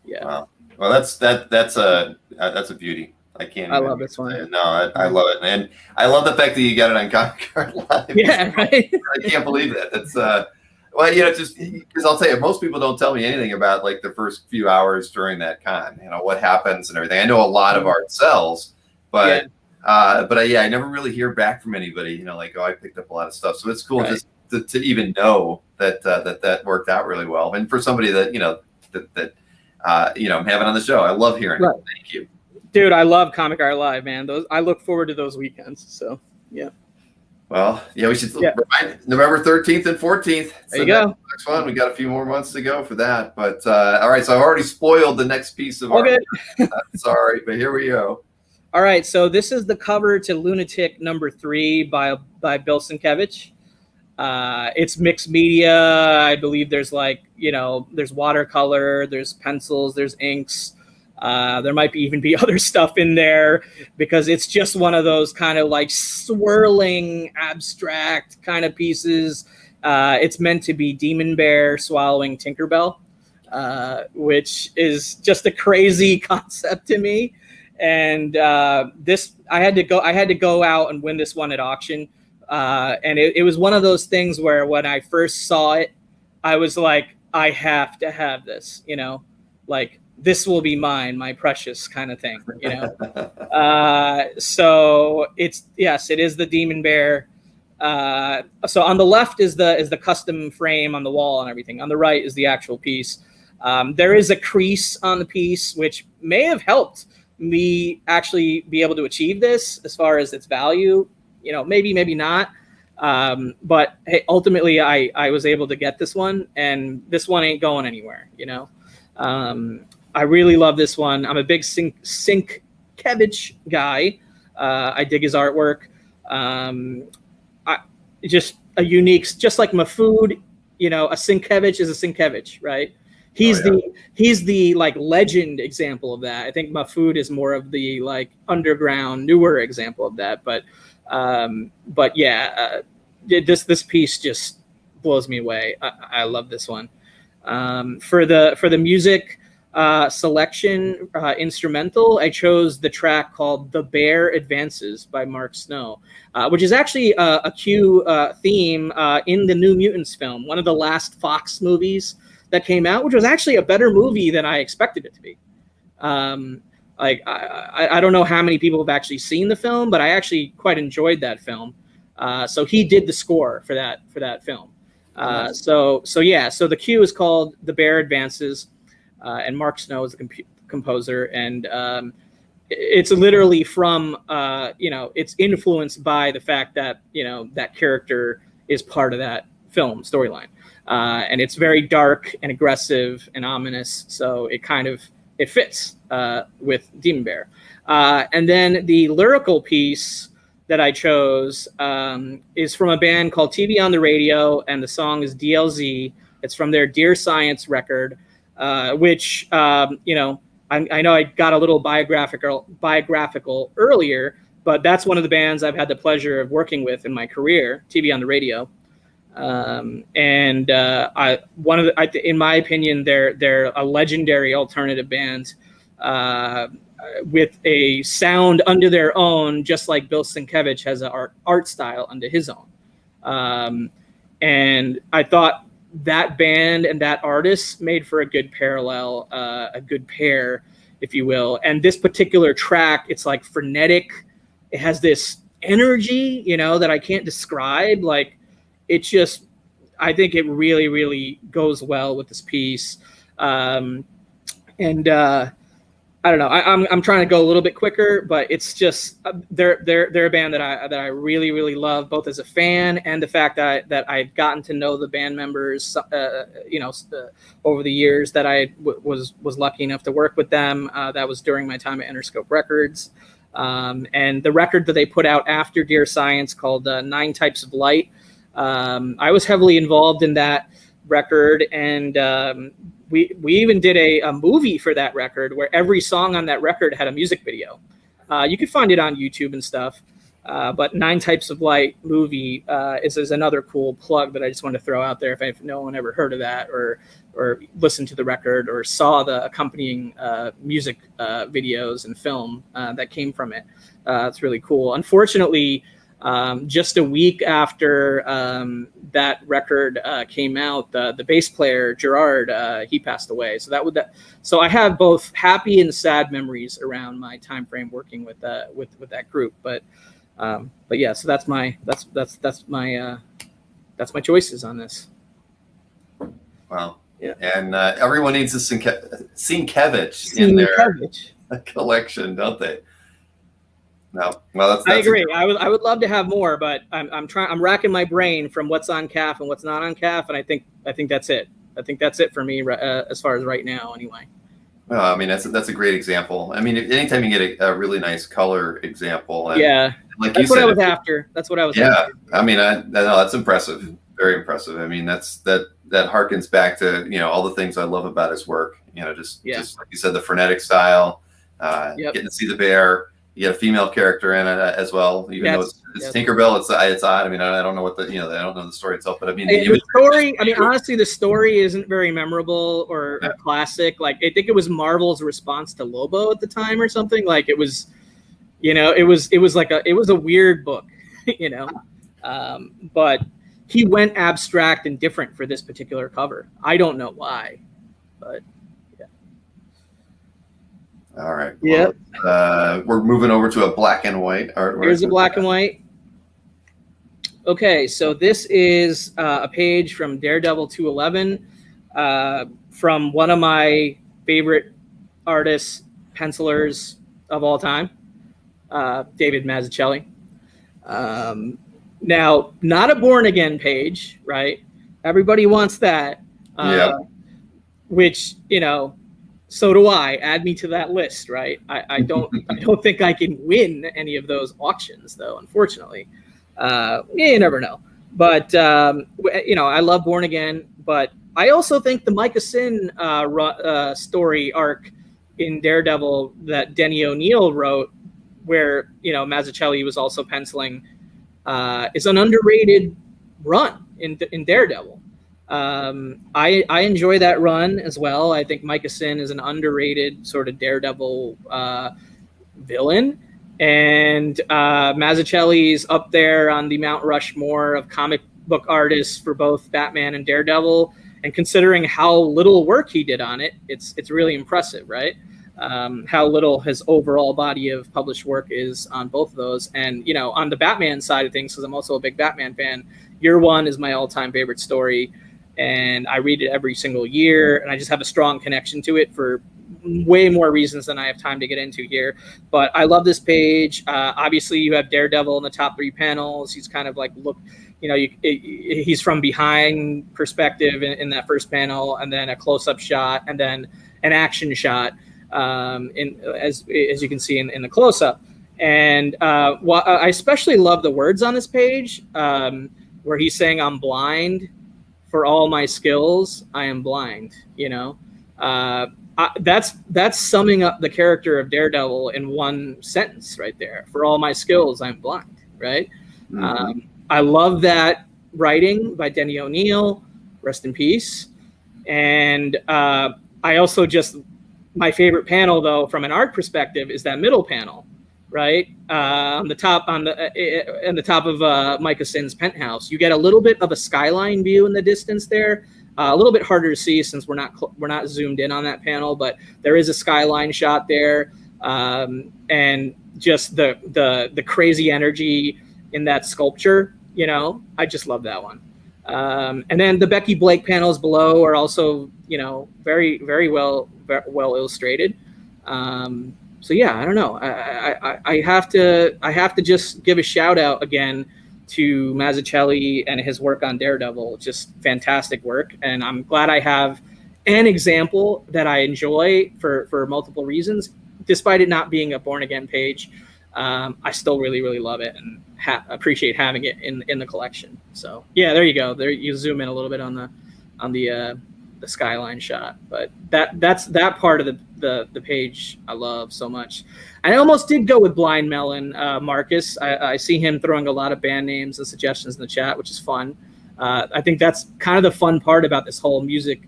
yeah. Wow. Well, that's a beauty. I love this one. No, I love it, and I love the fact that you got it on Comic Card Live. Yeah, right. I can't believe that. That's well, you know, just because I'll tell you, most people don't tell me anything about like the first few hours during that con. You know what happens and everything. I know a lot of art sells, but I never really hear back from anybody. You know, like, oh, I picked up a lot of stuff. So it's cool just to even know that worked out really well. And for somebody that I'm having on the show, I love hearing it. Thank you. Dude, I love Comic Art Live, man. I look forward to those weekends. So, yeah. Well, yeah, we should remind November 13th and 14th. There you go. Next one. We got a few more months to go for that. But all right, so I've already spoiled the next piece of art. Sorry, but here we go. All right, so this is the cover to Lunatic #3 by Bill Sienkiewicz. It's mixed media. I believe there's there's watercolor, there's pencils, there's inks. There might even be other stuff in there, because it's just one of those kind of like swirling abstract kind of pieces. It's meant to be Demon Bear swallowing Tinkerbell, which is just a crazy concept to me. And this, I had to go out and win this one at auction. And it was one of those things where when I first saw it, I was like, I have to have this, you know, like, this will be mine, my precious kind of thing, you know? So it is the Demon Bear. So on the left is the custom frame on the wall and everything. On the right is the actual piece. There is a crease on the piece, which may have helped me actually be able to achieve this as far as its value, you know, maybe not. But hey, ultimately I was able to get this one, and this one ain't going anywhere, you know? I really love this one. I'm a big Sienkiewicz guy. I dig his artwork. Just a unique, just like Mahfoud, you know, a Sienkiewicz is a Sienkiewicz, right? He's the like legend example of that. I think Mahfoud is more of the like underground, newer example of that. But yeah, this piece just blows me away. I love this one. For the music selection instrumental, I chose the track called "The Bear Advances" by Mark Snow, which is actually a Q theme in the New Mutants film, one of the last Fox movies that came out, which was actually a better movie than I expected it to be. Like I don't know how many people have actually seen the film, but I actually quite enjoyed that film. So he did the score for that film. So the cue is called "The Bear Advances," and Mark Snow is the composer, and it's literally from it's influenced by the fact that that character is part of that film storyline. And it's very dark and aggressive and ominous, so it fits with Demon Bear. And then the lyrical piece that I chose is from a band called TV on the Radio, and the song is DLZ. It's from their Dear Science record, which, you know, I know I got a little biographical earlier, but that's one of the bands I've had the pleasure of working with in my career, TV on the Radio. In my opinion, they're a legendary alternative band with a sound under their own, just like Bill Sienkiewicz has an art style under his own. And I thought that band and that artist made for a good parallel, a good pair, if you will. And this particular track, it's like frenetic. It has this energy, you know, that I can't describe. Like, it's just, I think it really, really goes well with this piece. I don't know. I'm trying to go a little bit quicker, but it's just they're a band that I really, really love, both as a fan and the fact that I've gotten to know the band members, over the years that I was lucky enough to work with them. That was during my time at Interscope Records, and the record that they put out after Dear Science called 9 Types of Light. I was heavily involved in that record, and we even did a movie for that record where every song on that record had a music video. You could find it on YouTube and stuff. But 9 Types of Light movie is another cool plug that I just wanted to throw out there if no one ever heard of that or listened to the record or saw the accompanying music videos and film that came from it. It's really cool. Unfortunately, just a week after that record came out, the bass player Gerard he passed away. So I have both happy and sad memories around my time frame working with that group. But yeah, so that's my choices on this. Wow. Yeah. And everyone needs a Sienkiewicz in their collection, don't they? No, well, that's I agree. I would love to have more, but I'm racking my brain from what's on CAF and what's not on CAF, and I think that's it. I think that's it for me as far as right now, anyway. Well, I mean, that's a great example. I mean, anytime you get a really nice color example, and, yeah, like that's you what said, I was after. That's what I was. Yeah, after. I mean, I know that's impressive, very impressive. I mean, that harkens back to all the things I love about his work. Just like you said, the frenetic style, getting to see the bear. You get a female character in it as well, even though it's Tinkerbell. It's odd. I mean, I don't know what I don't know the story itself, but I mean, the story. I mean, honestly, the story isn't very memorable or classic. Like, I think it was Marvel's response to Lobo at the time or something. Like, it was, it was a weird book, but he went abstract and different for this particular cover. I don't know why, but. All right. Well, we're moving over to a black and white artwork. Here's a black and white. Okay, so this is a page from Daredevil 211 from one of my favorite artists, pencilers of all time, David Mazzucchelli. Now, not a Born Again page, right? Everybody wants that. Which, so do I. Add me to that list, right? I don't think I can win any of those auctions, though. Unfortunately, you never know. But I love Born Again. But I also think the Micah Sin story arc in Daredevil that Denny O'Neil wrote, where Mazzucchelli was also penciling, is an underrated run in Daredevil. I enjoy that run as well. I think Micah Sin is an underrated sort of Daredevil villain, and Mazzucchelli's up there on the Mount Rushmore of comic book artists for both Batman and Daredevil. And considering how little work he did on it, it's really impressive, right? How little his overall body of published work is on both of those. And on the Batman side of things, because I'm also a big Batman fan, Year One is my all-time favorite story. And I read it every single year, and I just have a strong connection to it for way more reasons than I have time to get into here. But I love this page. Obviously, you have Daredevil in the top 3 panels. He's kind of like he's from behind perspective in that first panel, and then a close-up shot, and then an action shot, as you can see in the close-up. And I especially love the words on this page, where he's saying, "I'm blind. For all my skills, I am blind." That's summing up the character of Daredevil in one sentence right there. For all my skills, I'm blind. Right. Mm-hmm. I love that writing by Denny O'Neil. Rest in peace. And I also my favorite panel, though, from an art perspective, is that middle panel. Right, on the top of Micah Sin's penthouse, you get a little bit of a skyline view in the distance there. A little bit harder to see since we're not zoomed in on that panel, but there is a skyline shot there, and just the crazy energy in that sculpture. I just love that one. And then the Becky Blake panels below are also very very well illustrated. So yeah, I don't know. I have to just give a shout out again to Mazzucchelli and his work on Daredevil. Just fantastic work, and I'm glad I have an example that I enjoy for multiple reasons, despite it not being a Born Again page. I still really really love it and appreciate having it in the collection. So yeah, there you go. There you zoom in a little bit on the skyline shot, but that's that part of the page I love so much. I almost did go with Blind Melon, Marcus. I see him throwing a lot of band names and suggestions in the chat, which is fun. I think that's kind of the fun part about this whole music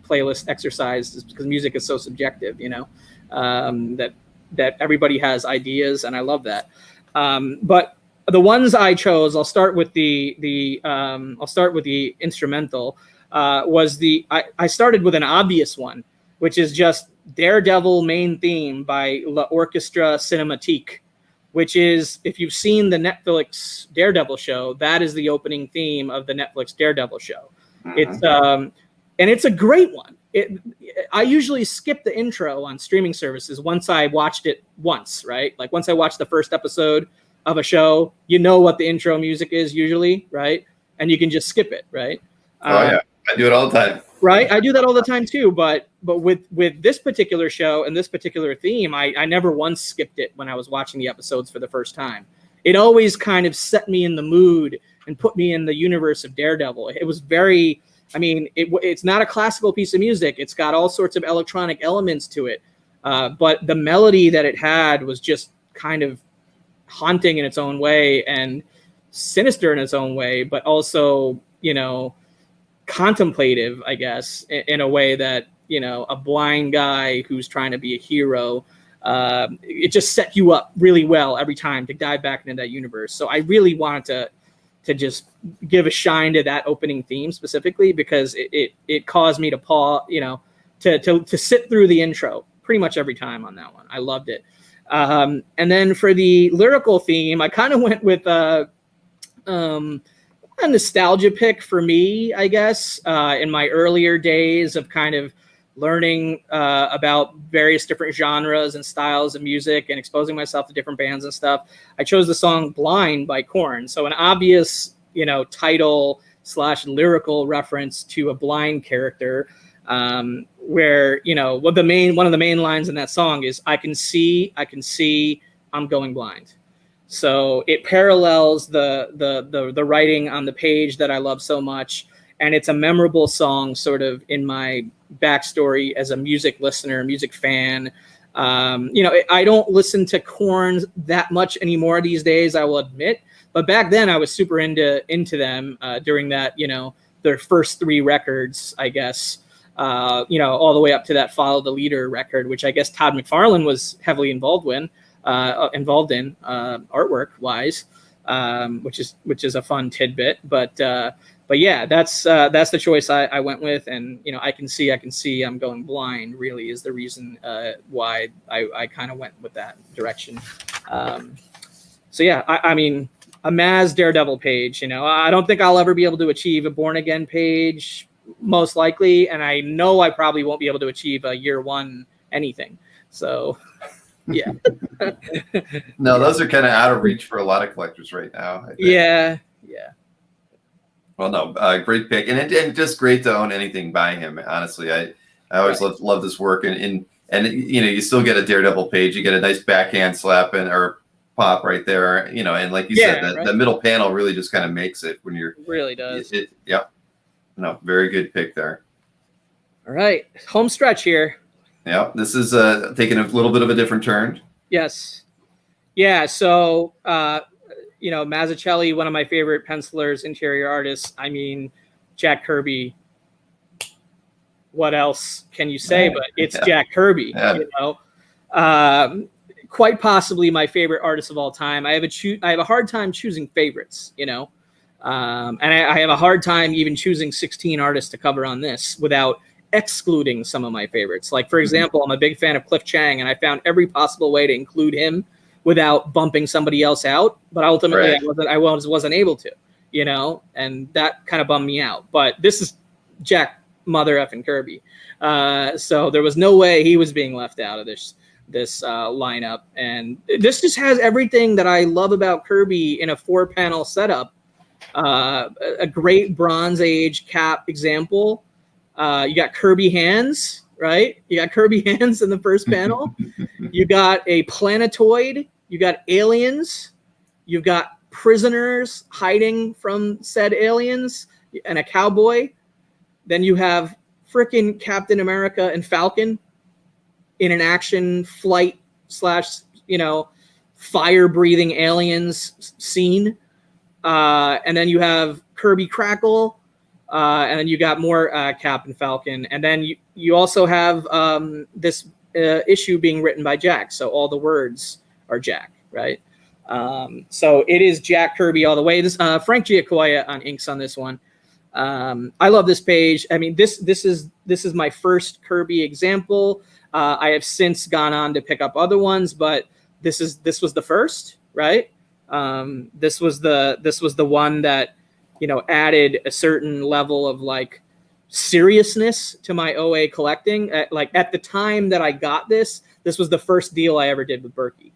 playlist exercise, is because music is so subjective, that everybody has ideas, and I love that. But the ones I chose, I'll start with the instrumental. I started with an obvious one, which is just Daredevil main theme by L'Orchestra Cinematique, which is, if you've seen the Netflix Daredevil show, that is the opening theme of the Netflix Daredevil show. Mm-hmm. It's a great one. I usually skip the intro on streaming services once I watched it once, right? Like once I watched the first episode of a show, what the intro music is usually, right? And you can just skip it, right? Yeah. I do it all the time. Right. I do that all the time too. But with this particular show and this particular theme, I never once skipped it when I was watching the episodes for the first time. It always kind of set me in the mood and put me in the universe of Daredevil. It was very, it's not a classical piece of music. It's got all sorts of electronic elements to it. But the melody that it had was just kind of haunting in its own way and sinister in its own way, but also, contemplative, I guess, in a way that, a blind guy who's trying to be a hero, it just set you up really well every time to dive back into that universe. So I really wanted to just give a shine to that opening theme specifically, because it caused me to pause, to sit through the intro pretty much every time on that one. I loved it. And then for the lyrical theme, I kind of went with a nostalgia pick for me, I guess, in my earlier days of kind of learning about various different genres and styles of music and exposing myself to different bands and stuff. I chose the song Blind by Korn. So an obvious, title / lyrical reference to a blind character, where, one of the main lines in that song is, I can see, I'm going blind. So it parallels the writing on the page that I love so much. And it's a memorable song sort of in my backstory as a music listener, music fan. I don't listen to Korn that much anymore these days, I will admit. But back then I was super into them during that, their first 3 records, I guess, all the way up to that Follow the Leader record, which I guess Todd McFarlane was heavily involved in artwork wise, which is a fun tidbit. But yeah, that's the choice I went with. And, I can see I'm going blind really is the reason why I kind of went with that direction. So yeah, a Maz Daredevil page, I don't think I'll ever be able to achieve a Born Again page, most likely. And I know I probably won't be able to achieve a year one anything. So yeah. No, those are kind of out of reach for a lot of collectors right now, I think. Yeah. Well, no, great pick, and just great to own anything by him. Honestly, I always love this work, and you still get a Daredevil page. You get a nice backhand slap or pop right there, and like you said, the middle panel really just kind of makes it when you're. It really does. No, very good pick there. All right, home stretch here. Yeah, this is taking a little bit of a different turn. Yes. Yeah, so, Mazzucchelli, one of my favorite pencilers, interior artists. I mean, Jack Kirby. What else can you say? But it's Jack Kirby, quite possibly my favorite artist of all time. I have a hard time choosing favorites, and I have a hard time even choosing 16 artists to cover on this without excluding some of my favorites. Like, for example, I'm a big fan of Cliff Chang, and I found every possible way to include him without bumping somebody else out. But ultimately, I wasn't able to, and that kind of bummed me out. But this is Jack mother effing Kirby. So there was no way he was being left out of this lineup. And this just has everything that I love about Kirby in a 4-panel setup. A great Bronze Age cap example. You got Kirby hands, right? You got Kirby hands in the first panel. You got a planetoid. You got aliens. You've got prisoners hiding from said aliens and a cowboy. Then you have frickin' Captain America and Falcon in an action flight / fire-breathing aliens scene. And then you have Kirby Crackle. And then you got more Cap and Falcon. And then you also have this issue being written by Jack. So all the words are Jack, right? So it is Jack Kirby all the way. This Frank Giacoia on inks on this one. I love this page. I mean, this is my first Kirby example. I have since gone on to pick up other ones, but this was the first, right? This was the one that added a certain level of like seriousness to my OA collecting. At the time that I got this was the first deal I ever did with Berkey.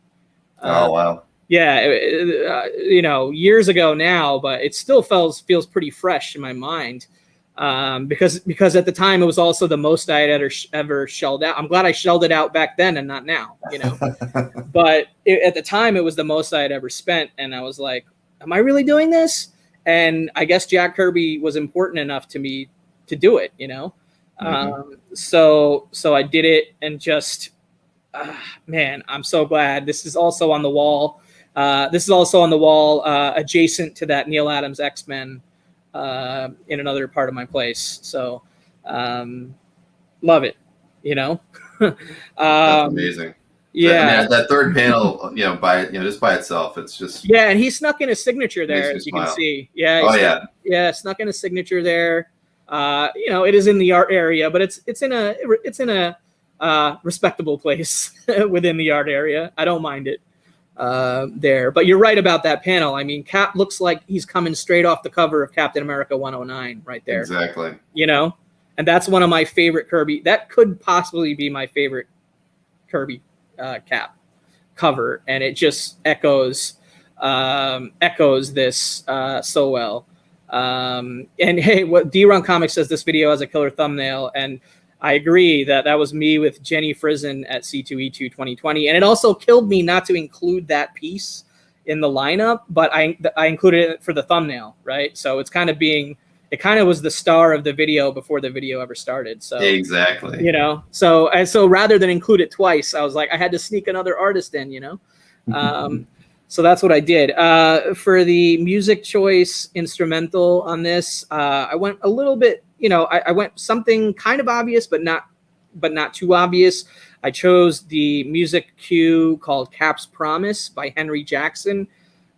Oh, wow. Yeah, years ago now, but it still feels pretty fresh in my mind. Because at the time it was also the most I had ever shelled out. I'm glad I shelled it out back then and not now, But at the time it was the most I had ever spent, and I was like, am I really doing this? And I guess Jack Kirby was important enough to me to do it, So I did it, and just, man, I'm so glad. This is also on the wall. Adjacent to that Neal Adams X-Men in another part of my place. So love it, That's amazing. Yeah, I mean, that third panel, just by itself, it's just and he snuck in a signature there, as you can see. Snuck in a signature there. It is in the art area, but it's in a respectable place within the art area. I don't mind it there. But you're right about that panel. I mean, Cap looks like he's coming straight off the cover of Captain America 109 right there. Exactly. And that's one of my favorite Kirby. That could possibly be my favorite Kirby Cap cover, and it just echoes this so well. And hey, what D-Run Comics says, this video has a killer thumbnail, and I agree that was me with Jenny Frizen at C2E2 2020, and it also killed me not to include that piece in the lineup, but I included it for the thumbnail, right? So it kind of was the star of the video before the video ever started. So exactly, so rather than include it twice, I was like, I had to sneak another artist in, So that's what I did. For the music choice instrumental on this, I went a little bit, I went something kind of obvious, but not too obvious. I chose the music cue called Cap's Promise by Henry Jackman,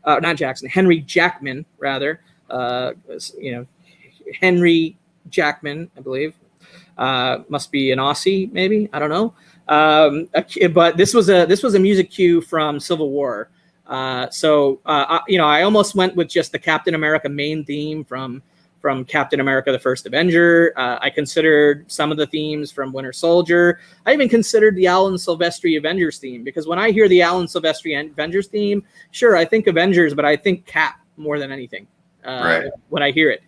rather. Henry Jackman, I believe. Must be an Aussie, maybe. I don't know. But this was a music cue from Civil War. I almost went with just the Captain America main theme from Captain America: The First Avenger. I considered some of the themes from Winter Soldier. I even considered the Alan Silvestri Avengers theme, because when I hear the Alan Silvestri Avengers theme, sure, I think Avengers, but I think Cap more than anything when I hear it.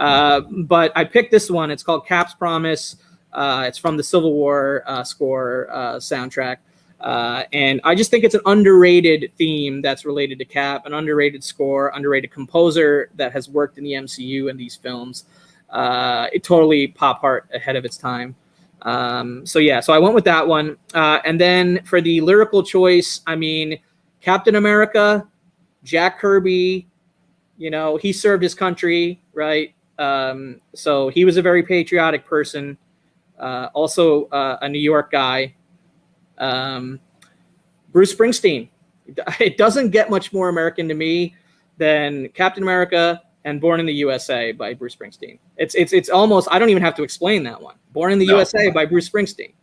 But I picked this one. It's called Cap's Promise. It's from the Civil War score soundtrack. And I just think it's an underrated theme that's related to Cap, an underrated score, underrated composer that has worked in the MCU and these films. It totally pop art ahead of its time. So I went with that one. And then for the lyrical choice, I mean, Captain America, Jack Kirby, he served his country, right? So he was a very patriotic person. Also a New York guy. Bruce Springsteen. It doesn't get much more American to me than Captain America and Born in the USA by Bruce Springsteen. It's almost, I don't even have to explain that one. Born in the USA by Bruce Springsteen.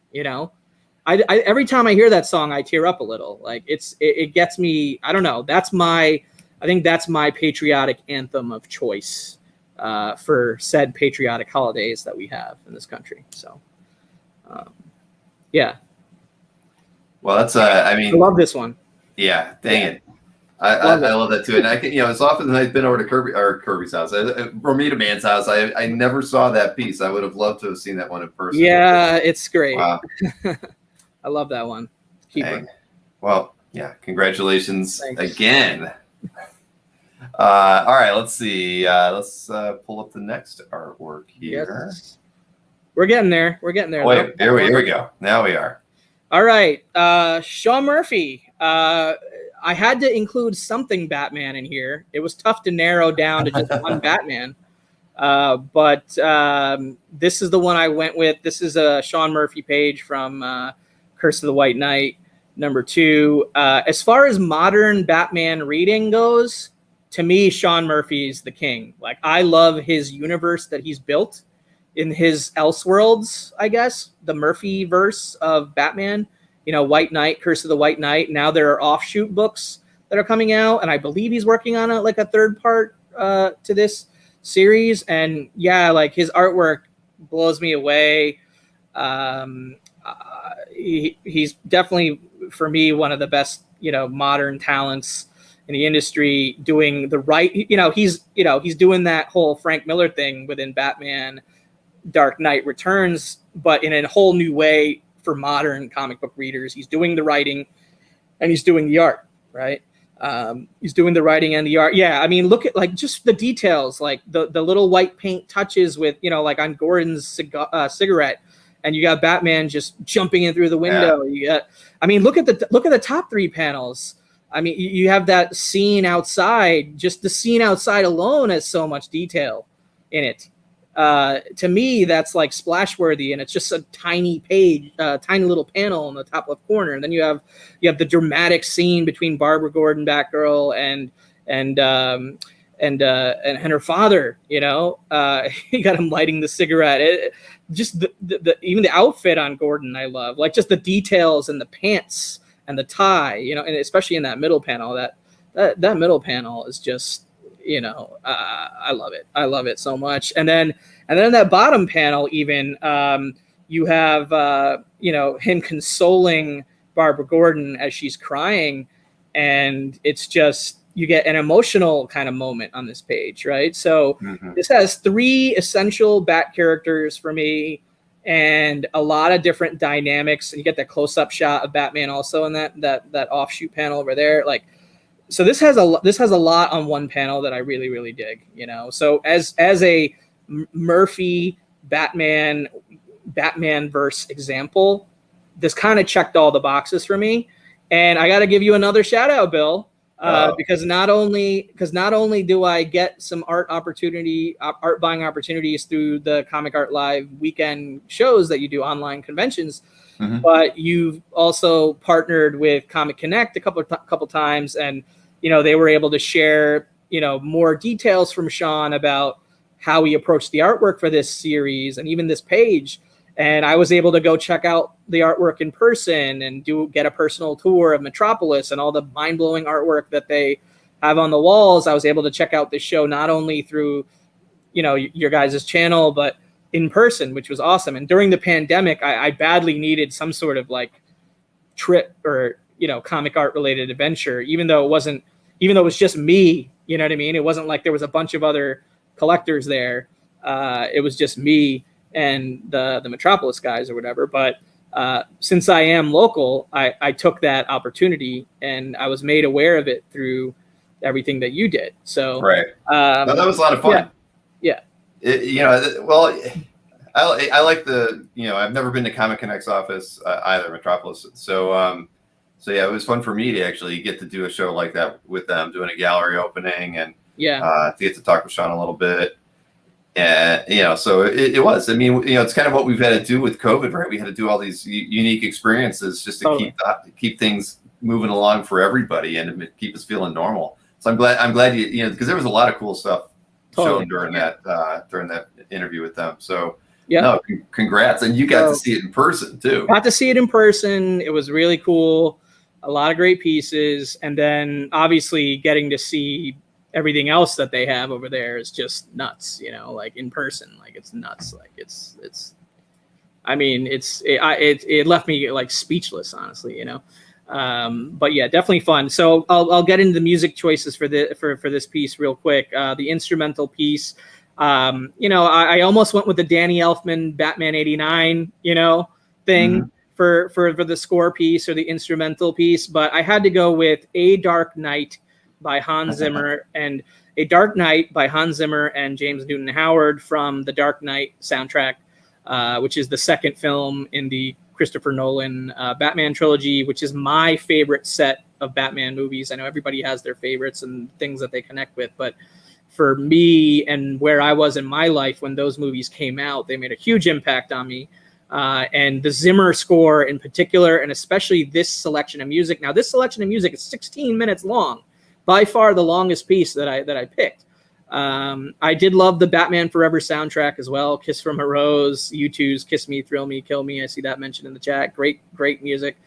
I every time I hear that song, I tear up a little. Like it gets me. I don't know. I think that's my patriotic anthem of choice for said patriotic holidays that we have in this country. So, yeah. Well, that's I I love this one. Yeah, dang it. I love that too. And I can, as often as I've been over to Kirby's house, Romita Man's house, I never saw that piece. I would have loved to have seen that one in person. Yeah, it's great. Wow. I love that one. Keeper. Well, yeah, congratulations again. All right, let's see. Let's pull up the next artwork here. Yes. We're getting there. Wait, here we go. Now we are. All right. Sean Murphy. I had to include something Batman in here. It was tough to narrow down to just one Batman. But this is the one I went with. This is a Sean Murphy page from Curse of the White Knight, #2. As far as modern Batman reading goes, to me, Sean Murphy's the king. Like, I love his universe that he's built in his Elseworlds, I guess, the Murphy verse of Batman. White Knight, Curse of the White Knight. Now there are offshoot books that are coming out, and I believe he's working on a third part to this series. And yeah, like his artwork blows me away. He's definitely, for me, one of the best, modern talents in the industry, doing the right. He's doing that whole Frank Miller thing within Batman Dark Knight Returns, but in a whole new way for modern comic book readers. He's doing the writing and he's doing the art, right? He's doing the writing and the art. Yeah, I mean, look at just the details, like the little white paint touches with, like on Gordon's cigarette, and you got Batman just jumping in through the window. Yeah. You got, I mean, look at the top 3 panels. I mean, you have that scene outside. Just the scene outside alone has so much detail in it. To me, that's like splash worthy, and it's just a tiny page, tiny little panel in the top left corner. And then you have the dramatic scene between Barbara Gordon, Batgirl, and her father. You got him lighting the cigarette. Just even the outfit on Gordon, I love. Like just the details and the pants and the tie. And especially in that middle panel, that middle panel is just. I love it. I love it so much. And then in that bottom panel, even you have him consoling Barbara Gordon as she's crying, and it's just you get an emotional kind of moment on this page, right? So This has 3 essential Bat characters for me, and a lot of different dynamics. And you get that close-up shot of Batman also in that offshoot panel over there, like. So this has a lot on one panel that I really, really dig, So as a Murphy Batman verse example, this kind of checked all the boxes for me. And I got to give you another shout out, Bill, because not only do I get some art buying opportunities through the Comic Art Live weekend shows that you do, online conventions, but you've also partnered with Comic Connect a couple times, and they were able to share more details from Sean about how he approached the artwork for this series and even this page. And I was able to go check out the artwork in person and get a personal tour of Metropolis and all the mind-blowing artwork that they have on the walls. I was able to check out the show not only through your guys' channel, but in person, which was awesome. And during the pandemic, I badly needed some sort of trip or comic art related adventure, even though it was just me, you know what I mean? It wasn't like there was a bunch of other collectors there. It was just me and the Metropolis guys or whatever. But since I am local, I took that opportunity, and I was made aware of it through everything that you did. So right. No, that was a lot of fun. Yeah. I like I've never been to Comic Connect's office either, Metropolis. So yeah, it was fun for me to actually get to do a show like that with them, doing a gallery opening, and to get to talk with Sean a little bit. And, so it was, I mean, it's kind of what we've had to do with COVID, right? We had to do all these unique experiences just to keep things moving along for everybody and to keep us feeling normal. So I'm glad because there was a lot of cool stuff shown during that interview with them. So no, congrats. And you got to see it in person too. Got to see it in person. It was really cool. A lot of great pieces. And then obviously getting to see everything else that they have over there is just nuts, like in person, like it's nuts. Like it left me like speechless, honestly, but yeah, definitely fun. So I'll get into the music choices for this piece real quick. The instrumental piece, I almost went with the Danny Elfman Batman 89, thing for the score piece or the instrumental piece, but I had to go with A Dark Knight by Hans Zimmer and A Dark Knight by Hans Zimmer and James Newton Howard from the Dark Knight soundtrack, which is the second film in the Christopher Nolan Batman trilogy, which is my favorite set of Batman movies. I know everybody has their favorites and things that they connect with, but for me and where I was in my life when those movies came out, they made a huge impact on me. And the Zimmer score in particular, and especially this selection of music. Now, this selection of music is 16 minutes long, by far the longest piece that I picked. I did love the Batman Forever soundtrack as well. Kiss from a Rose, U2's Kiss Me, Thrill Me, Kill Me. I see that mentioned in the chat. Great music.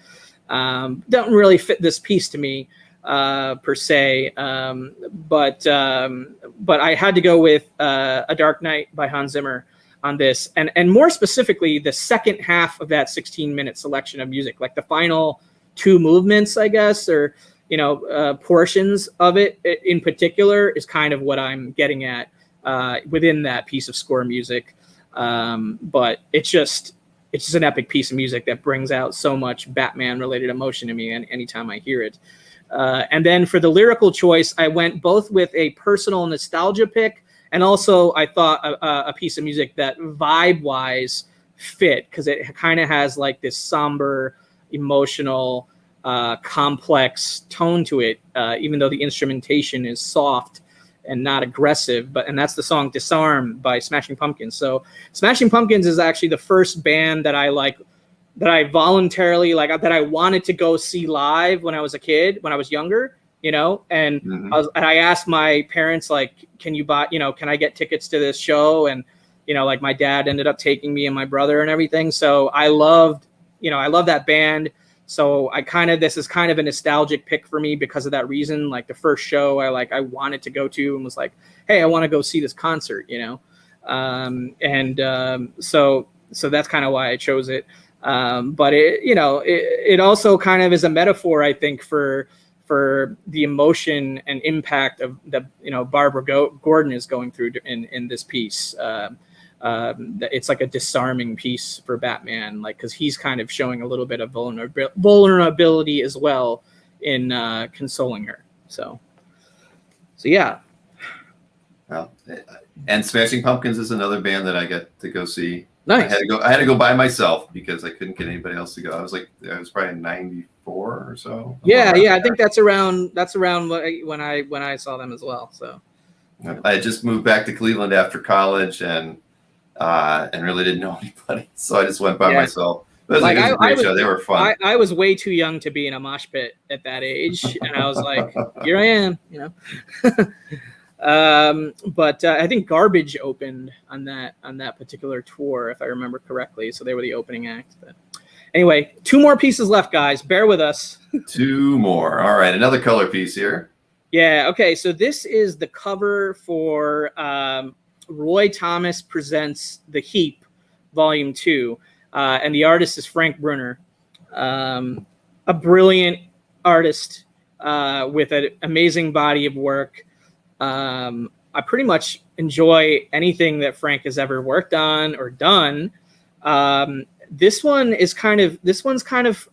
Don't really fit this piece to me per se, but I had to go with A Dark Knight by Hans Zimmer on this, and more specifically the second half of that 16-minute selection of music, like the final two movements, I guess, or portions of it in particular is kind of what I'm getting at within that piece of score music. But it's just an epic piece of music that brings out so much Batman related emotion to me anytime I hear it. And then for the lyrical choice, I went both with a personal nostalgia pick, and also I thought a piece of music that vibe wise fit, because it kind of has like this somber, emotional, complex tone to it, even though the instrumentation is soft and not aggressive. And that's the song Disarm by Smashing Pumpkins. So Smashing Pumpkins is actually the first band that I voluntarily that I wanted to go see live when I was a kid, when I was younger, and I asked my parents, like, can you buy, can I get tickets to this show? And, my dad ended up taking me and my brother and everything. So I loved that band. So this is kind of a nostalgic pick for me because of that reason. Like the first show I wanted to go to and was like, hey, I want to go see this concert, so that's kind of why I chose it. But it also kind of is a metaphor, I think, for the emotion and impact of the, Barbara Gordon is going through in this piece. It's like a disarming piece for Batman, because he's kind of showing a little bit of vulnerability as well in consoling her. So yeah. Well, and Smashing Pumpkins is another band that I get to go see. Nice. I had to go by myself because I couldn't get anybody else to go. I was probably in 94 or so. Yeah. I think that's around when I saw them as well. So I had just moved back to Cleveland after college and really didn't know anybody, so I just went by myself. It was a great show. They were fun. I was way too young to be in a mosh pit at that age, and I was like, here I am, But I think Garbage opened on that particular tour, if I remember correctly. So they were the opening act. But anyway, two more pieces left, guys. Bear with us. Two more. All right, another color piece here. Yeah. Okay. So this is the cover for Roy Thomas Presents The Heap, Volume 2. And the artist is Frank Brunner, a brilliant artist with an amazing body of work. I pretty much enjoy anything that Frank has ever worked on or done. This one's kind of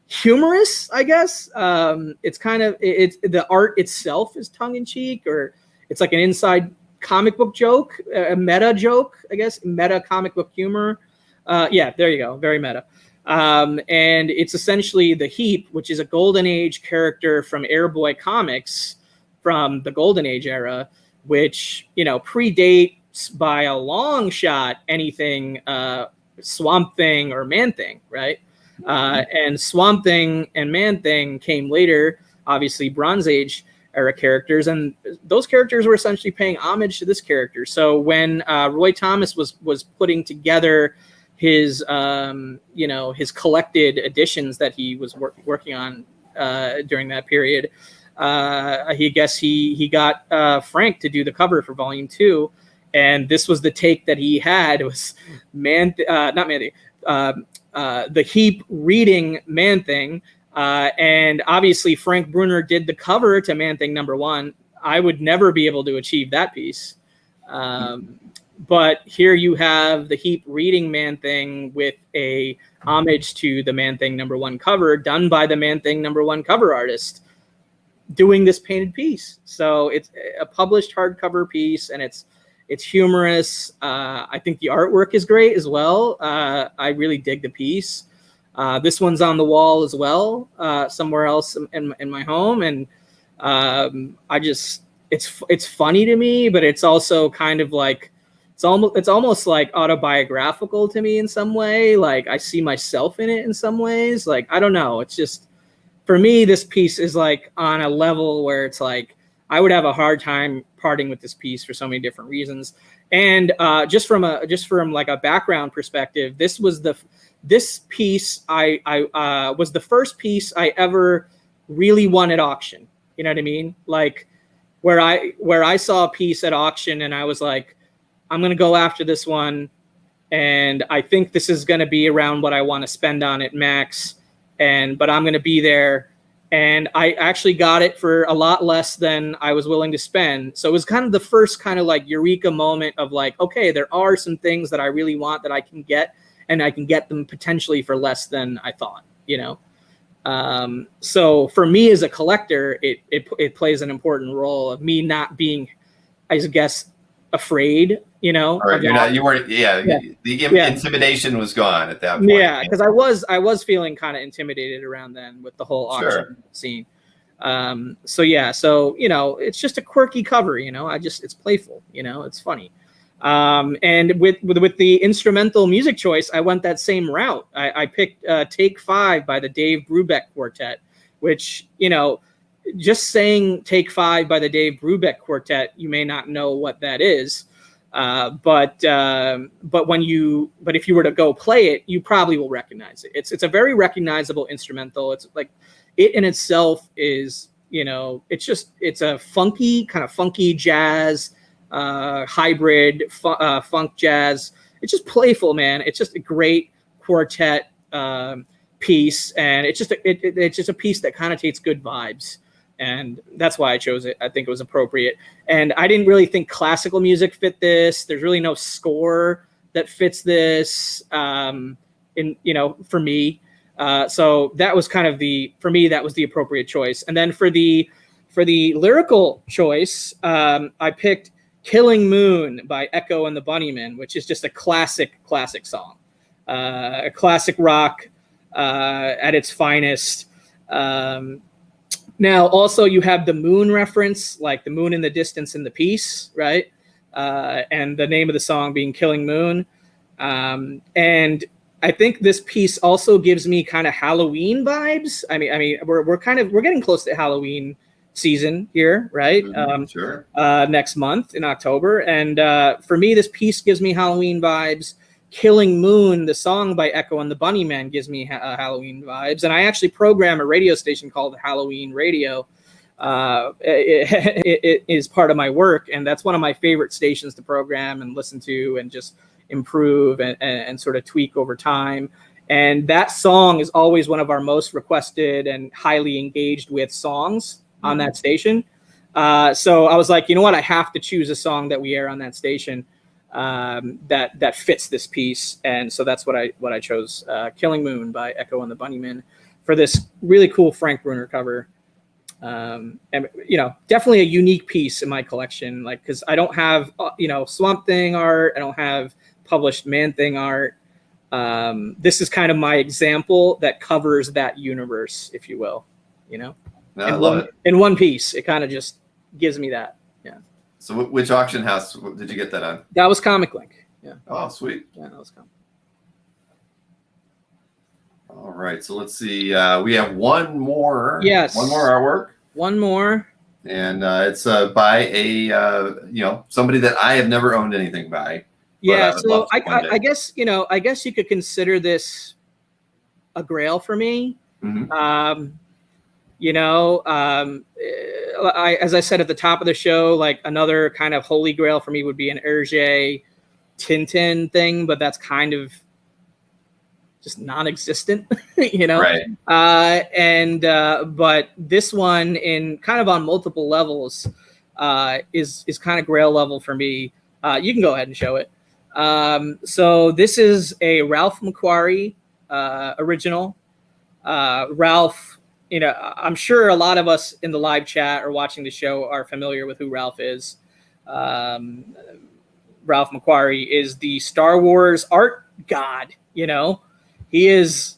humorous, I guess. It's the art itself is tongue in cheek, or it's like an inside comic book joke, a meta joke, I guess, meta comic book humor. Yeah, there you go, very meta. And it's essentially the Heap, which is a Golden Age character from Airboy Comics from the Golden Age era, which, predates by a long shot anything Swamp Thing or Man Thing, right? And Swamp Thing and Man Thing came later, obviously Bronze Age era characters, and those characters were essentially paying homage to this character. So when Roy Thomas was putting together his his collected editions that he was working on during that period, he got Frank to do the cover for Volume 2, and this was the take that he had. It was the Heap reading Man Thing, and obviously Frank Brunner did the cover to Man Thing #1. I would never be able to achieve that piece. But here you have the Heap reading Man Thing with a homage to the Man Thing #1 cover done by the Man Thing #1 cover artist doing this painted piece. So it's a published hardcover piece, and it's humorous. I think the artwork is great as well. I really dig the piece. This one's on the wall as well, somewhere else in my home, and it's funny to me, but it's also kind of like it's almost like autobiographical to me in some way. Like I see myself in it in some ways. Like I don't know. It's just for me, this piece is like on a level where it's like I would have a hard time parting with this piece for so many different reasons. And just from like a background perspective, this piece I was the first piece I ever really won at auction. You know what I mean? Like where I saw a piece at auction and I was like, I'm going to go after this one. And I think this is going to be around what I want to spend on it max. But I'm going to be there. And I actually got it for a lot less than I was willing to spend. So it was kind of the first kind of like eureka moment of like, okay, there are some things that I really want that I can get, and I can get them potentially for less than I thought, So for me as a collector, it plays an important role of me not being, I guess, afraid, Right, the intimidation was gone at that point. Yeah, because I was feeling kind of intimidated around then with the whole auction scene. So it's just a quirky cover, it's playful, it's funny. And with the instrumental music choice, I went that same route. I picked Take 5 by the Dave Brubeck Quartet, which, just saying Take 5 by the Dave Brubeck Quartet, you may not know what that is. But if you were to go play it, you probably will recognize it. It's a very recognizable instrumental. It's like it in itself is, it's a funky jazz, hybrid funk jazz. It's just playful, man. It's just a great quartet piece, and it's just a piece that connotates good vibes. And that's why I chose it. I think it was appropriate. And I didn't really think classical music fit this. There's really no score that fits this, for me. So that was kind of for me, that was the appropriate choice. And then for the lyrical choice, I picked Killing Moon by Echo and the Bunnymen, which is just a classic song, a classic rock at its finest. Now, also, you have the moon reference, like the moon in the distance in the piece, right? And the name of the song being Killing Moon. And I think this piece also gives me kind of Halloween vibes. I mean, we're getting close to Halloween season here, right? Sure. Next month in October. And for me, this piece gives me Halloween vibes. Killing Moon, the song by Echo and the Bunnymen, gives me Halloween vibes. And I actually program a radio station called Halloween Radio. It is part of my work, and that's one of my favorite stations to program and listen to and just improve and sort of tweak over time. And that song is always one of our most requested and highly engaged with songs on that station. So I was like, you know what? I have to choose a song that we air on that station that fits this piece, and so that's what I chose. "Killing Moon" by Echo and the Bunnymen for this really cool Frank Bruner cover. And definitely a unique piece in my collection, like, because I don't have Swamp Thing art, I don't have published Man Thing art. This is kind of my example that covers that universe, if you will. No, I love it. In one piece, it kind of just gives me that. Yeah. So which auction house did you get that on? That was Comic Link. Yeah. Oh, sweet. Yeah, that was Comic. All right, so let's see. We have one more. Yes. One more artwork. One more. And it's by a somebody that I have never owned anything by. Yeah. So I guess you could consider this a grail for me. Mm-hmm. As I said at the top of the show, like another kind of holy grail for me would be an Hergé Tintin thing, but that's kind of just non-existent, Right. But this one, in kind of on multiple levels, is kind of grail level for me. You can go ahead and show it. So this is a Ralph McQuarrie original. Ralph, I'm sure a lot of us in the live chat or watching the show are familiar with who Ralph is. Ralph McQuarrie is the Star Wars art god. He is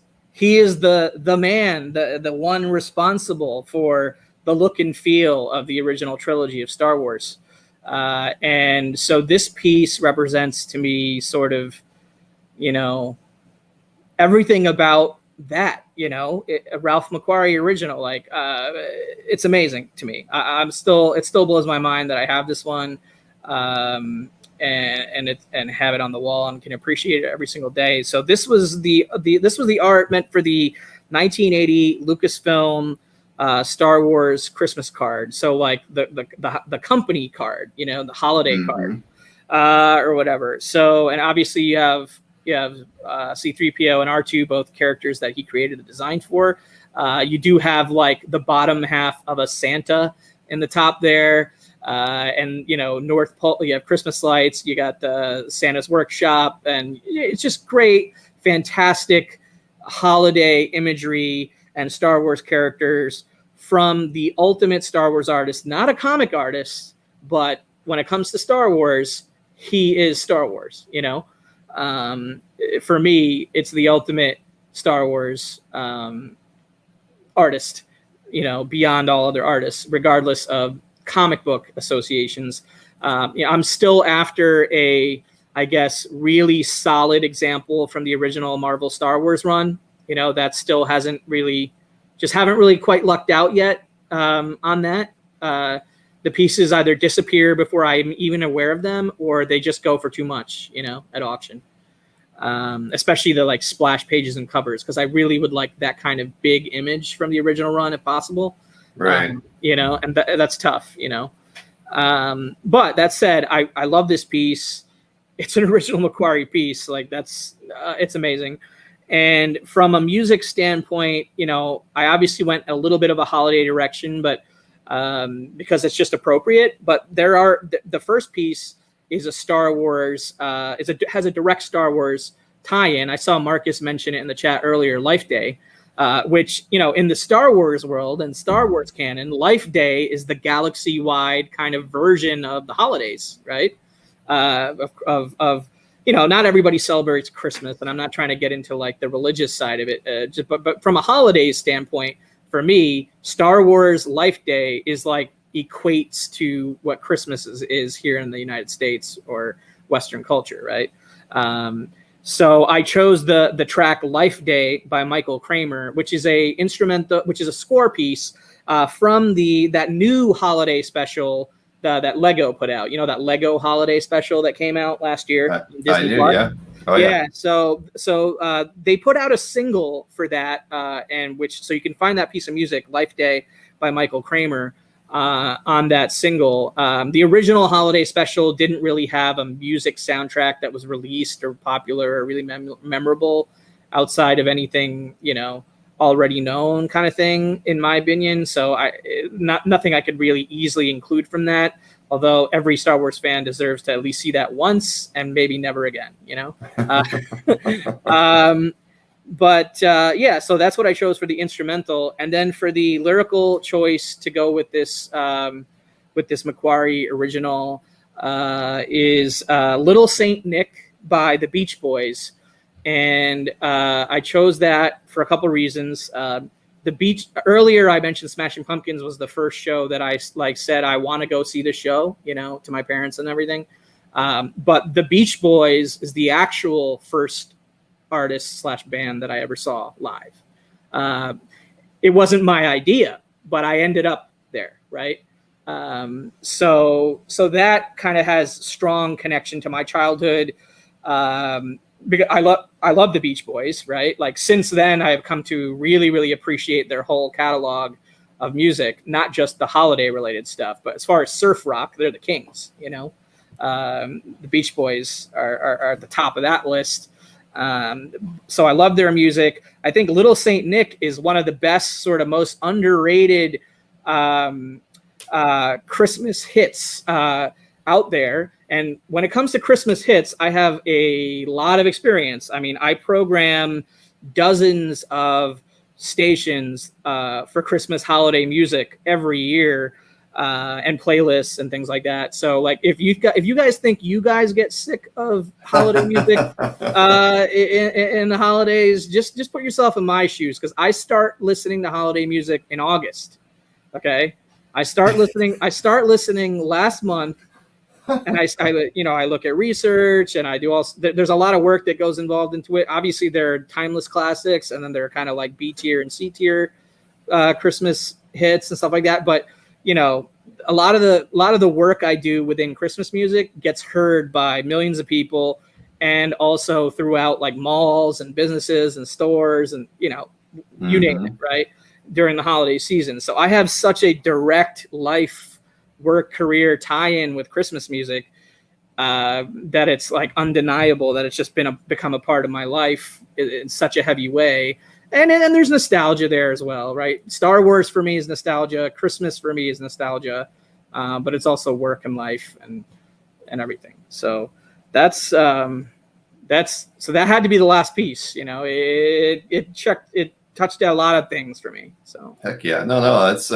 the man, the one responsible for the look and feel of the original trilogy of Star Wars. And so this piece represents to me sort of, everything about that, Ralph McQuarrie original, like, it's amazing to me. It still blows my mind that I have this one, and have it on the wall and can appreciate it every single day. So this was the art meant for the 1980 Lucasfilm Star Wars Christmas card. So like the company card, the holiday card, or whatever. So, and obviously you have C-3PO and R2, both characters that he created the design for. You do have like the bottom half of a Santa in the top there. And North Pole, you have Christmas lights, you got the Santa's workshop, and it's just great, fantastic holiday imagery and Star Wars characters from the ultimate Star Wars artist, not a comic artist, but when it comes to Star Wars, he is Star Wars. For me, it's the ultimate Star Wars artist, beyond all other artists, regardless of comic book associations. I'm still after a, I guess, really solid example from the original Marvel Star Wars run, that still haven't really quite lucked out yet on that. The pieces either disappear before I'm even aware of them, or they just go for too much, at auction. Especially the like splash pages and covers, because I really would like that kind of big image from the original run if possible. Right. And that's tough, But that said, I love this piece. It's an original McQuarrie piece. Like it's amazing. And from a music standpoint, I obviously went a little bit of a holiday direction, but because it's just appropriate. But the first piece is a Star Wars, has a direct Star Wars tie-in. I saw Marcus mention it in the chat earlier, Life Day. Which, in the Star Wars world and Star Wars canon, Life Day is the galaxy-wide kind of version of the holidays, right? Not everybody celebrates Christmas, and I'm not trying to get into like the religious side of it. But from a holidays standpoint, for me, Star Wars Life Day is like equates to what Christmas is here in the United States or Western culture, right? So I chose the track "Life Day" by Michael Kramer, which is a score piece from that new holiday special that Lego put out. That Lego holiday special that came out last year. Disney Plus. Yeah. Oh, yeah. So they put out a single for that, so you can find that piece of music, "Life Day" by Michael Kramer, on that single. The original holiday special didn't really have a music soundtrack that was released or popular or really memorable outside of anything, already known kind of thing, in my opinion. So nothing I could really easily include from that. Although every Star Wars fan deserves to at least see that once and maybe never again, you know? Yeah, so that's what I chose for the instrumental. And then for the lyrical choice to go with this Macquarie original is Little Saint Nick by the Beach Boys. And I chose that for a couple reasons. Earlier I mentioned Smashing Pumpkins was the first show that I said I want to go see the show, you know, to my parents and everything. But the Beach Boys is the actual first artist / band that I ever saw live. It wasn't my idea, but I ended up there, right? So that kind of has strong connection to my childhood. Because I love the Beach Boys, right? Like since then, I have come to really, really appreciate their whole catalog of music, not just the holiday related stuff, but as far as surf rock, they're the kings, you know. The Beach Boys are at the top of that list. So I love their music. I think Little Saint Nick is one of the best, sort of most underrated Christmas hits out there. And when it comes to Christmas hits, I have a lot of experience. I mean, I program dozens of stations for Christmas holiday music every year, and playlists and things like that. So, like, if you guys think you guys get sick of holiday music in the holidays, just put yourself in my shoes, because I start listening to holiday music in August. Okay, I start listening last month. And I look at research, and I do there's a lot of work that goes involved into it. Obviously, there are timeless classics, and then there are kind of like B tier and C tier Christmas hits and stuff like that. But you know, a lot of the work I do within Christmas music gets heard by millions of people, and also throughout like malls and businesses and stores, and you know, you name it, right, during the holiday season. So I have such a direct life work career tie-in with Christmas music that it's like undeniable that it's just become a part of my life in such a heavy way. And there's nostalgia there as well, right? Star Wars for me is nostalgia. Christmas for me is nostalgia, but it's also work and life and everything. So that had to be the last piece. You know, it touched a lot of things for me. So heck yeah, no, that's.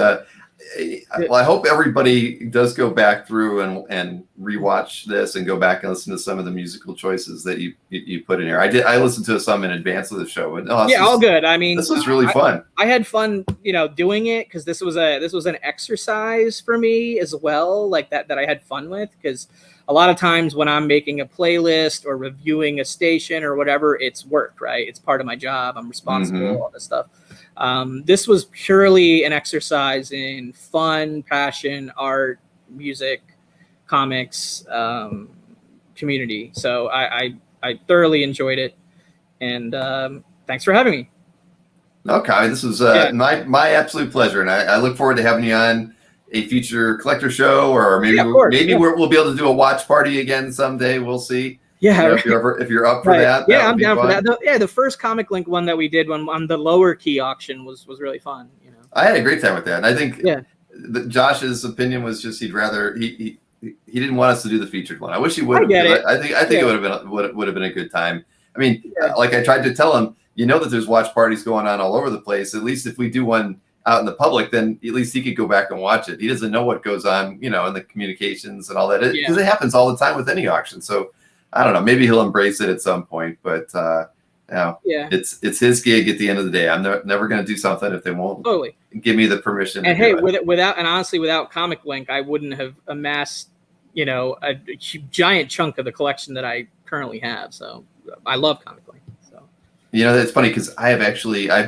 Well, I hope everybody does go back through and rewatch this and go back and listen to some of the musical choices that you put in here. I listened to some in advance of the show. And, all good. I mean, this was really fun. I had fun, you know, doing it, because this was an exercise for me as well, like that I had fun with, because a lot of times when I'm making a playlist or reviewing a station or whatever, it's work, right? It's part of my job. I'm responsible, all this stuff. This was purely an exercise in fun, passion, art, music, comics, community. So I thoroughly enjoyed it, and thanks for having me. Okay, this was my absolute pleasure, and I look forward to having you on a future collector show, or maybe we'll be able to do a watch party again someday. We'll see. Yeah, you know, if you're up for that. Yeah, I'm down for that. The first Comic Link one that we did on the lower key auction was really fun. You know, I had a great time with that, and I think Josh's opinion was just he didn't want us to do the featured one. I wish he would have. I think it would have been a good time. I mean, like I tried to tell him, you know, that there's watch parties going on all over the place. At least if we do one out in the public, then at least he could go back and watch it. He doesn't know what goes on, you know, in the communications and all that, because it happens all the time with any auction. So I don't know, maybe he'll embrace it at some point, but you know, it's his gig at the end of the day. I'm never going to do something if they won't give me the permission. And hey, without Comic Link, I wouldn't have amassed, you know, a giant chunk of the collection that I currently have. So I love Comic Link. You know, that's funny, because I've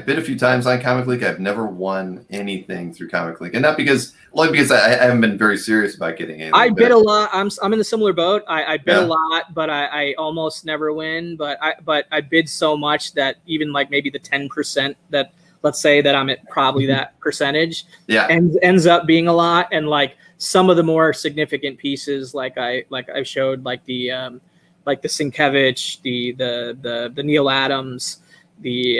bid a few times on Comic Link. I've never won anything through Comic Link, and not because I haven't been very serious about getting anything. I bid a lot. I'm in a similar boat. I bid a lot, but I almost never win. But I bid so much that even like maybe the 10% that, let's say that I'm at probably that percentage, ends up being a lot. And like some of the more significant pieces, like I showed, like the Sienkiewicz, the Neal Adams, the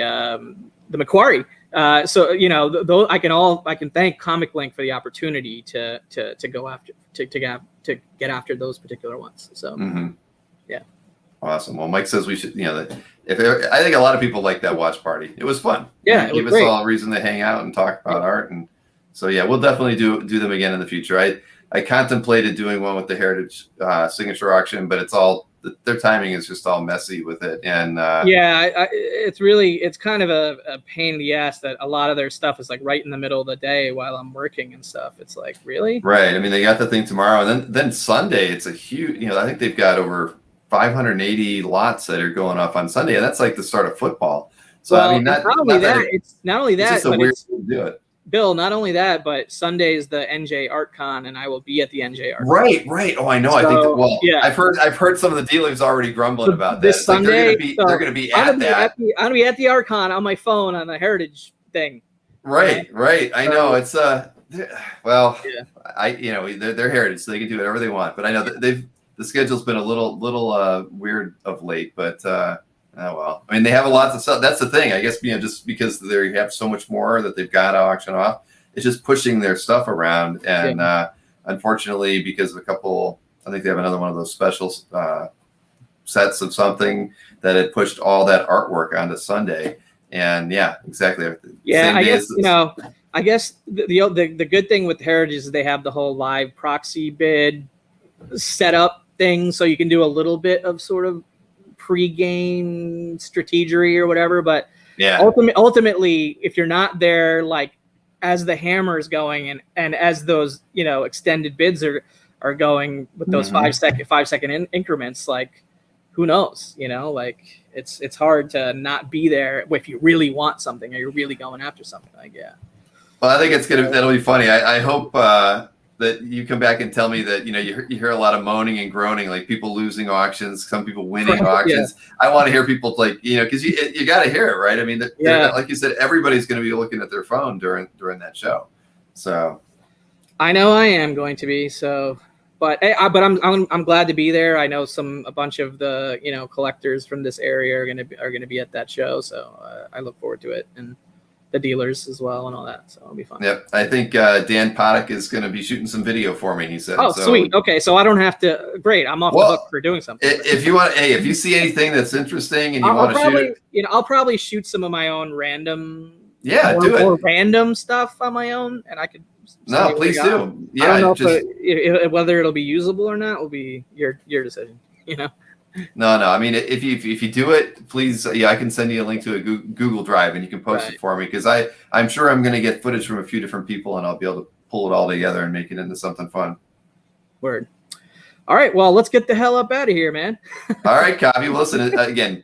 Macquarie So you know, though I can thank Comic Link for the opportunity to go after to get after those particular ones. So yeah, awesome. Well, Mike says we should. I think a lot of people like that watch party. It was fun. Yeah, it gave us all a reason to hang out and talk about art, and so yeah, we'll definitely do them again in the future. I contemplated doing one with the Heritage signature auction, but it's all their timing is just all messy with it, and it's kind of a pain in the ass that a lot of their stuff is like right in the middle of the day while I'm working and stuff. It's like, really? Right. I mean, they got the thing tomorrow, and then Sunday it's a huge. I think they've got over 580 lots that are going off on Sunday, and that's like the start of football. So I mean, not only that, it's just a weird way to do it. Bill, not only that, but Sunday is the NJ Art Con, and I will be at the NJ Art Con. Right. Oh, I know. So, I think I've heard some of the dealers already grumbling about that. This Sunday, like they're going to be at that. I'm going to be at the Art Con on my phone on the Heritage thing. Right. I know it's they're Heritage, so they can do whatever they want. But I know that the schedule's been a little weird of late, but oh well. I mean, they have a lot to sell. That's the thing, I guess. Just because they have so much more that they've got to auction off, it's just pushing their stuff around. And unfortunately, because of a couple, I think they have another one of those special sets of something that had pushed all that artwork onto Sunday. And yeah, exactly. Yeah, I guess the good thing with Heritage is they have the whole live proxy bid setup thing, so you can do a little bit of sort of pre-game strategery or whatever, but ultimately if you're not there like as the hammer is going and as those extended bids are going with those 5 second increments, like who knows, like it's hard to not be there if you really want something or you're really going after something. Like well, I think that'll be funny. I hope that you come back and tell me that you hear a lot of moaning and groaning, like people losing auctions, some people winning auctions. I want to hear people like because you got to hear it, right? I mean, like you said, everybody's going to be looking at their phone during that show. So I know I am going to be but I'm glad to be there. I know a bunch of the collectors from this area are going to be at that show, so I look forward to it, and the dealers as well and all that, so it'll be fun. Yep, I think Dan Poddick is going to be shooting some video for me. He said. Oh, so, sweet. Okay, so I don't have to. Great, I'm off the hook for doing something. If you want, if you see anything that's interesting and you want to shoot it, I'll probably shoot some of my own random. More random stuff on my own, and I could. No, please do. Yeah, I don't know whether it'll be usable or not will be your decision. No. I mean, if you do it, please. I can send you a link to a Google Drive, and you can post it for me, because I'm sure I'm going to get footage from a few different people, and I'll be able to pull it all together and make it into something fun. Word. All right. Well, let's get the hell up out of here, man. All right, Kavi. Listen, again,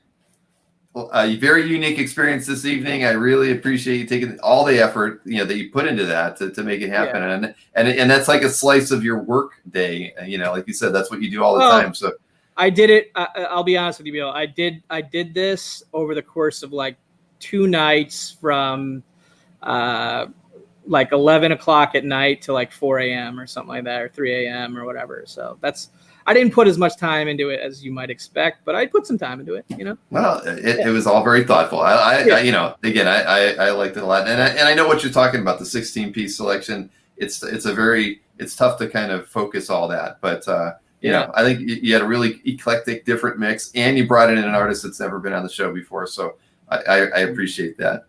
a very unique experience this evening. I really appreciate you taking all the effort that you put into that to make it happen, and that's like a slice of your work day. Like you said, that's what you do all the time. So. I did it. I'll be honest with you, Bill. I did this over the course of like 2 nights from like 11 o'clock at night to like 4 a.m. or something like that, or 3 a.m. or whatever. So I didn't put as much time into it as you might expect, but I put some time into it. Well, it was all very thoughtful. I again, I liked it a lot, and I know what you're talking about. The 16-piece selection. It's tough to kind of focus all that, but. I think you had a really eclectic, different mix, and you brought in an artist that's never been on the show before. So I appreciate that.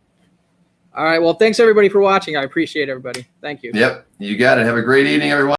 All right. Well, thanks everybody for watching. I appreciate everybody. Thank you. Yep. You got it. Have a great evening, everyone.